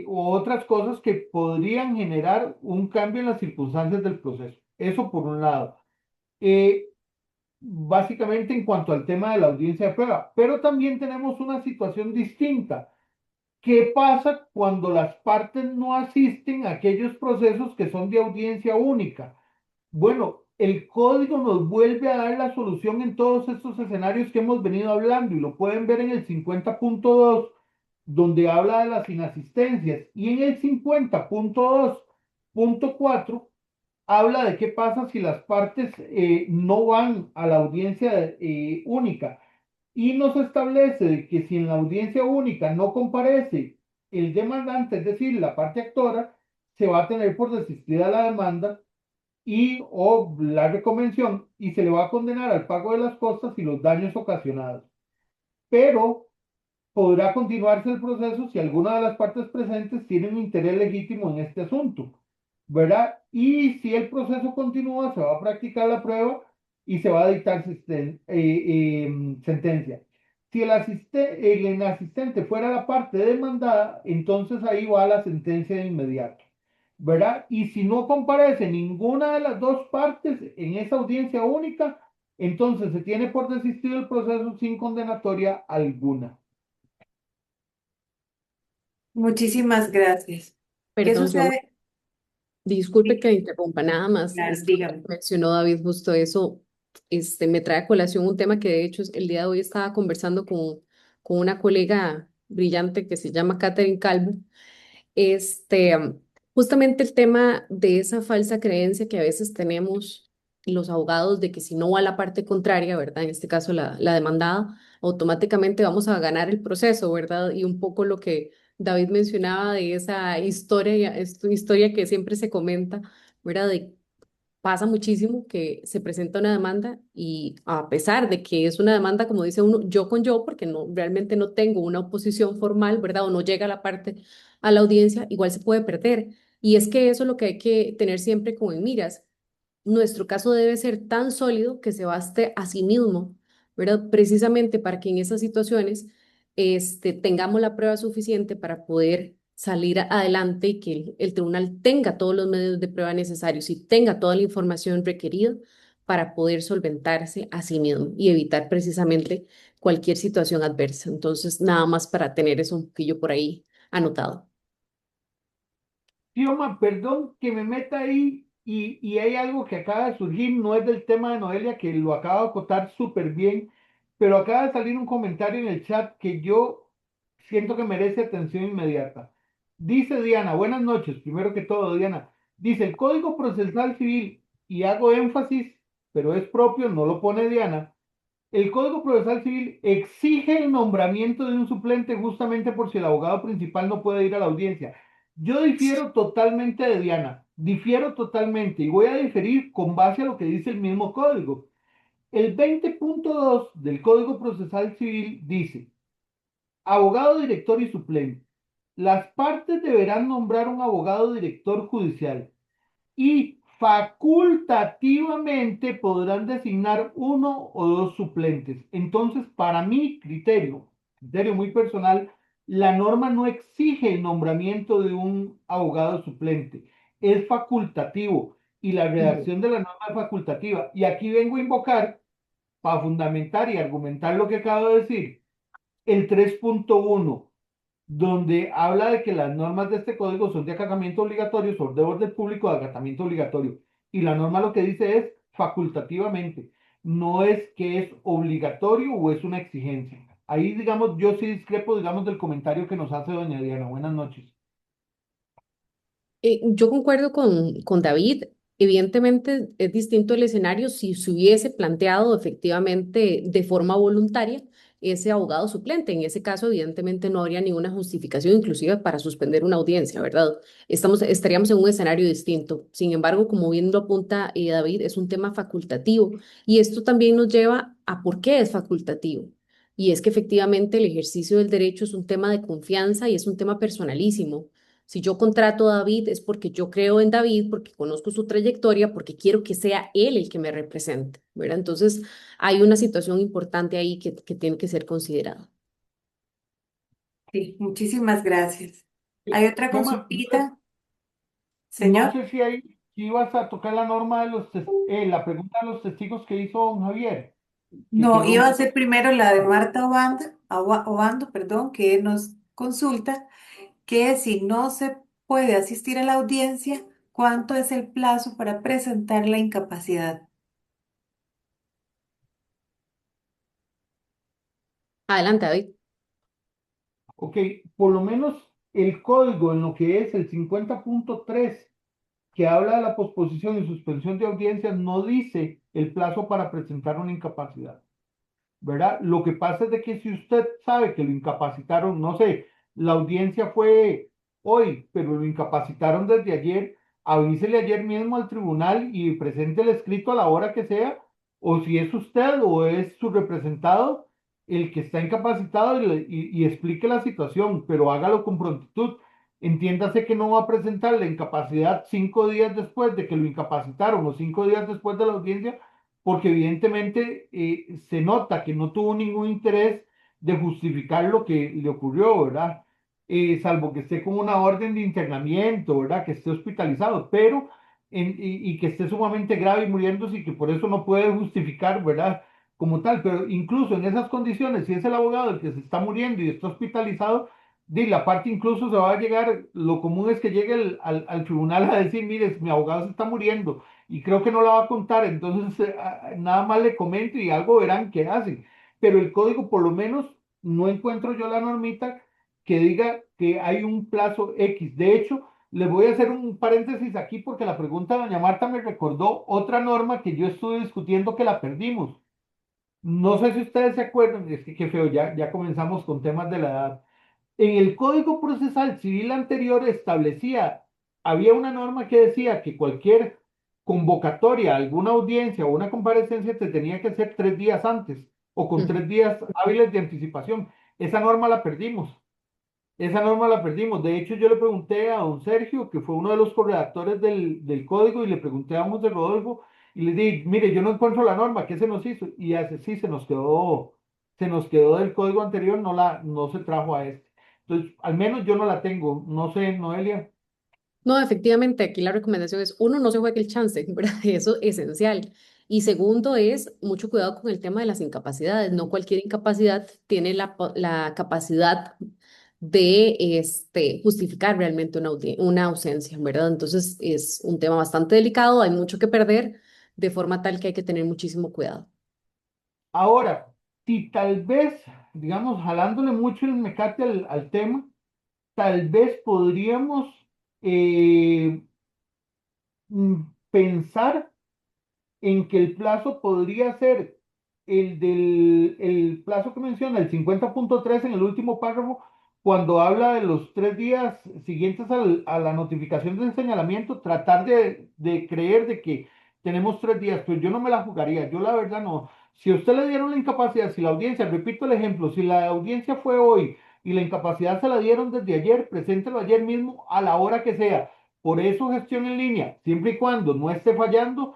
O otras cosas que podrían generar un cambio en las circunstancias del proceso. Eso por un lado. Eh, Básicamente en cuanto al tema de la audiencia de prueba, pero también tenemos una situación distinta. ¿Qué pasa cuando las partes no asisten a aquellos procesos que son de audiencia única? Bueno, el código nos vuelve a dar la solución en todos estos escenarios que hemos venido hablando y lo pueden ver en el 50.2, donde habla de las inasistencias, y en el 50.2.4 habla de qué pasa si las partes no van a la audiencia única y nos establece de que si en la audiencia única no comparece el demandante, es decir, la parte actora, se va a tener por desistida la demanda y o la reconvención y se le va a condenar al pago de las costas y los daños ocasionados. Pero podrá continuarse el proceso si alguna de las partes presentes tiene un interés legítimo en este asunto, ¿verdad? Y si el proceso continúa, se va a practicar la prueba y se va a dictar sentencia. Si el inasistente fuera la parte demandada, entonces ahí va la sentencia de inmediato, ¿verdad? Y si no comparece ninguna de las dos partes en esa audiencia única, entonces se tiene por desistido el proceso sin condenatoria alguna. Muchísimas gracias. ¿Qué Perdón, sucede? disculpe Sí, que interrumpa nada más, claro, ahora dígame. que mencionó David justo eso, me trae a colación un tema que de hecho el día de hoy estaba conversando con una colega brillante que se llama Catherine Calvo. Este, Justamente el tema de esa falsa creencia que a veces tenemos los abogados de que si no va a la parte contraria, ¿verdad? En este caso la demandada, automáticamente vamos a ganar el proceso, ¿verdad? Y un poco lo que David mencionaba de esa historia, esta historia que siempre se comenta, ¿verdad? De pasa muchísimo que se presenta una demanda y a pesar de que es una demanda, como dice uno, yo con yo, porque no, realmente no tengo una oposición formal, ¿verdad? O no llega la parte a la audiencia, igual se puede perder. Y es que eso es lo que hay que tener siempre como en miras. Nuestro caso debe ser tan sólido que se baste a sí mismo ¿verdad? Precisamente para que en esas situaciones tengamos la prueba suficiente para poder salir adelante y que el tribunal tenga todos los medios de prueba necesarios y tenga toda la información requerida para poder solventarse a sí mismo y evitar precisamente cualquier situación adversa. Entonces, nada más para tener eso un poquillo por ahí anotado. Tioma, perdón que me meta ahí y hay algo que acaba de surgir, no es del tema de Noelia, que lo acaba de acotar súper bien, pero acaba de salir un comentario en el chat que yo siento que merece atención inmediata. Dice Diana, buenas noches, primero que todo, Diana. Dice, el Código Procesal Civil, y hago énfasis, pero es propio, no lo pone Diana, el Código Procesal Civil exige el nombramiento de un suplente justamente por si el abogado principal no puede ir a la audiencia. Yo difiero totalmente de Diana, difiero totalmente y voy a diferir con base a lo que dice el mismo código. El 20.2 del Código Procesal Civil dice, abogado, director y suplente. Las partes deberán nombrar un abogado director judicial y facultativamente podrán designar uno o dos suplentes. Entonces, para mi criterio, criterio muy personal, la norma no exige el nombramiento de un abogado suplente, es facultativo y la Ujú. redacción de la norma es facultativa. Y aquí vengo a invocar, para fundamentar y argumentar lo que acabo de decir, el 3.1 donde habla de que las normas de este código son de acatamiento obligatorio, son de orden público de acatamiento obligatorio. Y la norma lo que dice es facultativamente, no es que es obligatorio o es una exigencia. Ahí, digamos, yo sí discrepo, digamos, del comentario que nos hace doña Diana. Buenas noches. Yo concuerdo con David. Evidentemente es distinto el escenario si se hubiese planteado efectivamente de forma voluntaria ese abogado suplente. En ese caso, evidentemente no habría ninguna justificación, inclusive para suspender una audiencia, ¿verdad? Estaríamos en un escenario distinto. Sin embargo, como bien lo apunta David, es un tema facultativo y esto también nos lleva a por qué es facultativo. Y es que efectivamente el ejercicio del derecho es un tema de confianza y es un tema personalísimo. Si yo contrato a David es porque yo creo en David, porque conozco su trayectoria, porque quiero que sea él el que me represente, ¿verdad? Entonces, hay una situación importante ahí que tiene que ser considerada. Sí, muchísimas gracias. ¿Hay otra Toma, consultita, no señor? sé si hay, si ibas a tocar la norma de los, la pregunta de los testigos que hizo don Javier, que No, quedó un iba a poco. ser primero la de Marta Obando, perdón, que nos consulta que si no se puede asistir a la audiencia, ¿cuánto es el plazo para presentar la incapacidad? Adelante, David. Ok, por lo menos el código en lo que es el 50.3 que habla de la posposición y suspensión de audiencias no dice el plazo para presentar una incapacidad. ¿Verdad? Lo que pasa es de que si usted sabe que lo incapacitaron, no sé, la audiencia fue hoy, pero lo incapacitaron desde ayer, avísele ayer mismo al tribunal y presente el escrito a la hora que sea, o si es usted o es su representado el que está incapacitado y explique la situación, pero hágalo con prontitud. Entiéndase que no va a presentar la incapacidad 5 días después de que lo incapacitaron o 5 días después de la audiencia, porque evidentemente se nota que no tuvo ningún interés de justificar lo que le ocurrió, ¿verdad? Salvo que esté con una orden de internamiento, ¿verdad? Que esté hospitalizado, pero y que esté sumamente grave y muriéndose y que por eso no puede justificar, ¿verdad? Como tal, pero incluso en esas condiciones, si es el abogado el que se está muriendo y está hospitalizado, de la parte incluso se va a llegar, lo común es que llegue al tribunal a decir, mire, mi abogado se está muriendo y creo que no la va a contar, entonces nada más le comento y algo verán que hacen. Pero el código, por lo menos, no encuentro yo la normita que diga que hay un plazo X. De hecho, les voy a hacer un paréntesis aquí porque la pregunta de doña Marta me recordó otra norma que yo estuve discutiendo que la perdimos. No sé si ustedes se acuerdan, es que qué feo, ya comenzamos con temas de la edad. En el Código Procesal Civil anterior establecía, había una norma que decía que cualquier convocatoria, alguna audiencia o una comparecencia te tenía que hacer 3 días antes o con Ujú. 3 días hábiles de anticipación. Esa norma la perdimos. Esa norma la perdimos. De hecho, yo le pregunté a don Sergio, que fue uno de los corredactores del código, y le pregunté a José Rodolfo, y les dije, mire, yo no encuentro la norma, ¿qué se nos hizo? Y hace, sí, se nos quedó del código anterior, no se trajo a este. Entonces, al menos yo no la tengo, no sé, Noelia. No, efectivamente, aquí la recomendación es, uno, no se juegue el chance, ¿verdad? Eso es esencial. Y segundo es mucho cuidado con el tema de las incapacidades. No cualquier incapacidad tiene la capacidad de justificar realmente una ausencia, ¿verdad? Entonces es un tema bastante delicado, hay mucho que perder, de forma tal que hay que tener muchísimo cuidado. Ahora, si tal vez, digamos, jalándole mucho el mecate al tema, tal vez podríamos eh, pensar en que el plazo podría ser el plazo que menciona, el 50.3 en el último párrafo, cuando habla de los 3 días siguientes a la notificación del señalamiento, tratar de creer de que tenemos 3 días, pues yo no me la jugaría, yo la verdad no. Si a usted le dieron la incapacidad, si la audiencia, repito el ejemplo, si la audiencia fue hoy y la incapacidad se la dieron desde ayer, preséntelo ayer mismo a la hora que sea. Por eso gestión en línea, siempre y cuando no esté fallando,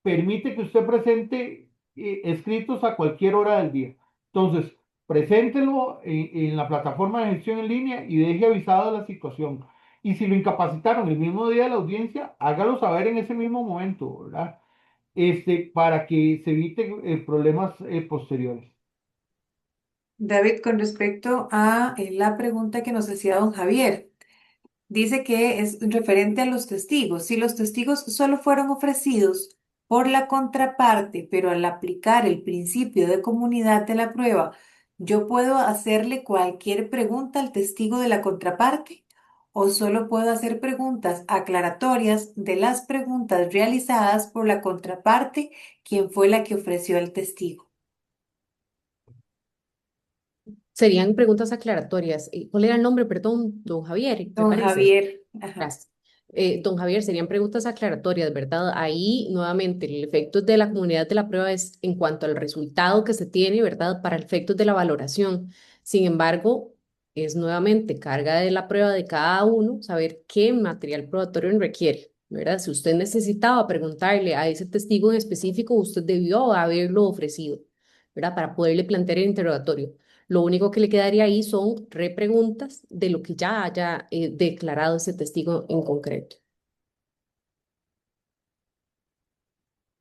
permite que usted presente escritos a cualquier hora del día. Entonces, preséntelo en la plataforma de gestión en línea y deje avisado de la situación. Y si lo incapacitaron el mismo día de la audiencia, hágalo saber en ese mismo momento, ¿verdad? Para que se eviten problemas posteriores. David, con respecto a la pregunta que nos hacía don Javier. Dice que es referente a los testigos. Si los testigos solo fueron ofrecidos por la contraparte, pero al aplicar el principio de comunidad de la prueba, ¿yo puedo hacerle cualquier pregunta al testigo de la contraparte? ¿O solo puedo hacer preguntas aclaratorias de las preguntas realizadas por la contraparte, quien fue la que ofreció al testigo? Serían preguntas aclaratorias. ¿Cuál era el nombre? Perdón, don Javier, me Don parece. Javier, ajá. Gracias. Don Javier, serían preguntas aclaratorias, ¿verdad? Ahí, nuevamente, el efecto de la comunidad de la prueba es en cuanto al resultado que se tiene, ¿verdad? Para efectos de la valoración. Sin embargo, es nuevamente carga de la prueba de cada uno saber qué material probatorio requiere, ¿verdad? Si usted necesitaba preguntarle a ese testigo en específico, usted debió haberlo ofrecido, ¿verdad? Para poderle plantear el interrogatorio. Lo único que le quedaría ahí son repreguntas de lo que ya haya declarado ese testigo en concreto.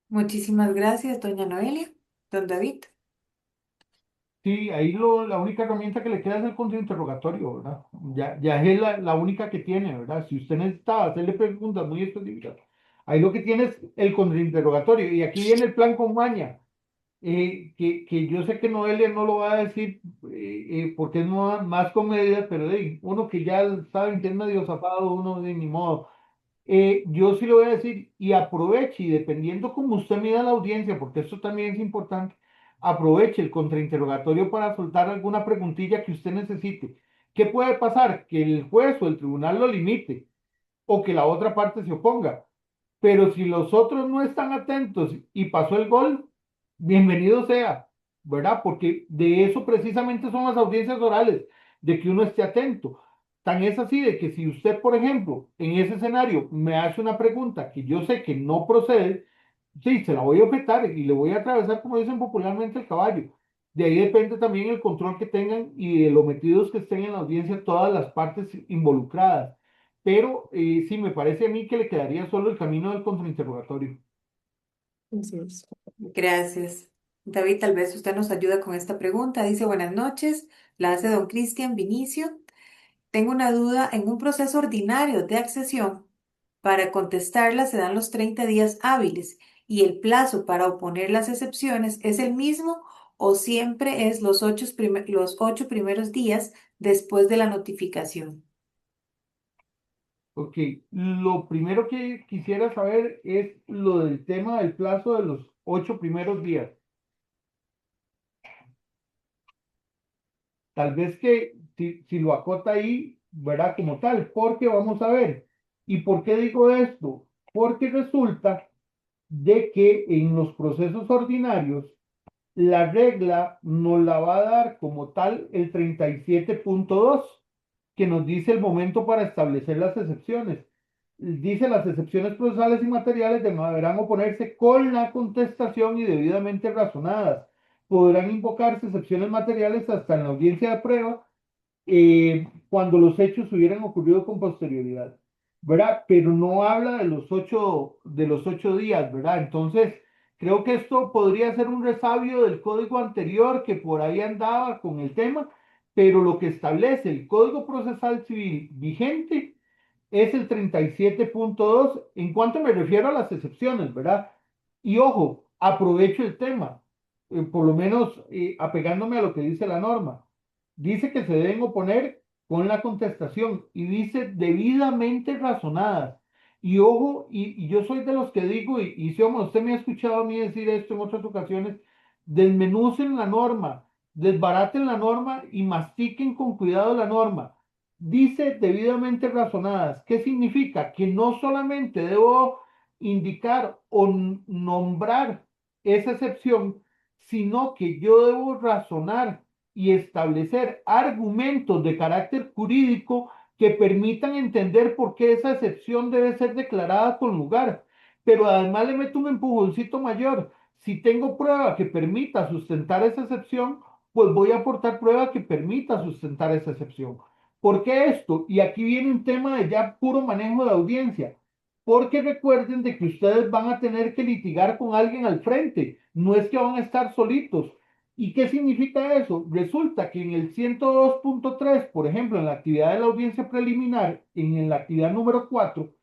Muchísimas gracias, doña Noelia. Don David. Sí, ahí la única herramienta que le queda es el contrainterrogatorio, ¿verdad? Ya es la única que tiene, ¿verdad? Si usted necesita hacerle preguntas muy específicas, ahí lo que tiene es el contrainterrogatorio. Y aquí viene el plan con maña, que yo sé que Noelia no lo va a decir porque es más comedia, pero uno que ya sabe que es medio zafado, uno de ni modo. Yo sí le voy a decir, y aproveche, y dependiendo cómo usted mida la audiencia, porque esto también es importante, aproveche el contrainterrogatorio para soltar alguna preguntilla que usted necesite. ¿Qué puede pasar? Que el juez o el tribunal lo limite o que la otra parte se oponga. Pero si los otros no están atentos y pasó el gol, bienvenido sea, ¿verdad? Porque de eso precisamente son las audiencias orales, de que uno esté atento. Tan es así de que si usted, por ejemplo, en ese escenario me hace una pregunta que yo sé que no procede, sí, se la voy a objetar y le voy a atravesar, como dicen popularmente, el caballo. De ahí depende también el control que tengan y de lo metidos que estén en la audiencia todas las partes involucradas. Pero sí, me parece a mí que le quedaría solo el camino del contrainterrogatorio. Así es. Gracias. David, tal vez usted nos ayuda con esta pregunta. Dice, buenas noches, la hace don Cristian Vinicio. Tengo una duda, en un proceso ordinario de accesión, para contestarla se dan los 30 días hábiles y el plazo para oponer las excepciones es el mismo o siempre es los 8 primeros días después de la notificación. Ok, lo primero que quisiera saber es lo del tema del plazo de los 8 primeros días. Tal vez que si lo acota ahí, verá como tal, porque vamos a ver. ¿Y por qué digo esto? Porque resulta de que en los procesos ordinarios, la regla nos la va a dar como tal el 37.2, que nos dice el momento para establecer las excepciones. dice las excepciones procesales y materiales deberán oponerse con la contestación y debidamente razonadas. Podrán invocarse excepciones materiales hasta en la audiencia de prueba cuando los hechos hubieran ocurrido con posterioridad, ¿verdad? Pero no habla de los 8 días, ¿verdad? Entonces, creo que esto podría ser un resabio del código anterior que por ahí andaba con el tema, pero lo que establece el Código Procesal Civil vigente es el 37.2 en cuanto me refiero a las excepciones, ¿verdad? Y ojo, aprovecho el tema, por lo menos apegándome a lo que dice la norma. Dice que se deben oponer con la contestación y dice debidamente razonadas. Y ojo, y yo soy de los que digo, y si usted me ha escuchado a mí decir esto en otras ocasiones, desmenucen la norma, desbaraten la norma y mastiquen con cuidado la norma. Dice debidamente razonadas. ¿Qué significa? Que no solamente debo indicar o nombrar esa excepción, sino que yo debo razonar y establecer argumentos de carácter jurídico que permitan entender por qué esa excepción debe ser declarada con lugar. Pero además le meto un empujoncito mayor. Si tengo prueba que permita sustentar esa excepción, pues voy a aportar prueba que permita sustentar esa excepción. ¿Por qué esto? Y aquí viene un tema de ya puro manejo de audiencia. Porque recuerden de que ustedes van a tener que litigar con alguien al frente. No es que van a estar solitos. ¿Y qué significa eso? Resulta que en el 102.3, por ejemplo, en la actividad de la audiencia preliminar, en la actividad número 4,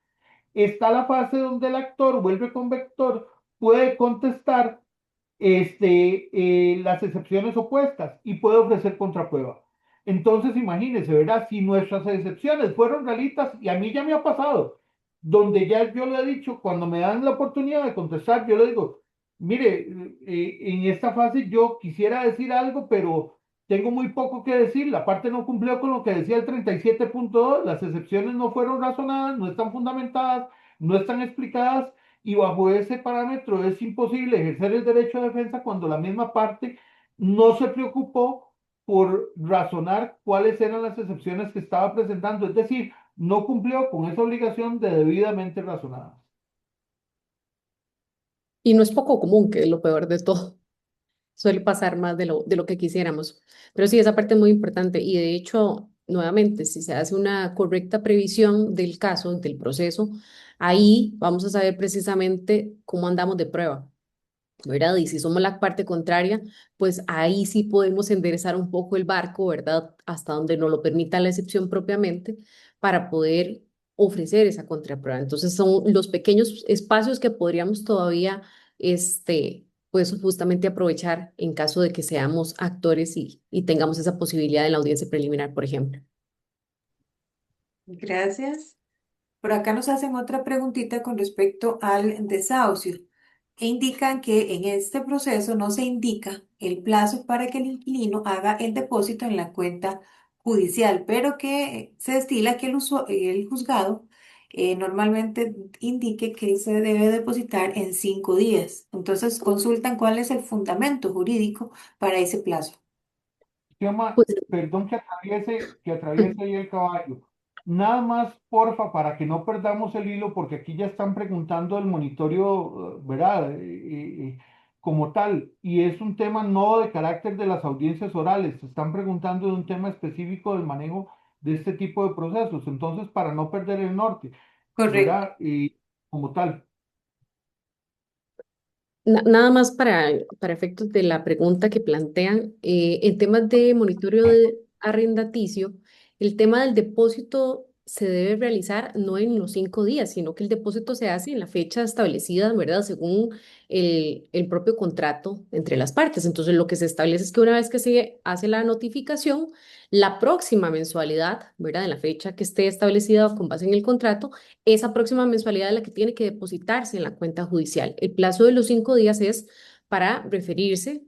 está la fase donde el actor o el reconvector puede contestar las excepciones opuestas y puede ofrecer contraprueba. Entonces, imagínense, ¿verdad? Si nuestras excepciones fueron realistas, y a mí ya me ha pasado, donde ya yo le he dicho, cuando me dan la oportunidad de contestar, yo le digo, mire, en esta fase yo quisiera decir algo, pero tengo muy poco que decir, la parte no cumplió con lo que decía el 37.2, las excepciones no fueron razonadas, no están fundamentadas, no están explicadas, y bajo ese parámetro es imposible ejercer el derecho de defensa cuando la misma parte no se preocupó por razonar cuáles eran las excepciones que estaba presentando, es decir, no cumplió con esa obligación de debidamente razonadas. Y no es poco común, que es lo peor de todo. Suele pasar más de lo que quisiéramos. Pero sí, esa parte es muy importante y de hecho, nuevamente, si se hace una correcta previsión del caso, del proceso, ahí vamos a saber precisamente cómo andamos de prueba, ¿verdad? Y si somos la parte contraria, pues ahí sí podemos enderezar un poco el barco, ¿verdad? Hasta donde nos lo permita la excepción propiamente para poder ofrecer esa contraprueba. Entonces son los pequeños espacios que podríamos todavía, pues justamente aprovechar en caso de que seamos actores y tengamos esa posibilidad en la audiencia preliminar, por ejemplo. Gracias. Por acá nos hacen otra preguntita con respecto al desahucio e indican que en este proceso no se indica el plazo para que el inquilino haga el depósito en la cuenta judicial, pero que se estila que el juzgado normalmente indique que se debe depositar en 5 días. Entonces consultan cuál es el fundamento jurídico para ese plazo. Xioma, Pues, perdón que atraviese ahí el caballo. Nada más, porfa, para que no perdamos el hilo, porque aquí ya están preguntando el monitoreo, ¿verdad? Como tal, y es un tema no de carácter de las audiencias orales, se están preguntando de un tema específico del manejo de este tipo de procesos. Entonces, para no perder el norte, Correcto. ¿verdad? Y como tal. Nada más para efectos de la pregunta que plantean, en temas de monitoreo de arrendaticio, el tema del depósito se debe realizar no en los 5 días, sino que el depósito se hace en la fecha establecida, ¿verdad? Según el propio contrato entre las partes. Entonces, lo que se establece es que una vez que se hace la notificación, la próxima mensualidad, ¿verdad? En la fecha que esté establecida con base en el contrato, esa próxima mensualidad es la que tiene que depositarse en la cuenta judicial. El plazo de los 5 días es para referirse,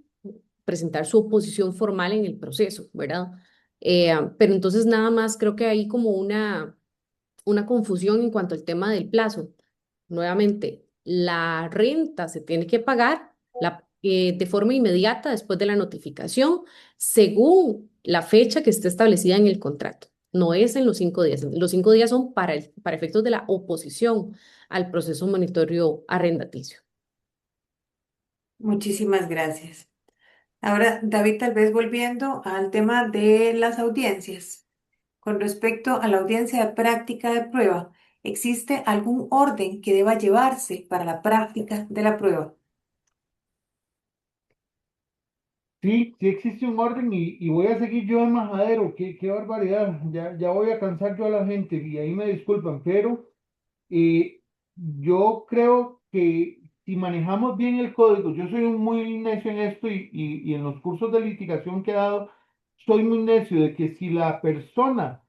presentar su oposición formal en el proceso, ¿verdad? Pero entonces nada más creo que hay como una confusión en cuanto al tema del plazo. Nuevamente, la renta se tiene que pagar de forma inmediata después de la notificación, según la fecha que esté establecida en el contrato. no es en los 5 días. Los 5 días son para efectos de la oposición al proceso monitorio arrendaticio. Muchísimas gracias. Ahora, David, tal vez volviendo al tema de las audiencias. Con respecto a la audiencia de práctica de prueba, ¿existe algún orden que deba llevarse para la práctica de la prueba? Sí, sí existe un orden y voy a seguir yo de majadero, qué barbaridad, ya voy a cansar yo a la gente y ahí me disculpan, pero yo creo que si manejamos bien el código, yo soy un muy necio en esto y en los cursos de litigación que he dado, soy muy necio de que si la persona,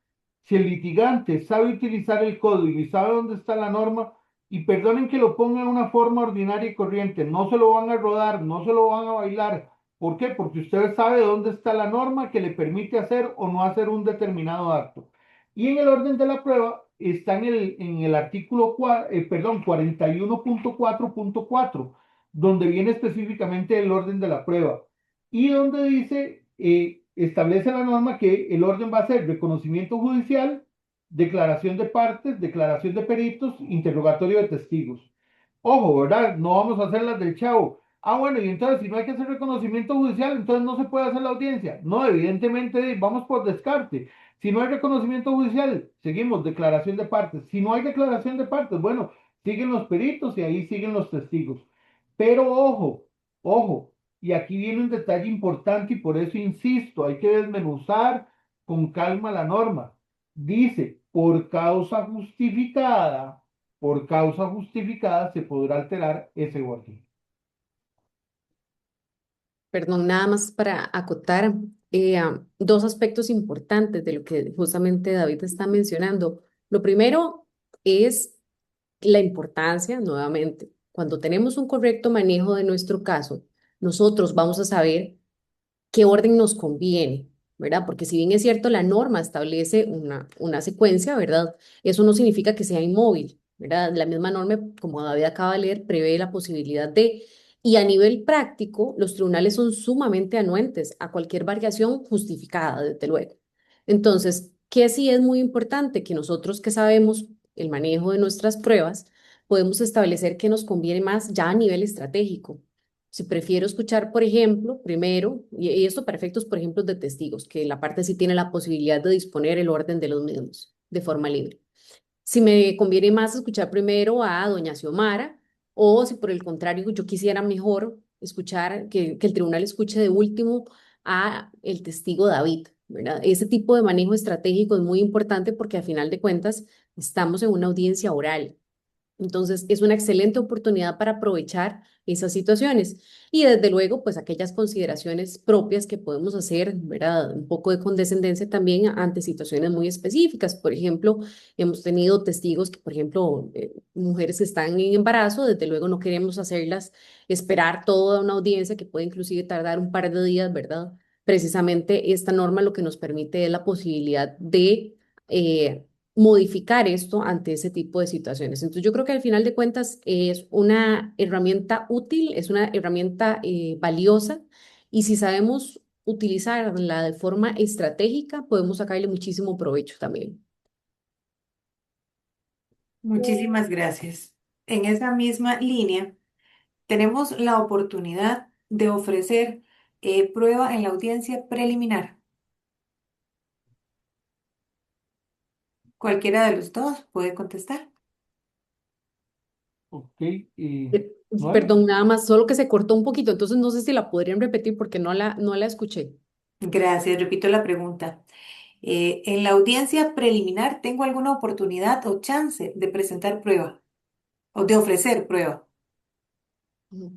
si el litigante sabe utilizar el código y sabe dónde está la norma, y perdonen que lo ponga en una forma ordinaria y corriente, no se lo van a rodar, no se lo van a bailar. ¿Por qué? Porque usted sabe dónde está la norma que le permite hacer o no hacer un determinado acto. Y en el orden de la prueba está en el artículo, perdón, 41.4.4, donde viene específicamente el orden de la prueba y donde dice, establece la norma que el orden va a ser reconocimiento judicial, declaración de partes, declaración de peritos, interrogatorio de testigos. Ojo, ¿verdad? No vamos a hacer las del chavo. Ah, bueno, y entonces si no hay que hacer reconocimiento judicial, entonces no se puede hacer la audiencia. No, evidentemente vamos por descarte. Si no hay reconocimiento judicial, seguimos declaración de partes. Si no hay declaración de partes, bueno, siguen los peritos y ahí siguen los testigos. Pero ojo, ojo, y aquí viene un detalle importante y por eso insisto, hay que desmenuzar con calma la norma. Dice, por causa justificada se podrá alterar ese orden. Perdón, nada más para acotar dos aspectos importantes de lo que justamente David está mencionando. Lo primero es la importancia, nuevamente, cuando tenemos un correcto manejo de nuestro caso, nosotros vamos a saber qué orden nos conviene, ¿verdad? Porque si bien es cierto, la norma establece una secuencia, ¿verdad? Eso no significa que sea inmóvil, ¿verdad? La misma norma, como David acaba de leer, prevé la posibilidad de, y a nivel práctico, los tribunales son sumamente anuentes a cualquier variación justificada, desde luego. Entonces, ¿qué sí es muy importante? Que nosotros que sabemos el manejo de nuestras pruebas, podemos establecer qué nos conviene más ya a nivel estratégico. Si prefiero escuchar, por ejemplo, primero, y esto para efectos, por ejemplo, de testigos, que la parte sí tiene la posibilidad de disponer el orden de los mismos de forma libre. Si me conviene más escuchar primero a doña Xiomara, o si por el contrario yo quisiera mejor escuchar, que el tribunal escuche de último a el testigo David, ¿verdad? Ese tipo de manejo estratégico es muy importante porque a final de cuentas estamos en una audiencia oral. Entonces, es una excelente oportunidad para aprovechar esas situaciones y desde luego, pues aquellas consideraciones propias que podemos hacer, ¿verdad? Un poco de condescendencia también ante situaciones muy específicas. Por ejemplo, hemos tenido testigos que, por ejemplo, mujeres que están en embarazo, desde luego no queremos hacerlas esperar toda una audiencia que puede inclusive tardar un par de días, ¿verdad? Precisamente esta norma lo que nos permite es la posibilidad de eh, modificar esto ante ese tipo de situaciones. Entonces, yo creo que al final de cuentas es una herramienta útil, es una herramienta valiosa y si sabemos utilizarla de forma estratégica, podemos sacarle muchísimo provecho también. Muchísimas gracias. En esa misma línea, tenemos la oportunidad de ofrecer prueba en la audiencia preliminar. Cualquiera de los dos puede contestar. Ok, Eh, Noelia. Perdón, nada más, solo que se cortó un poquito, entonces no sé si la podrían repetir porque no la escuché. Gracias. Repito la pregunta. En la audiencia preliminar, ¿tengo alguna oportunidad o chance de presentar prueba o de ofrecer prueba? Ujú.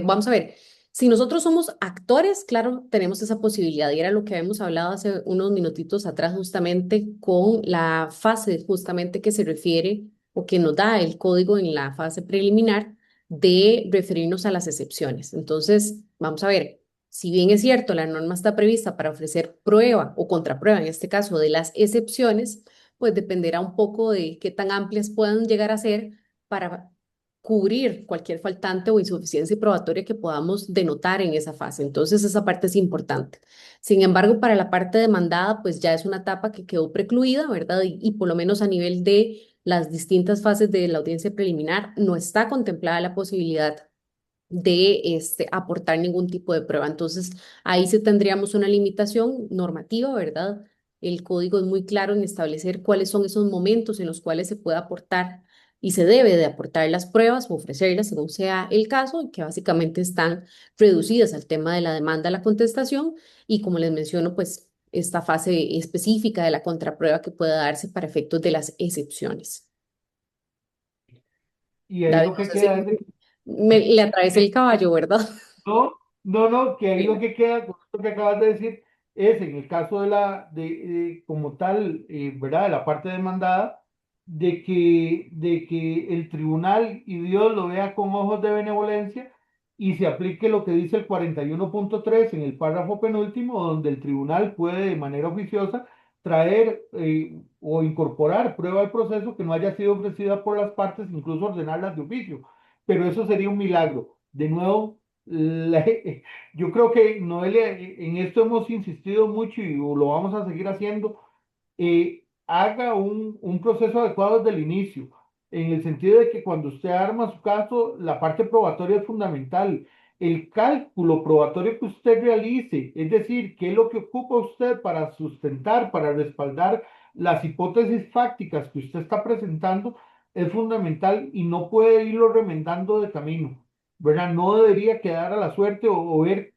Vamos a ver, si nosotros somos actores, claro, tenemos esa posibilidad y era lo que habíamos hablado hace unos minutitos atrás justamente con la fase justamente que se refiere o que nos da el código en la fase preliminar de referirnos a las excepciones. Entonces, vamos a ver, si bien es cierto, la norma está prevista para ofrecer prueba o contraprueba, en este caso de las excepciones, pues dependerá un poco de qué tan amplias puedan llegar a ser para cubrir cualquier faltante o insuficiencia probatoria que podamos denotar en esa fase. Entonces, esa parte es importante. Sin embargo, para la parte demandada, pues ya es una etapa que quedó precluida, ¿verdad? Y por lo menos a nivel de las distintas fases de la audiencia preliminar, no está contemplada la posibilidad de aportar ningún tipo de prueba. Entonces, ahí sí tendríamos una limitación normativa, ¿verdad? El código es muy claro en establecer cuáles son esos momentos en los cuales se puede aportar y se debe de aportar las pruebas o ofrecerlas según sea el caso, que básicamente están reducidas al tema de la demanda, la contestación y como les menciono, pues esta fase específica de la contraprueba que pueda darse para efectos de las excepciones. Y ahí David, lo no que sé si queda es de le atravesé el caballo, ¿verdad? no, no, que ahí lo que queda, con esto que acabas de decir, es en el caso como tal, ¿verdad? De la parte demandada, de que el tribunal y Dios lo vea con ojos de benevolencia y se aplique lo que dice el 41.3 en el párrafo penúltimo, donde el tribunal puede de manera oficiosa traer o incorporar prueba al proceso que no haya sido ofrecida por las partes, incluso ordenarlas de oficio. Pero eso sería un milagro. De nuevo, la- yo creo que Noelia, en esto hemos insistido mucho y lo vamos a seguir haciendo. Haga un proceso adecuado desde el inicio, en el sentido de que cuando usted arma su caso, la parte probatoria es fundamental. El cálculo probatorio que usted realice, es decir, qué es lo que ocupa usted para sustentar, para respaldar las hipótesis fácticas que usted está presentando, es fundamental y no puede irlo remendando de camino, ¿verdad? No debería quedar a la suerte o ver,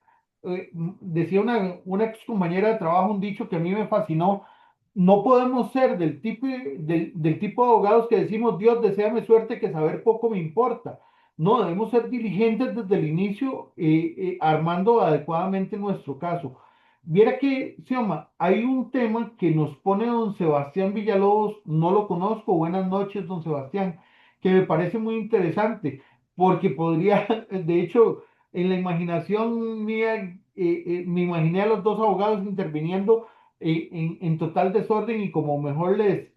decía una ex compañera de trabajo un dicho que a mí me fascinó: no podemos ser del tipo de abogados que decimos, Dios, deséame suerte, que saber poco me importa. No, debemos ser diligentes desde el inicio, armando adecuadamente nuestro caso. Viera que, Xioma, hay un tema que nos pone don Sebastián Villalobos, no lo conozco, buenas noches, don Sebastián, que me parece muy interesante, porque podría, de hecho, en la imaginación mía, me imaginé a los dos abogados interviniendo en total desorden y como mejor les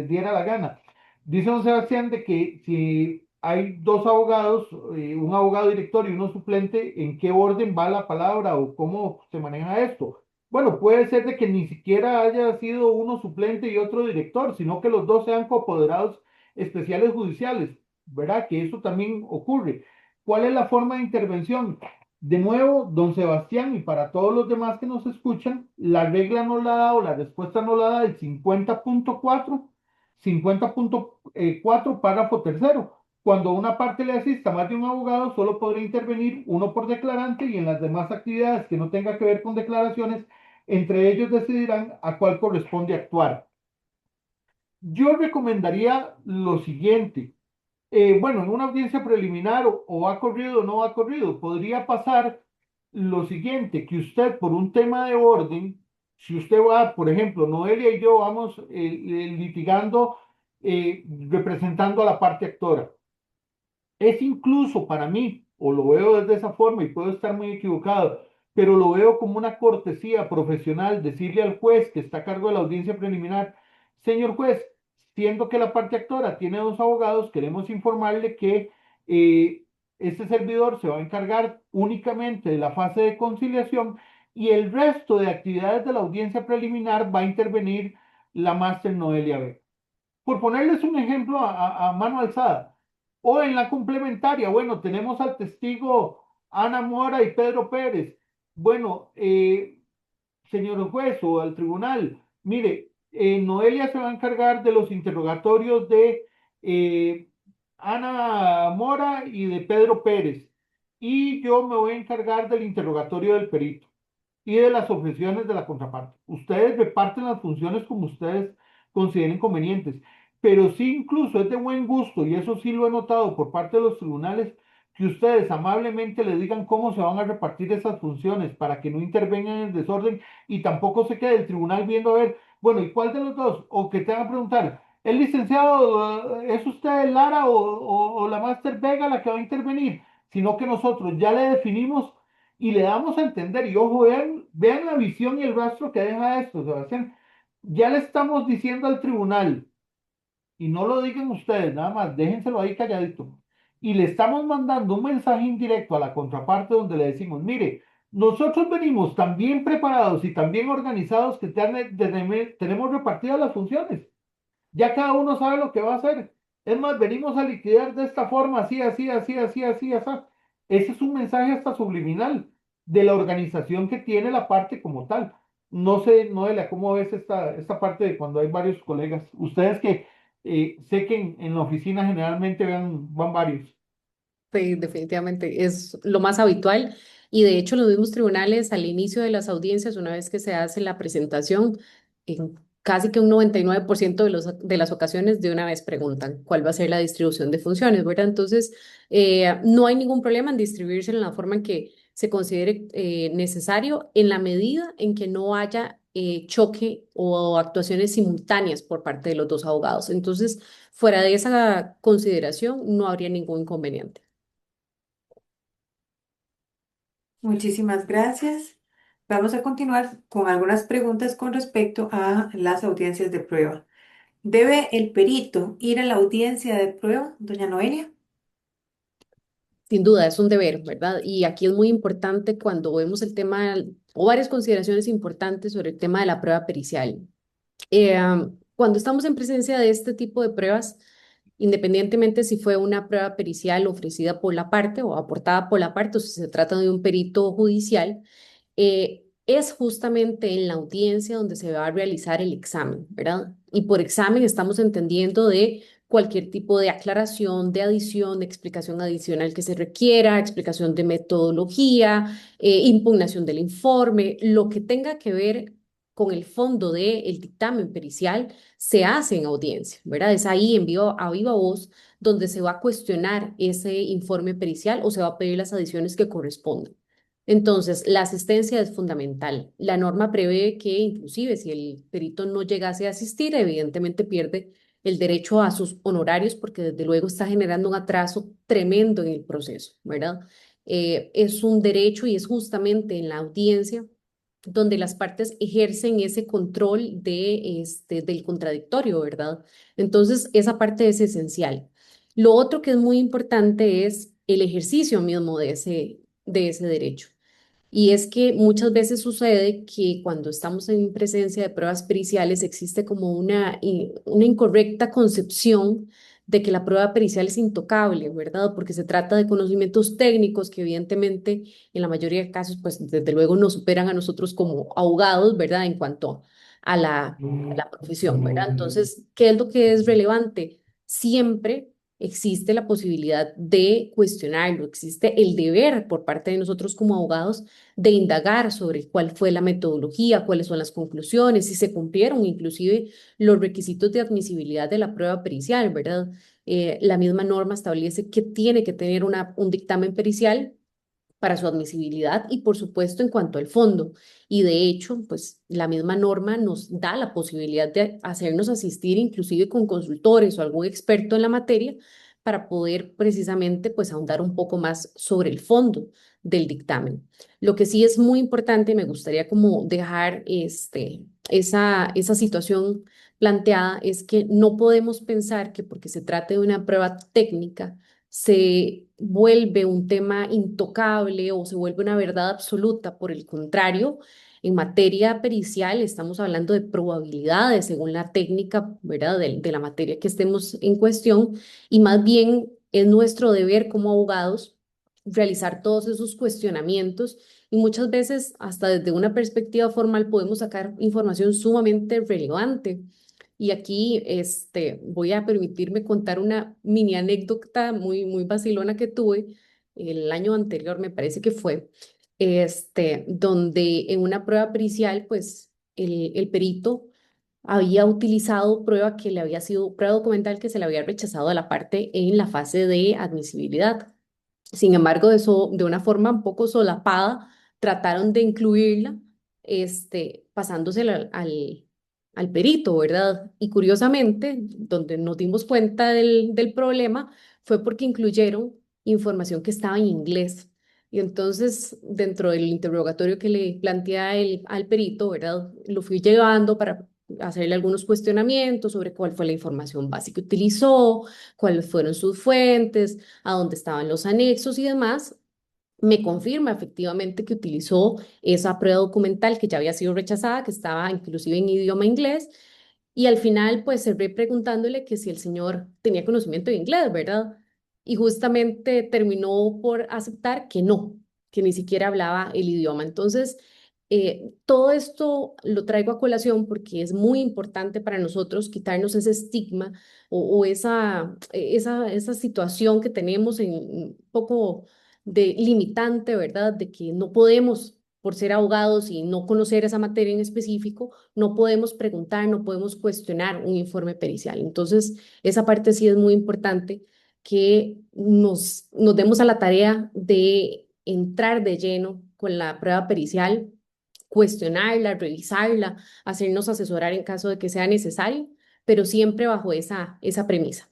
diera la gana. Dice don Sebastián de que si hay dos abogados, un abogado director y uno suplente, ¿en qué orden va la palabra o cómo se maneja esto? Bueno, puede ser de que ni siquiera haya sido uno suplente y otro director, sino que los dos sean coapoderados especiales judiciales, ¿verdad? Que eso también ocurre. ¿Cuál es la forma de intervención? De nuevo, don Sebastián, y para todos los demás que nos escuchan, la regla no la da o la respuesta no la da el 50.4, párrafo tercero. Cuando una parte le asista más de un abogado, solo podrá intervenir uno por declarante y en las demás actividades que no tenga que ver con declaraciones, entre ellos decidirán a cuál corresponde actuar. Yo recomendaría lo siguiente. Bueno, en una audiencia preliminar o ha corrido o no ha corrido, podría pasar lo siguiente, que usted por un tema de orden, si usted va, por ejemplo, Noelia y yo vamos litigando, representando a la parte actora. Es incluso para mí, o lo veo desde esa forma y puedo estar muy equivocado, pero lo veo como una cortesía profesional decirle al juez que está a cargo de la audiencia preliminar: señor juez, siendo que la parte actora tiene dos abogados, queremos informarle que este servidor se va a encargar únicamente de la fase de conciliación y el resto de actividades de la audiencia preliminar va a intervenir la máster Noelia B. Por ponerles un ejemplo a mano alzada. O en la complementaria, bueno, tenemos al testigo Ana Mora y Pedro Pérez. Bueno, señor juez o al tribunal, mire, Noelia se va a encargar de los interrogatorios de eh, Ana Mora y de Pedro Pérez. Y yo me voy a encargar del interrogatorio del perito y de las objeciones de la contraparte. Ustedes reparten las funciones como ustedes consideren convenientes, pero sí incluso es de buen gusto, y eso sí lo he notado por parte de los tribunales, que ustedes amablemente le digan cómo se van a repartir esas funciones para que no intervengan en el desorden y tampoco se quede el tribunal viendo a ver, bueno, ¿y cuál de los dos? O que te van a preguntar, ¿el licenciado, es usted Lara o la Master Vega la que va a intervenir? Sino que nosotros ya le definimos y le damos a entender, y ojo, vean la visión y el rastro que deja esto, Sebastián. Ya le estamos diciendo al tribunal, y no lo digan ustedes, nada más, déjenselo ahí calladito. y le estamos mandando un mensaje indirecto a la contraparte donde le decimos, mire, nosotros venimos tan bien preparados y tan bien organizados que tenemos repartidas las funciones. Ya cada uno sabe lo que va a hacer. Es más, venimos a liquidar de esta forma, así, así, así, así, así, así. Ese es un mensaje hasta subliminal de la organización que tiene la parte como tal. No sé, Noelia, ¿cómo ves esta parte de cuando hay varios colegas? Ustedes que sé que en la oficina generalmente van varios. Sí, definitivamente es lo más habitual y de hecho los mismos tribunales al inicio de las audiencias, una vez que se hace la presentación, en casi que un 99% de las ocasiones de una vez preguntan cuál va a ser la distribución de funciones, ¿verdad? Entonces, no hay ningún problema en distribuirse en la forma en que se considere necesario en la medida en que no haya choque o actuaciones simultáneas por parte de los dos abogados. Entonces, fuera de esa consideración, no habría ningún inconveniente. Muchísimas gracias. Vamos a continuar con algunas preguntas con respecto a las audiencias de prueba. ¿Debe el perito ir a la audiencia de prueba, doña Noelia? Sin duda, es un deber, ¿verdad? Y aquí es muy importante cuando vemos el tema, o varias consideraciones importantes sobre el tema de la prueba pericial. Cuando estamos en presencia de este tipo de pruebas, independientemente si fue una prueba pericial ofrecida por la parte o aportada por la parte, o si se trata de un perito judicial, es justamente en la audiencia donde se va a realizar el examen, ¿verdad? Y por examen estamos entendiendo de cualquier tipo de aclaración, de adición, de explicación adicional que se requiera, explicación de metodología, impugnación del informe, lo que tenga que ver con el fondo del dictamen pericial se hace en audiencia, ¿verdad? Es ahí en vivo, a viva voz donde se va a cuestionar ese informe pericial o se va a pedir las adiciones que correspondan. Entonces, la asistencia es fundamental. La norma prevé que inclusive si el perito no llegase a asistir, evidentemente pierde el derecho a sus honorarios porque desde luego está generando un atraso tremendo en el proceso, ¿verdad? Es un derecho y es justamente en la audiencia donde las partes ejercen ese control del contradictorio, ¿verdad? Entonces, esa parte es esencial. Lo otro que es muy importante es el ejercicio mismo de ese derecho. Y es que muchas veces sucede que cuando estamos en presencia de pruebas periciales existe como una incorrecta concepción de que la prueba pericial es intocable, ¿verdad? Porque se trata de conocimientos técnicos que evidentemente en la mayoría de casos, pues desde luego nos superan a nosotros como abogados, ¿verdad? En cuanto a la profesión, ¿verdad? Entonces, ¿qué es lo que es relevante? Siempre existe la posibilidad de cuestionarlo, existe el deber por parte de nosotros como abogados de indagar sobre cuál fue la metodología, cuáles son las conclusiones, si se cumplieron inclusive los requisitos de admisibilidad de la prueba pericial, ¿verdad? La misma norma establece que tiene que tener un dictamen pericial para su admisibilidad y por supuesto en cuanto al fondo. Y de hecho, pues la misma norma nos da la posibilidad de hacernos asistir inclusive con consultores o algún experto en la materia para poder precisamente pues ahondar un poco más sobre el fondo del dictamen. Lo que sí es muy importante, me gustaría como dejar esa situación planteada, es que no podemos pensar que porque se trate de una prueba técnica, se vuelve un tema intocable o se vuelve una verdad absoluta. Por el contrario, en materia pericial estamos hablando de probabilidades según la técnica, ¿verdad? De la materia que estemos en cuestión y más bien es nuestro deber como abogados realizar todos esos cuestionamientos y muchas veces hasta desde una perspectiva formal podemos sacar información sumamente relevante. Y aquí voy a permitirme contar una mini anécdota muy, muy vacilona que tuve el año anterior, me parece que fue, donde en una prueba pericial, pues el perito había utilizado prueba documental que se le había rechazado a la parte en la fase de admisibilidad. Sin embargo, de una forma un poco solapada, trataron de incluirla, pasándosela al perito, ¿verdad? Y curiosamente, donde nos dimos cuenta del problema fue porque incluyeron información que estaba en inglés. Y entonces, dentro del interrogatorio que le planteé al perito, ¿verdad? Lo fui llevando para hacerle algunos cuestionamientos sobre cuál fue la información básica que utilizó, cuáles fueron sus fuentes, a dónde estaban los anexos y demás. Me confirma efectivamente que utilizó esa prueba documental que ya había sido rechazada, que estaba inclusive en idioma inglés, y al final pues cerré preguntándole que si el señor tenía conocimiento de inglés, ¿verdad? Y justamente terminó por aceptar que ni siquiera hablaba el idioma. Entonces, todo esto lo traigo a colación porque es muy importante para nosotros quitarnos ese estigma o esa situación que tenemos en un poco de limitante, ¿verdad? De que no podemos, por ser abogados y no conocer esa materia en específico, no podemos preguntar, no podemos cuestionar un informe pericial. Entonces, esa parte sí es muy importante que nos demos a la tarea de entrar de lleno con la prueba pericial, cuestionarla, revisarla, hacernos asesorar en caso de que sea necesario, pero siempre bajo esa premisa.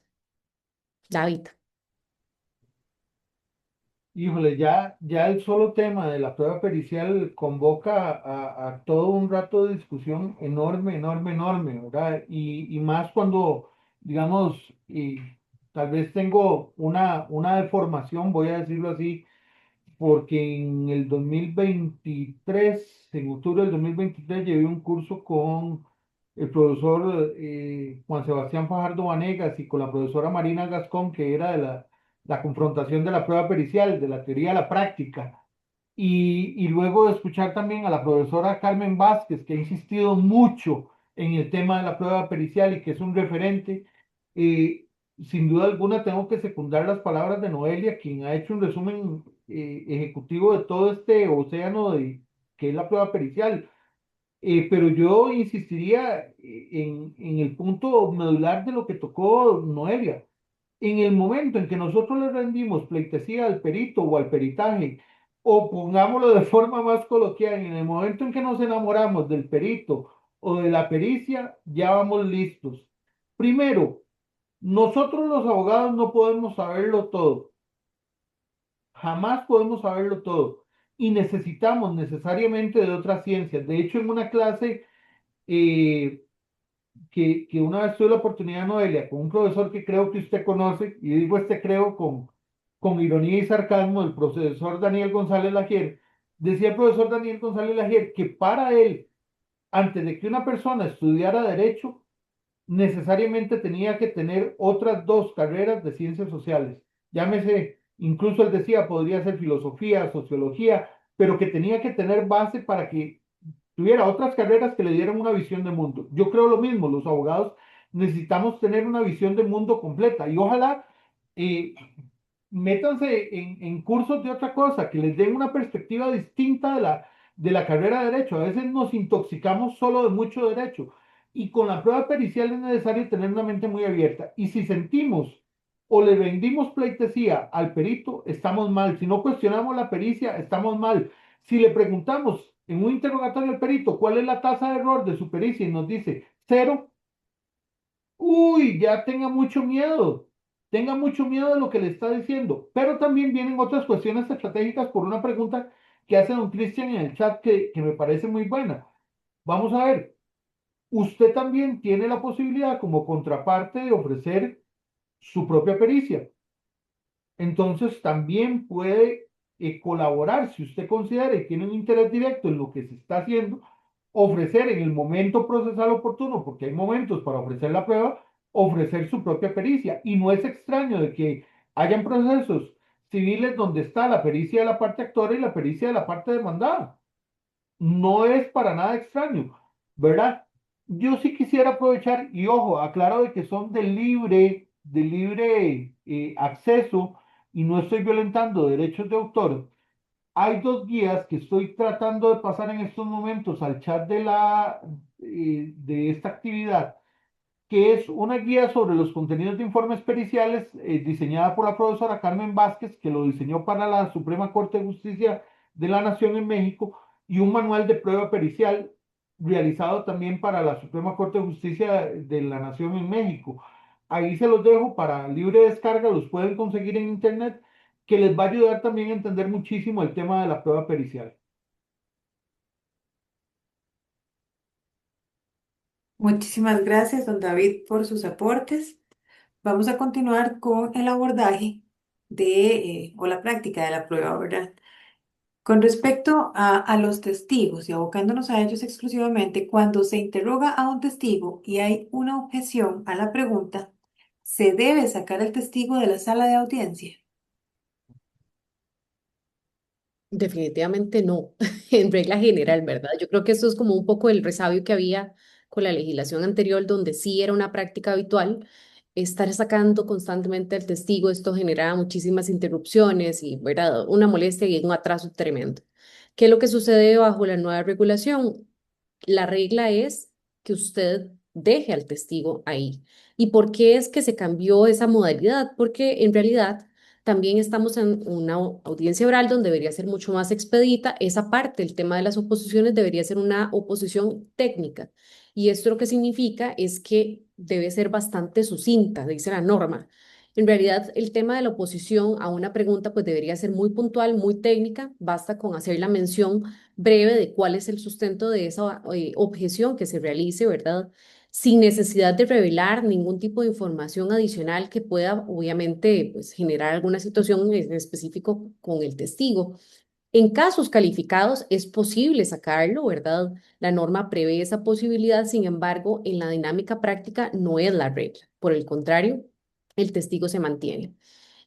David. Híjole, ya el solo tema de la prueba pericial convoca a todo un rato de discusión enorme, enorme, enorme, ¿verdad? Y más cuando, digamos, y tal vez tengo una deformación, voy a decirlo así, porque en el 2023, en octubre del 2023, llevé un curso con el profesor Juan Sebastián Fajardo Vanegas y con la profesora Marina Gascón, que era de la confrontación de la prueba pericial, de la teoría a la práctica. Y luego de escuchar también a la profesora Carmen Vázquez, que ha insistido mucho en el tema de la prueba pericial y que es un referente, eh, sin duda alguna tengo que secundar las palabras de Noelia, quien ha hecho un resumen ejecutivo de todo este océano que es la prueba pericial. Pero yo insistiría en el punto medular de lo que tocó Noelia. En el momento en que nosotros le rendimos pleitesía al perito o al peritaje, o pongámoslo de forma más coloquial, en el momento en que nos enamoramos del perito o de la pericia, ya vamos listos. Primero, nosotros los abogados no podemos saberlo todo, jamás podemos saberlo todo, y necesitamos necesariamente de otras ciencias. De hecho, en una clase eh, que una vez tuve la oportunidad, Noelia, con un profesor que creo que usted conoce, y digo este creo con ironía y sarcasmo, el profesor Daniel González Lagier, decía el profesor Daniel González Lagier que para él, antes de que una persona estudiara derecho, necesariamente tenía que tener otras dos carreras de ciencias sociales. Llámese, incluso él decía, podría ser filosofía, sociología, pero que tenía que tener base para que tuviera otras carreras que le dieran una visión de mundo. Yo creo lo mismo, los abogados necesitamos tener una visión de mundo completa y ojalá eh, métanse en cursos de otra cosa, que les den una perspectiva distinta de la carrera de derecho. A veces nos intoxicamos solo de mucho derecho y con la prueba pericial es necesario tener una mente muy abierta. Y si sentimos o le rendimos pleitesía al perito, estamos mal. Si no cuestionamos la pericia, estamos mal. Si le preguntamos en un interrogatorio al perito cuál es la tasa de error de su pericia y nos dice cero, uy, ya tenga mucho miedo de lo que le está diciendo. Pero también vienen otras cuestiones estratégicas por una pregunta que hace don Cristian en el chat que me parece muy buena. Vamos a ver, usted también tiene la posibilidad como contraparte de ofrecer su propia pericia. Entonces también puede colaborar, si usted considera y tiene un interés directo en lo que se está haciendo, ofrecer en el momento procesal oportuno, porque hay momentos para ofrecer la prueba, ofrecer su propia pericia. Y no es extraño de que hayan procesos civiles donde está la pericia de la parte actora y la pericia de la parte demandada. No es para nada extraño, ¿verdad? Yo sí quisiera aprovechar, y ojo, aclaro de que son de libre acceso y no estoy violentando derechos de autor. Hay dos guías que estoy tratando de pasar en estos momentos al chat de esta actividad, que es una guía sobre los contenidos de informes periciales diseñada por la profesora Carmen Vázquez, que lo diseñó para la Suprema Corte de Justicia de la Nación en México, y un manual de prueba pericial realizado también para la Suprema Corte de Justicia de la Nación en México. Ahí se los dejo para libre descarga, los pueden conseguir en internet, que les va a ayudar también a entender muchísimo el tema de la prueba pericial. Muchísimas gracias, don David, por sus aportes. Vamos a continuar con el abordaje o la práctica de la prueba, ¿verdad? Con respecto a los testigos y abocándonos a ellos exclusivamente, cuando se interroga a un testigo y hay una objeción a la pregunta, ¿se debe sacar el testigo de la sala de audiencia? Definitivamente no, en regla general, ¿verdad? Yo creo que eso es como un poco el resabio que había con la legislación anterior, donde sí era una práctica habitual estar sacando constantemente al testigo. Esto generaba muchísimas interrupciones y, ¿verdad? Una molestia y un atraso tremendo. ¿Qué es lo que sucede bajo la nueva regulación? La regla es que usted deje al testigo ahí. ¿Y por qué es que se cambió esa modalidad? Porque en realidad también estamos en una audiencia oral donde debería ser mucho más expedita. Esa parte, el tema de las oposiciones, debería ser una oposición técnica. Y esto lo que significa es que debe ser bastante sucinta, dice la norma. En realidad, el tema de la oposición a una pregunta pues debería ser muy puntual, muy técnica. Basta con hacer la mención breve de cuál es el sustento de esa objeción que se realice, ¿verdad? Sin necesidad de revelar ningún tipo de información adicional que pueda, obviamente, pues, generar alguna situación en específico con el testigo. En casos calificados es posible sacarlo, ¿verdad? La norma prevé esa posibilidad, sin embargo, en la dinámica práctica no es la regla. Por el contrario, el testigo se mantiene.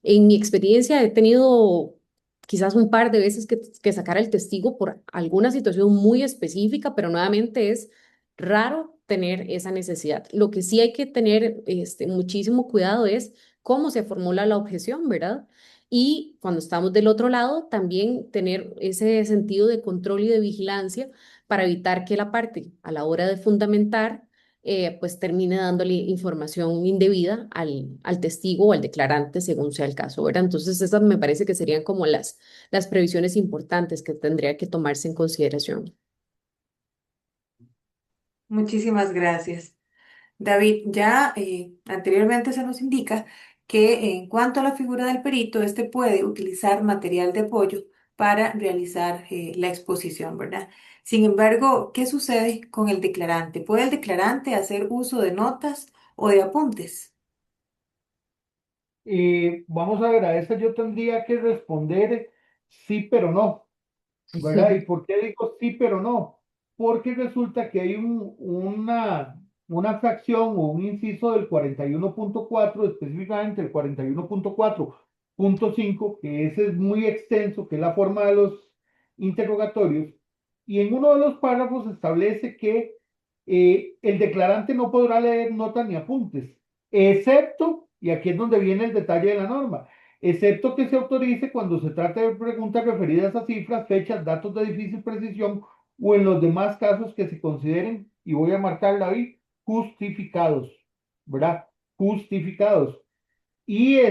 En mi experiencia he tenido quizás un par de veces que sacar al testigo por alguna situación muy específica, pero nuevamente es raro tener esa necesidad. Lo que sí hay que tener muchísimo cuidado es cómo se formula la objeción, ¿verdad? Y cuando estamos del otro lado, también tener ese sentido de control y de vigilancia para evitar que la parte a la hora de fundamentar pues termine dándole información indebida al testigo o al declarante, según sea el caso, ¿verdad? Entonces, esas me parece que serían como las previsiones importantes que tendría que tomarse en consideración. Muchísimas gracias. David, ya anteriormente se nos indica que en cuanto a la figura del perito, este puede utilizar material de apoyo para realizar la exposición, ¿verdad? Sin embargo, ¿qué sucede con el declarante? ¿Puede el declarante hacer uso de notas o de apuntes? Vamos a ver, a esta yo tendría que responder sí, pero no. ¿Verdad? ¿Y por qué digo sí, pero no? Porque resulta que hay una fracción o un inciso del 41.4, específicamente el 41.4.5, que ese es muy extenso, que es la forma de los interrogatorios, y en uno de los párrafos establece que el declarante no podrá leer notas ni apuntes, excepto, y aquí es donde viene el detalle de la norma, excepto que se autorice cuando se trate de preguntas referidas a cifras, fechas, datos de difícil precisión o en los demás casos que se consideren, y voy a marcarla ahí, justificados, ¿verdad? Justificados. Y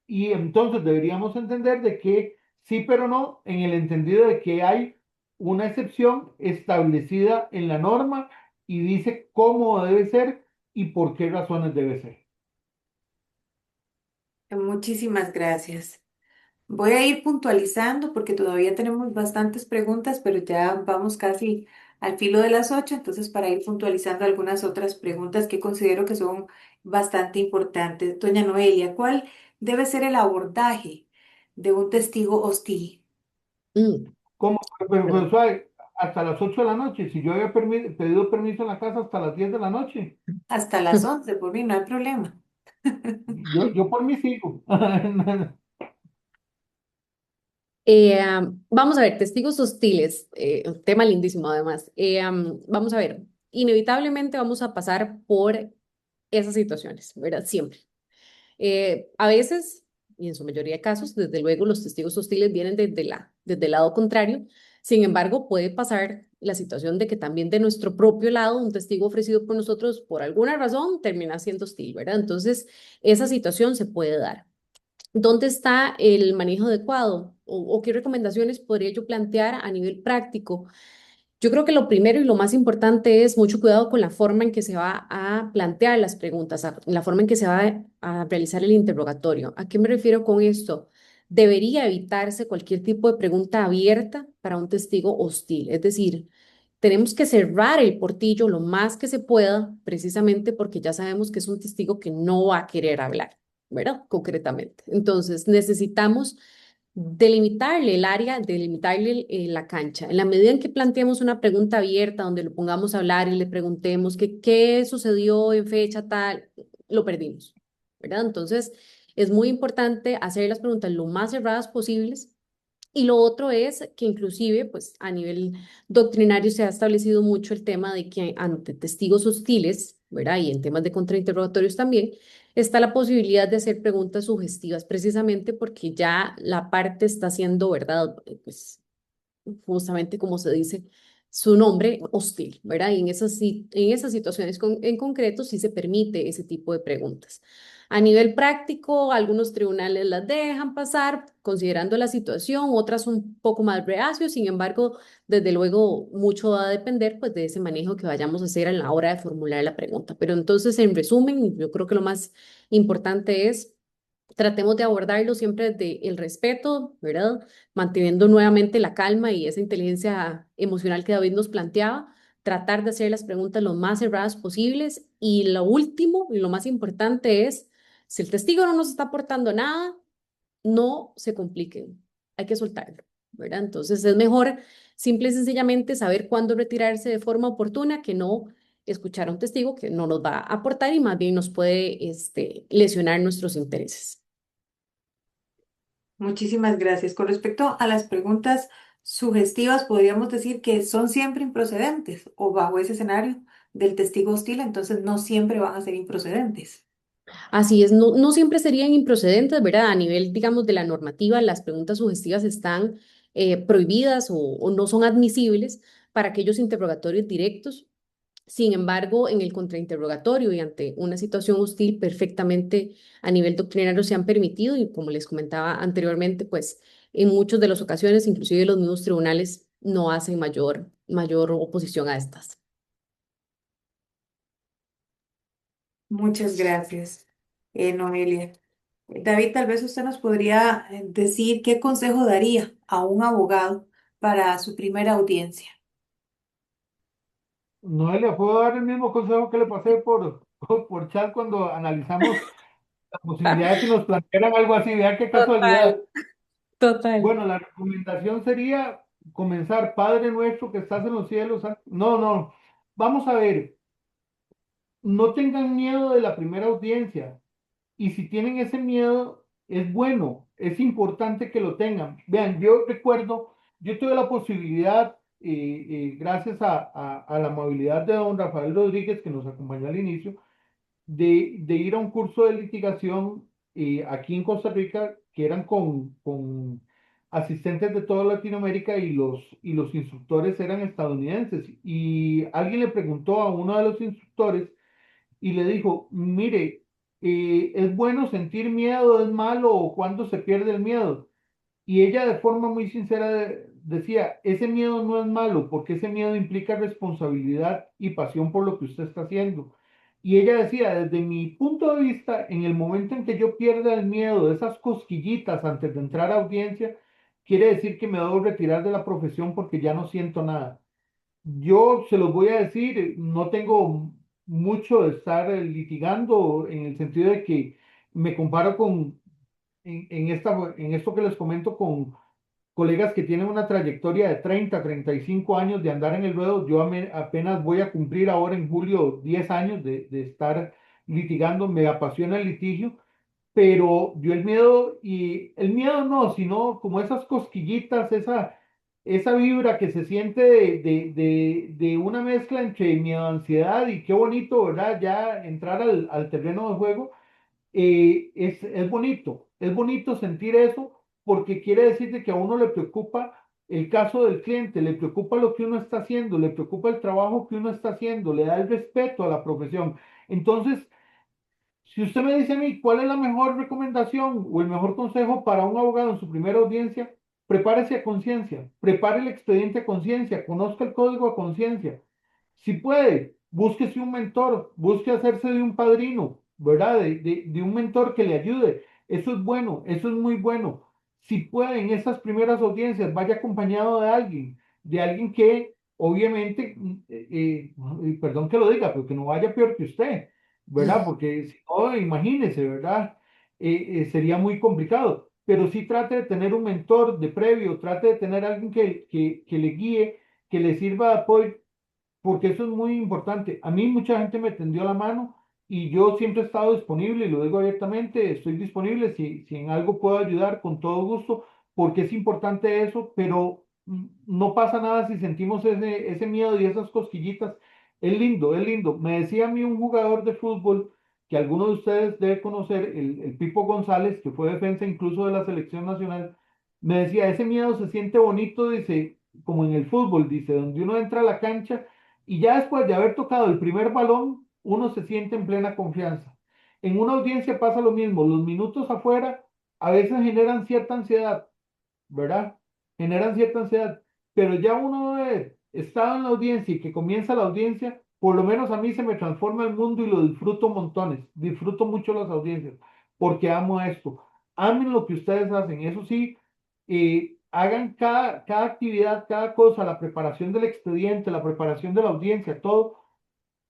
entonces deberíamos entender de que sí, pero no, en el entendido de que hay una excepción establecida en la norma y dice cómo debe ser y por qué razones debe ser. Muchísimas gracias. Voy a ir puntualizando porque todavía tenemos bastantes preguntas, pero ya vamos casi al filo de las 8, entonces para ir puntualizando algunas otras preguntas que considero que son bastante importantes. Doña Noelia, ¿cuál debe ser el abordaje de un testigo hostil? Mm, ¿Cómo? Pero, perdón. suave, hasta las 8 de la noche. Si yo había pedido permiso en la casa hasta las 10 de la noche, Hasta las 11, por mí no hay problema. yo por mí sigo. Vamos a ver, testigos hostiles, un tema lindísimo además. Vamos a ver, inevitablemente vamos a pasar por esas situaciones, ¿verdad? Siempre. A veces, y en su mayoría de casos, desde luego los testigos hostiles vienen desde el lado contrario. Sin embargo, puede pasar la situación de que también de nuestro propio lado, un testigo ofrecido por nosotros, por alguna razón, termina siendo hostil, ¿verdad? Entonces, esa situación se puede dar. ¿Dónde está el manejo adecuado? O qué recomendaciones podría yo plantear a nivel práctico? Yo creo que lo primero y lo más importante es mucho cuidado con la forma en que se va a plantear las preguntas, la forma en que se va a realizar el interrogatorio. ¿A qué me refiero con esto? Debería evitarse cualquier tipo de pregunta abierta para un testigo hostil. Es decir, tenemos que cerrar el portillo lo más que se pueda, precisamente porque ya sabemos que es un testigo que no va a querer hablar, ¿verdad? Concretamente. Entonces, necesitamos delimitarle el área, delimitarle la cancha. En la medida en que planteemos una pregunta abierta donde lo pongamos a hablar y le preguntemos que qué sucedió en fecha tal, lo perdimos, ¿verdad? Entonces, es muy importante hacer las preguntas lo más cerradas posibles. Y lo otro es que inclusive, pues a nivel doctrinario se ha establecido mucho el tema de que ante testigos hostiles, ¿verdad? Y en temas de contrainterrogatorios también, está la posibilidad de hacer preguntas sugestivas, precisamente porque ya la parte está siendo, ¿verdad? Pues justamente como se dice su nombre, hostil, ¿verdad? Y en esas situaciones en concreto sí se permite ese tipo de preguntas. A nivel práctico, algunos tribunales las dejan pasar considerando la situación, otras un poco más reacios, sin embargo, desde luego mucho va a depender pues de ese manejo que vayamos a hacer a la hora de formular la pregunta. Pero entonces, en resumen, yo creo que lo más importante es tratemos de abordarlo siempre desde el respeto, ¿verdad? Manteniendo nuevamente la calma y esa inteligencia emocional que David nos planteaba, tratar de hacer las preguntas lo más cerradas posibles y lo último y lo más importante es, si el testigo no nos está aportando nada, no se compliquen, hay que soltarlo, ¿verdad? Entonces es mejor simple y sencillamente saber cuándo retirarse de forma oportuna que no escuchar a un testigo que no nos va a aportar y más bien nos puede lesionar nuestros intereses. Muchísimas gracias. Con respecto a las preguntas sugestivas, podríamos decir que son siempre improcedentes o bajo ese escenario del testigo hostil, entonces no siempre van a ser improcedentes. Así es, no, no siempre serían improcedentes, ¿verdad? A nivel, digamos, de la normativa, las preguntas sugestivas están prohibidas o no son admisibles para aquellos interrogatorios directos. Sin embargo, en el contrainterrogatorio y ante una situación hostil, perfectamente a nivel doctrinario se han permitido y como les comentaba anteriormente, pues en muchas de las ocasiones, inclusive los mismos tribunales no hacen mayor oposición a estas. Muchas gracias, Noelia. David, tal vez usted nos podría decir qué consejo daría a un abogado para su primera audiencia. Noelia, ¿puedo dar el mismo consejo que le pasé por chat cuando analizamos la posibilidad de que nos plantearan algo así? Vean qué casualidad. Total, total. Bueno, la recomendación sería comenzar, Padre nuestro que estás en los cielos. No, no. Vamos a ver, no tengan miedo de la primera audiencia. Y si tienen ese miedo, es bueno, es importante que lo tengan. Vean, yo recuerdo, yo tuve la posibilidad, gracias a la amabilidad de don Rafael Rodríguez, que nos acompañó al inicio, de ir a un curso de litigación aquí en Costa Rica, que eran con asistentes de toda Latinoamérica y los instructores eran estadounidenses. Y alguien le preguntó a uno de los instructores, y le dijo, mire, ¿es bueno sentir miedo? ¿Es malo? ¿O cuándo se pierde el miedo? Y ella de forma muy sincera decía, ese miedo no es malo porque ese miedo implica responsabilidad y pasión por lo que usted está haciendo. Y ella decía, desde mi punto de vista, en el momento en que yo pierda el miedo, esas cosquillitas antes de entrar a audiencia, quiere decir que me debo retirar de la profesión porque ya no siento nada. Yo se los voy a decir, no tengo mucho de estar litigando en el sentido de que me comparo en esto que les comento con colegas que tienen una trayectoria de 35 años de andar en el ruedo. Yo apenas voy a cumplir ahora en julio 10 años de estar litigando, me apasiona el litigio, pero yo y el miedo no, sino como esas cosquillitas, esa vibra que se siente de una mezcla entre miedo, ansiedad y qué bonito, ¿verdad? Ya entrar al terreno de juego, es bonito sentir eso porque quiere decir de que a uno le preocupa el caso del cliente, le preocupa lo que uno está haciendo, le preocupa el trabajo que uno está haciendo, le da el respeto a la profesión. Entonces, si usted me dice a mí cuál es la mejor recomendación o el mejor consejo para un abogado en su primera audiencia, prepárese a conciencia, prepare el expediente a conciencia, conozca el código a conciencia. Si puede, búsquese un mentor, busque hacerse de un padrino, ¿verdad? De un mentor que le ayude. Eso es bueno, eso es muy bueno. Si puede, en esas primeras audiencias, vaya acompañado de alguien obviamente, y perdón que lo diga, pero que no vaya peor que usted, ¿verdad? Porque si no, imagínese, ¿verdad? Sería muy complicado. Pero sí trate de tener un mentor de previo, trate de tener alguien que le guíe, que le sirva de apoyo, porque eso es muy importante. A mí mucha gente me tendió la mano y yo siempre he estado disponible, y lo digo abiertamente, estoy disponible si en algo puedo ayudar con todo gusto, porque es importante eso, pero no pasa nada si sentimos ese miedo y esas cosquillitas. Es lindo, es lindo. Me decía a mí un jugador de fútbol que alguno de ustedes debe conocer, el Pipo González, que fue defensa incluso de la selección nacional, me decía, ese miedo se siente bonito, dice, como en el fútbol, dice, donde uno entra a la cancha y ya después de haber tocado el primer balón, uno se siente en plena confianza. En una audiencia pasa lo mismo, los minutos afuera a veces generan cierta ansiedad, ¿verdad? Generan cierta ansiedad, pero ya uno estado en la audiencia y que comienza la audiencia, por lo menos a mí se me transforma el mundo y lo disfruto montones, disfruto mucho las audiencias, porque amo esto. Amen lo que ustedes hacen, eso sí, hagan cada actividad, cada cosa, la preparación del expediente, la preparación de la audiencia, todo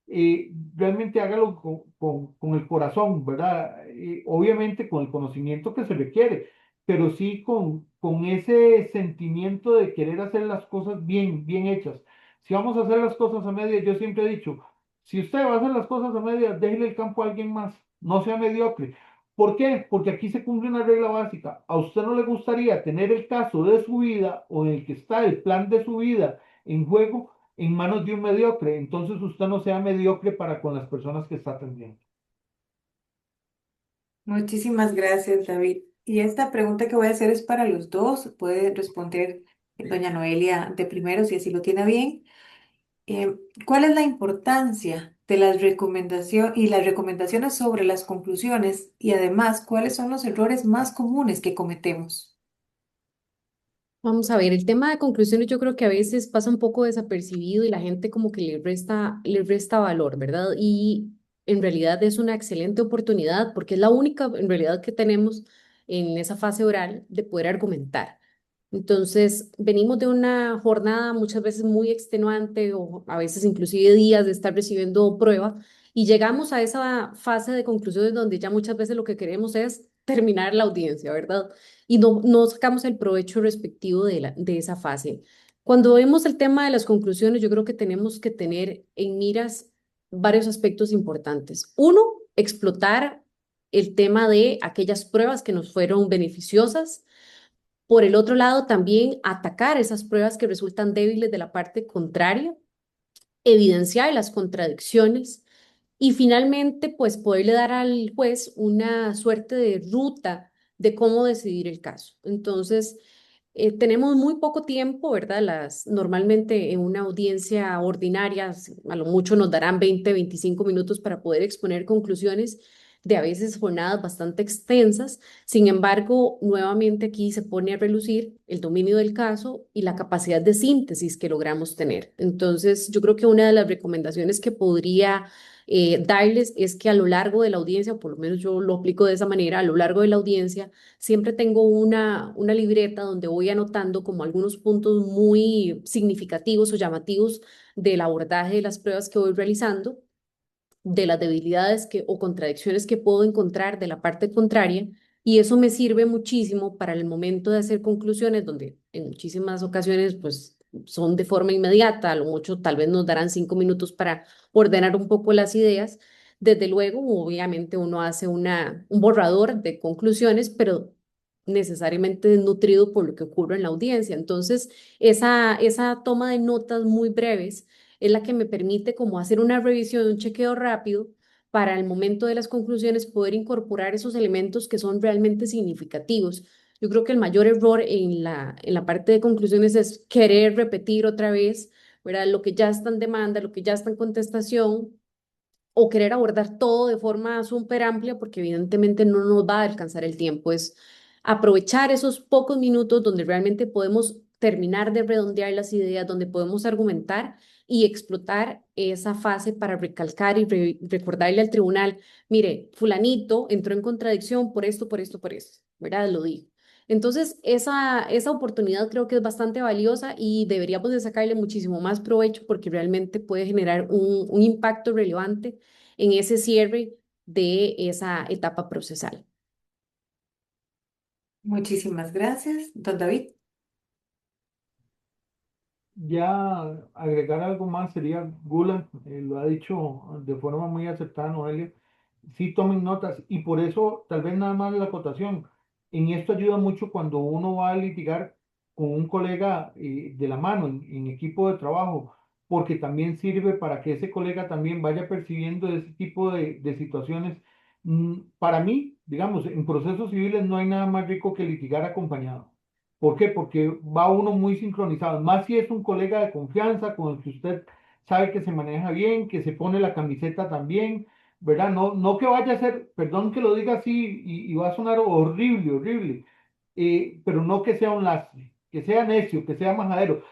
realmente hágalo con el corazón, ¿verdad? Obviamente con el conocimiento que se requiere, pero sí con ese sentimiento de querer hacer las cosas bien, bien hechas. Si vamos a hacer las cosas a medias, yo siempre he dicho, si usted va a hacer las cosas a medias, déjele el campo a alguien más, no sea mediocre. ¿Por qué? Porque aquí se cumple una regla básica. ¿A usted no le gustaría tener el caso de su vida o en el que está el plan de su vida en juego en manos de un mediocre? Entonces usted no sea mediocre para con las personas que está atendiendo. Muchísimas gracias, David. Y esta pregunta que voy a hacer es para los dos. Puede responder doña Noelia de primero, si así lo tiene bien. Eh, ¿Cuál es la importancia de las recomendaciones y las recomendaciones sobre las conclusiones? Y además, ¿cuáles son los errores más comunes que cometemos? Vamos a ver, el tema de conclusiones yo creo que a veces pasa un poco desapercibido y la gente como que le resta valor, ¿verdad? Y en realidad es una excelente oportunidad porque es la única en realidad que tenemos en esa fase oral de poder argumentar. Entonces, venimos de una jornada muchas veces muy extenuante o a veces inclusive días de estar recibiendo prueba y llegamos a esa fase de conclusiones donde ya muchas veces lo que queremos es terminar la audiencia, ¿verdad? Y no sacamos el provecho respectivo de esa fase. Cuando vemos el tema de las conclusiones, yo creo que tenemos que tener en miras varios aspectos importantes. Uno, explotar el tema de aquellas pruebas que nos fueron beneficiosas. Por el otro lado, también atacar esas pruebas que resultan débiles de la parte contraria, evidenciar las contradicciones y finalmente, pues poderle dar al juez una suerte de ruta de cómo decidir el caso. Entonces, tenemos muy poco tiempo, ¿verdad? Normalmente en una audiencia ordinaria, a lo mucho nos darán 20, 25 minutos para poder exponer conclusiones de a veces jornadas bastante extensas. Sin embargo, nuevamente aquí se pone a relucir el dominio del caso y la capacidad de síntesis que logramos tener. Entonces, yo creo que una de las recomendaciones que podría darles es que a lo largo de la audiencia, o por lo menos yo lo aplico de esa manera, a lo largo de la audiencia, siempre tengo una libreta donde voy anotando como algunos puntos muy significativos o llamativos del abordaje de las pruebas que voy realizando, de las debilidades o contradicciones que puedo encontrar de la parte contraria, y eso me sirve muchísimo para el momento de hacer conclusiones, donde en muchísimas ocasiones pues son de forma inmediata, a lo mucho tal vez nos darán 5 minutos para ordenar un poco las ideas. Desde luego, obviamente uno hace un borrador de conclusiones, pero necesariamente desnutrido por lo que ocurre en la audiencia. Entonces, esa toma de notas muy breves es la que me permite como hacer una revisión, un chequeo rápido para el momento de las conclusiones poder incorporar esos elementos que son realmente significativos. Yo creo que el mayor error en la parte de conclusiones es querer repetir otra vez, ¿verdad? Lo que ya está en demanda, lo que ya está en contestación, o querer abordar todo de forma súper amplia, porque evidentemente no nos va a alcanzar el tiempo. Es aprovechar esos pocos minutos donde realmente podemos terminar de redondear las ideas, donde podemos argumentar y explotar esa fase para recalcar y recordarle al tribunal, mire, fulanito entró en contradicción por esto, por esto, por esto, ¿verdad? Lo digo. Entonces, esa oportunidad creo que es bastante valiosa y deberíamos de sacarle muchísimo más provecho porque realmente puede generar un impacto relevante en ese cierre de esa etapa procesal. Muchísimas gracias, don David. Ya agregar algo más sería Gula, lo ha dicho de forma muy acertada Noelia, sí tomen notas y por eso tal vez nada más la acotación. En esto ayuda mucho cuando uno va a litigar con un colega de la mano en equipo de trabajo, porque también sirve para que ese colega también vaya percibiendo ese tipo de situaciones. Para mí, digamos, en procesos civiles no hay nada más rico que litigar acompañado. ¿Por qué? Porque va uno muy sincronizado, más si es un colega de confianza con el que usted sabe que se maneja bien, que se pone la camiseta también, ¿verdad? No, no que vaya a ser, perdón que lo diga así y va a sonar horrible, horrible, pero no que sea un lastre, que sea necio, que sea majadero.